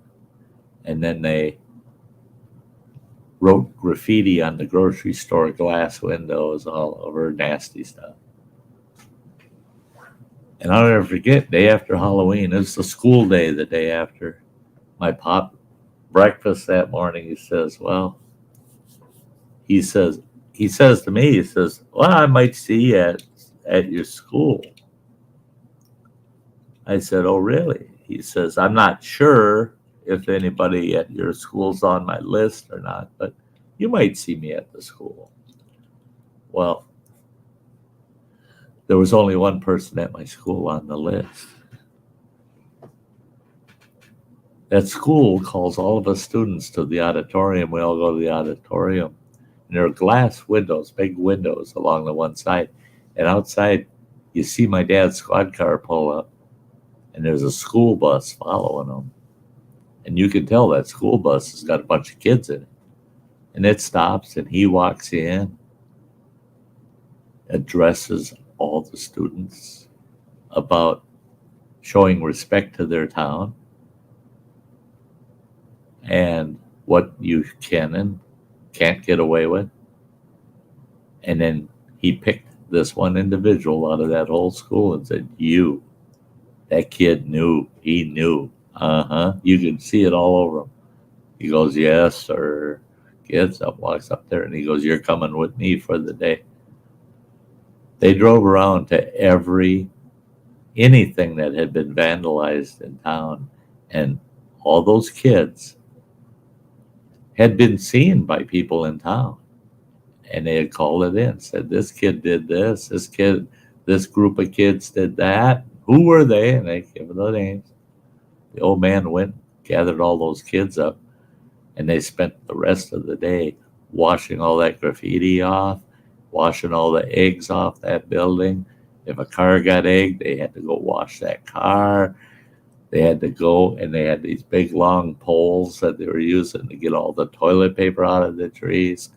and then they wrote graffiti on the grocery store glass windows all over, nasty stuff. And I'll never forget, day after Halloween, it was the school day the day after. My pop, breakfast that morning, he says, well, he says to me, he says, well, I might see you at your school. I said, oh, really? He says, I'm not sure if anybody at your school's on my list or not, but you might see me at the school. Well, there was only one person at my school on the list. That school calls all of us students to the auditorium. We all go to the auditorium. And there are glass windows, big windows along the one side. And outside, you see my dad's squad car pull up. And there's a school bus following them. And you can tell that school bus has got a bunch of kids in it. And it stops, and he walks in, addresses all the students about showing respect to their town and what you can and can't get away with. And then he picked this one individual out of that whole school and said, that kid knew, he knew You can see it all over him. He goes, yes, sir. Gets up, walks up there, and he goes, you're coming with me for the day. They drove around to anything that had been vandalized in town, and all those kids had been seen by people in town, and they had called it in, said this kid did this group of kids did that. Who were they? And they gave them the names. The old man went, gathered all those kids up, and they spent the rest of the day washing all that graffiti off, washing all the eggs off that building. If a car got egged, they had to go wash that car. They had to go, and they had these big long poles that they were using to get all the toilet paper out of the trees.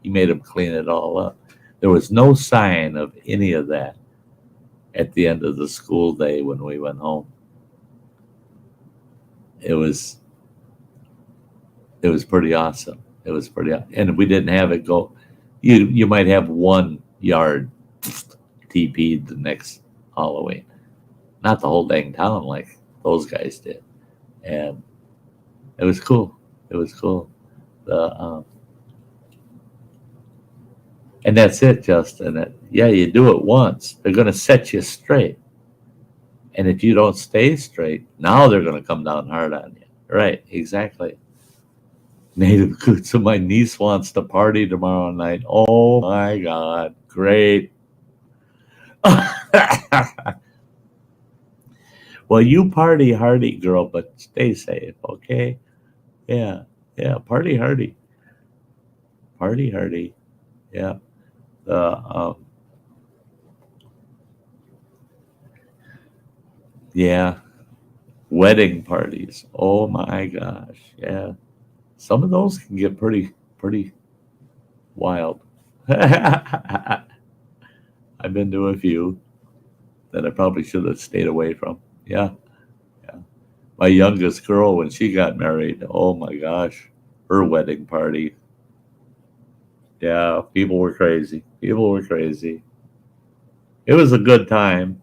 He made them clean it all up. There was no sign of any of that at the end of the school day when we went home. It was pretty awesome. It was pretty, and we didn't have it go. You might have one yard TP'd the next Halloween, not the whole dang town like those guys did, and it was cool. It was cool. And that's it, Justin. You do it once, they're going to set you straight, and if you don't stay straight, now they're going to come down hard on you. Right? Exactly. Native Goods. So my niece wants to party tomorrow night. Oh my God. Great. Well, you party hardy, girl, but stay safe, okay? Yeah. Party hardy. Party hardy. Yeah. Yeah. Wedding parties. Oh my gosh. Yeah. Some of those can get pretty wild. I've been to a few that I probably should have stayed away from. Yeah. My youngest girl, when she got married, oh my gosh, her wedding party. Yeah, people were crazy. It was a good time.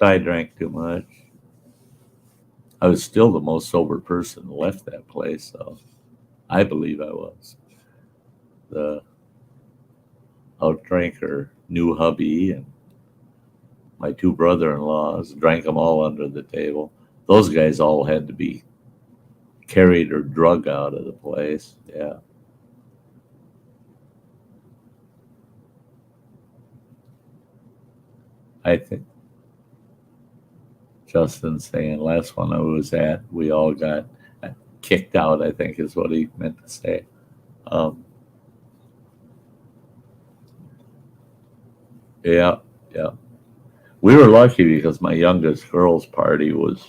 I drank too much. I was still the most sober person left that place, so I believe I was. The outdrinker, new hubby, and my two brother-in-laws drank them all under the table. Those guys all had to be carried or drug out of the place. Yeah. I think Justin's saying last one I was at, we all got kicked out, I think is what he meant to say. Yeah. We were lucky because my youngest girl's party was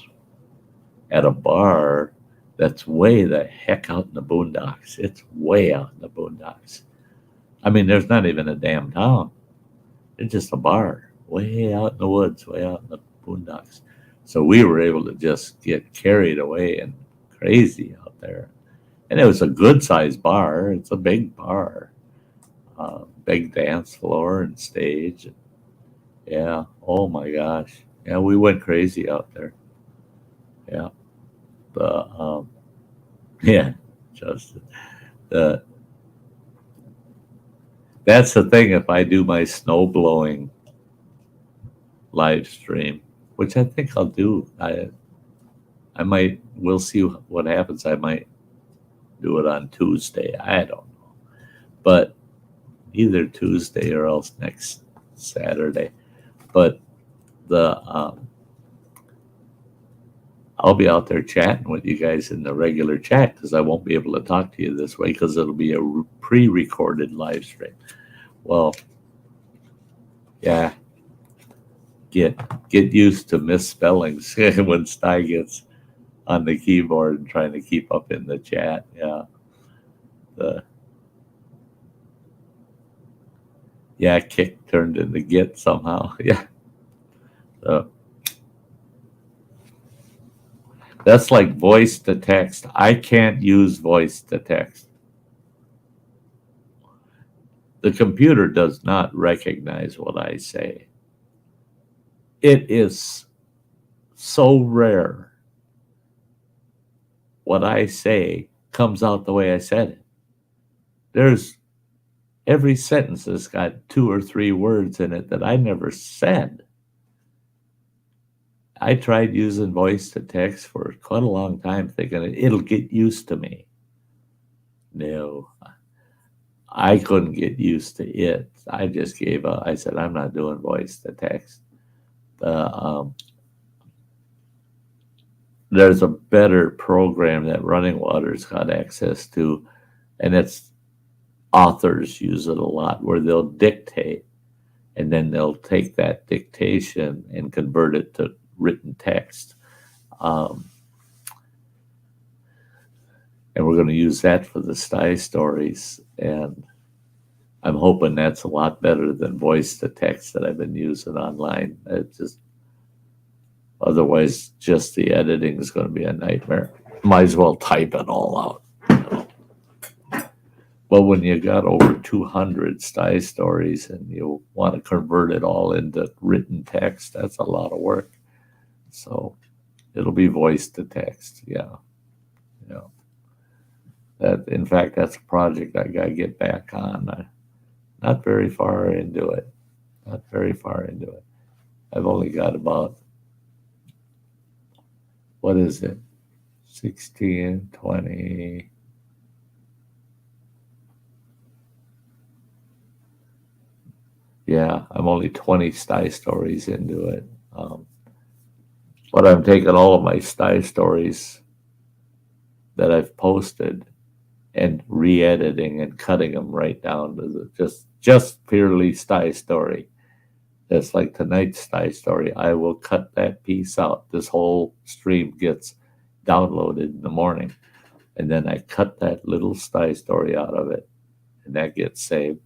at a bar that's way the heck out in the boondocks. It's way out in the boondocks. I mean, there's not even a damn town. It's just a bar way out in the woods, way out in the boondocks. So we were able to just get carried away and crazy out there. And it was a good-sized bar. It's a big bar. Big dance floor and stage. Yeah. Oh, my gosh. Yeah, we went crazy out there. Yeah. Justin. That's the thing. If I do my snow blowing live stream, which I think I'll do, I might. We'll see what happens. I might do it on Tuesday. I don't know, but either Tuesday or else next Saturday. But I'll be out there chatting with you guys in the regular chat because I won't be able to talk to you this way because it'll be a pre-recorded live stream. Well, yeah, get used to misspellings when Sty gets on the keyboard and trying to keep up in the chat. Yeah. Kick turned into get somehow. Yeah. So that's like voice to text. I can't use voice to text. The computer does not recognize what I say. It is so rare what I say comes out the way I said it. There's every sentence has got 2 or 3 words in it that I never said. I tried using voice to text for quite a long time, thinking it'll get used to me. No, I couldn't get used to it. I just gave up. I said, I'm not doing voice to text. There's a better program that Running Water's got access to, and it's authors use it a lot, where they'll dictate, and then they'll take that dictation and convert it to written text. And we're going to use that for the Sty stories. And I'm hoping that's a lot better than voice to text that I've been using online. It just, otherwise, just the editing is going to be a nightmare. Might as well type it all out. But when you got over 200 Sty stories and you want to convert it all into written text, that's a lot of work. So it'll be voice to text. Yeah. That, in fact, that's a project I got to get back on. Not very far into it. I've only got about, what is it? 16, 20. Yeah, I'm only 20 Sty stories into it. But I'm taking all of my Sty stories that I've posted and re-editing and cutting them right down to the just purely Sty story. It's like tonight's Sty story. I will cut that piece out. This whole stream gets downloaded in the morning, and then I cut that little Sty story out of it, and that gets saved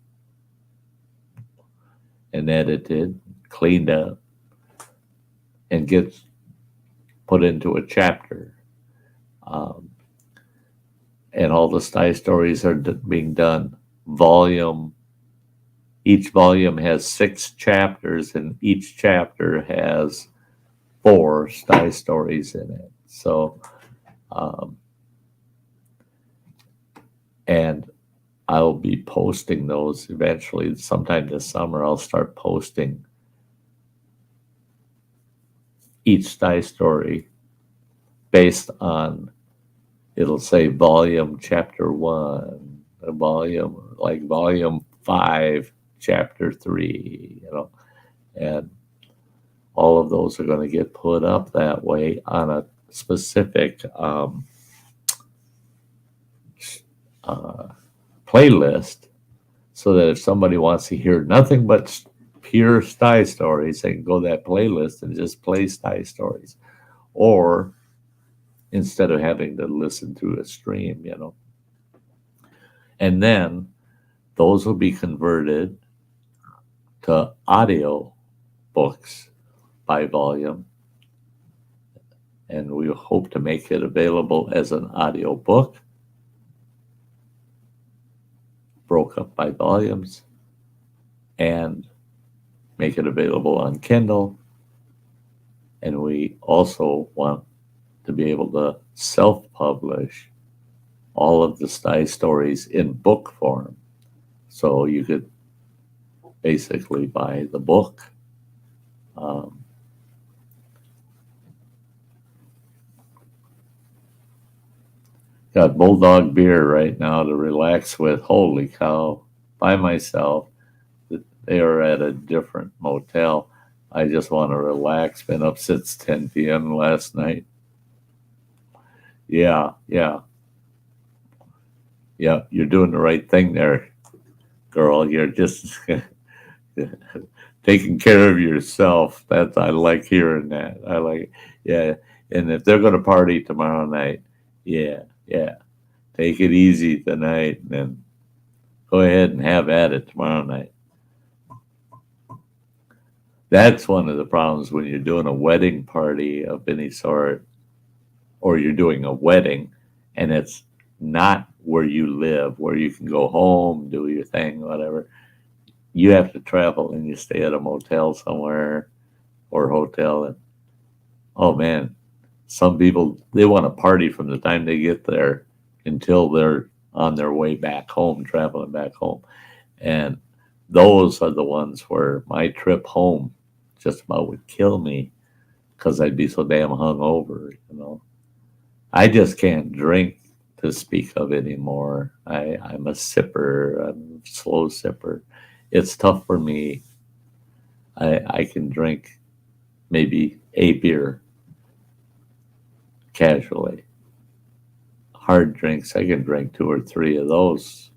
and edited, cleaned up, and gets put into a chapter. And all the Sty stories are being done volume. Each volume has 6 chapters, and each chapter has 4 Sty stories in it. So, and I'll be posting those eventually. Sometime this summer, I'll start posting each Sty story based on, it'll say volume chapter 1, a volume, like volume 5, chapter 3, and all of those are going to get put up that way on a specific playlist, so that if somebody wants to hear nothing but pure Sty stories, they can go to that playlist and just play Sty stories. Or instead of having to listen through a stream, And then those will be converted to audio books by volume. And we hope to make it available as an audio book, broke up by volumes, and make it available on Kindle. And we also want to be able to self-publish all of the Sty stories in book form. So you could basically buy the book. Got Bulldog beer right now to relax with. Holy cow, by myself. They are at a different motel. I just want to relax. Been up since 10 p.m. last night. Yeah, you're doing the right thing there, girl. You're just taking care of yourself. I like hearing that. I like, yeah. And if they're going to party tomorrow night, yeah, take it easy tonight, and then go ahead and have at it tomorrow night. That's one of the problems when you're doing a wedding party of any sort, or you're doing a wedding, and it's not where you live, where you can go home, do your thing, whatever. You have to travel, and you stay at a motel somewhere or hotel, and oh man, some people, they want to party from the time they get there until they're on their way back home, traveling back home. And those are the ones where my trip home just about would kill me because I'd be so damn hungover. I just can't drink to speak of anymore. I'm a sipper, I'm a slow sipper. It's tough for me. I can drink maybe a beer casually. Hard drinks, I can drink 2 or 3 of those,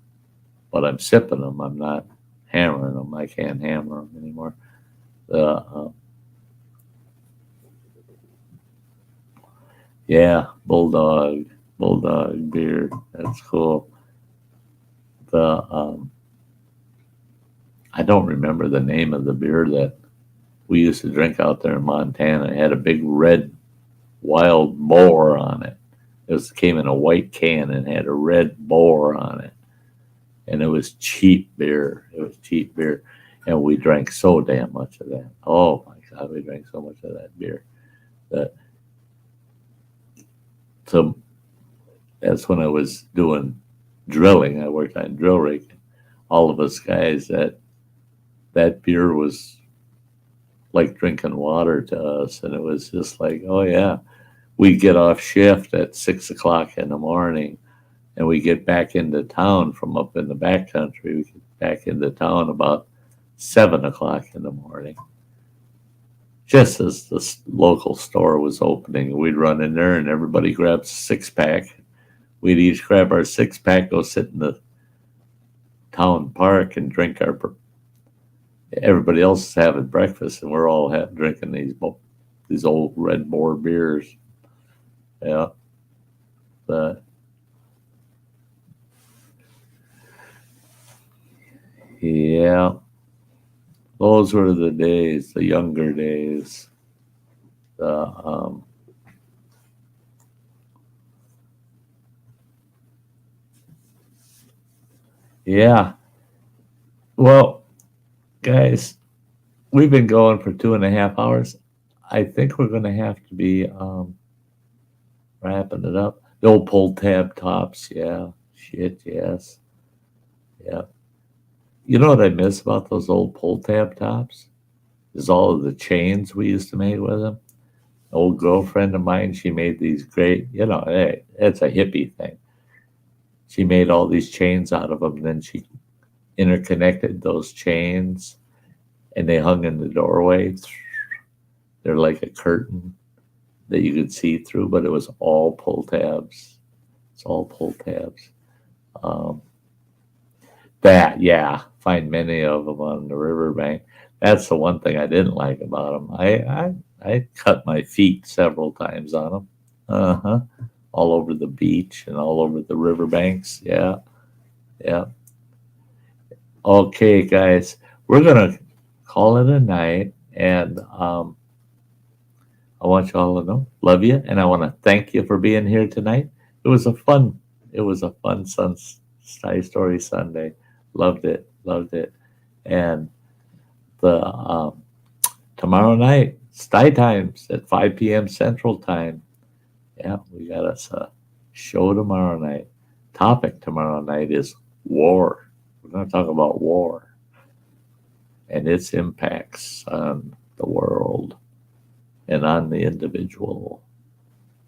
but I'm sipping them. I'm not hammering them. I can't hammer them anymore. Yeah, bulldog beer. That's cool. I don't remember the name of the beer that we used to drink out there in Montana. It had a big red wild boar on it. It came in a white can and had a red boar on it. And it was cheap beer. And we drank so damn much of that. Oh my God, we drank so much of that beer. That's when I was doing drilling. I worked on drill rig. All of us guys, that beer was like drinking water to us. And it was just like, oh yeah, we get off shift at 6 o'clock in the morning and we get back into town from up in the back country. We get back into town about 7 o'clock in the morning. Just as the local store was opening, we'd run in there and everybody grabs a 6-pack. We'd each grab our 6-pack, go sit in the town park and drink everybody else is having breakfast and we're all drinking these old red boar beers. Yeah. Yeah. Those were the days, the younger days. Yeah. Well, guys, we've been going for 2.5 hours. I think we're going to have to be wrapping it up. The old pull tab tops. Yeah. Shit, yes. Yeah. You know what I miss about those old pull tab tops? Is all of the chains we used to make with them. An old girlfriend of mine, she made these great, hey, it's a hippie thing. She made all these chains out of them, and then she interconnected those chains, and they hung in the doorway. They're like a curtain that you could see through, but it was all pull tabs. It's all pull tabs. Find many of them on the riverbank. That's the one thing I didn't like about them. I cut my feet several times on them. All over the beach and all over the riverbanks. Yeah. Okay, guys, we're gonna call it a night, and I want you all to know, love you, and I want to thank you for being here tonight. It was a fun Sty Story Sunday. Loved it. And the tomorrow night, Sty Times at 5 p.m. Central Time. Yeah, we got us a show tomorrow night. Topic tomorrow night is war. We're going to talk about war and its impacts on the world and on the individual.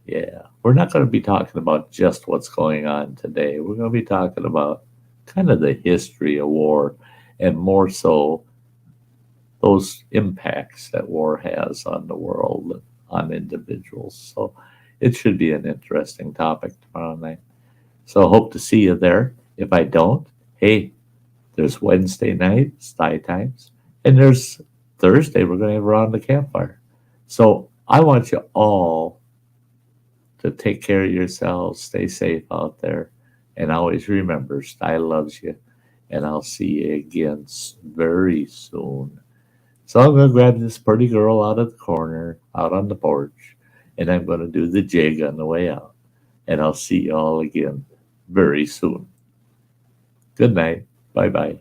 Yeah, we're not going to be talking about just what's going on today. We're going to be talking about kind of the history of war, and more so those impacts that war has on the world, on individuals. So it should be an interesting topic tomorrow night. So hope to see you there. If I don't, hey, there's Wednesday night, Sty Times, and there's Thursday, we're going to have around the campfire. So I want you all to take care of yourselves, stay safe out there, and always remember, Sty loves you, and I'll see you again very soon. So I'm going to grab this pretty girl out of the corner, out on the porch, and I'm going to do the jig on the way out. And I'll see you all again very soon. Good night. Bye-bye.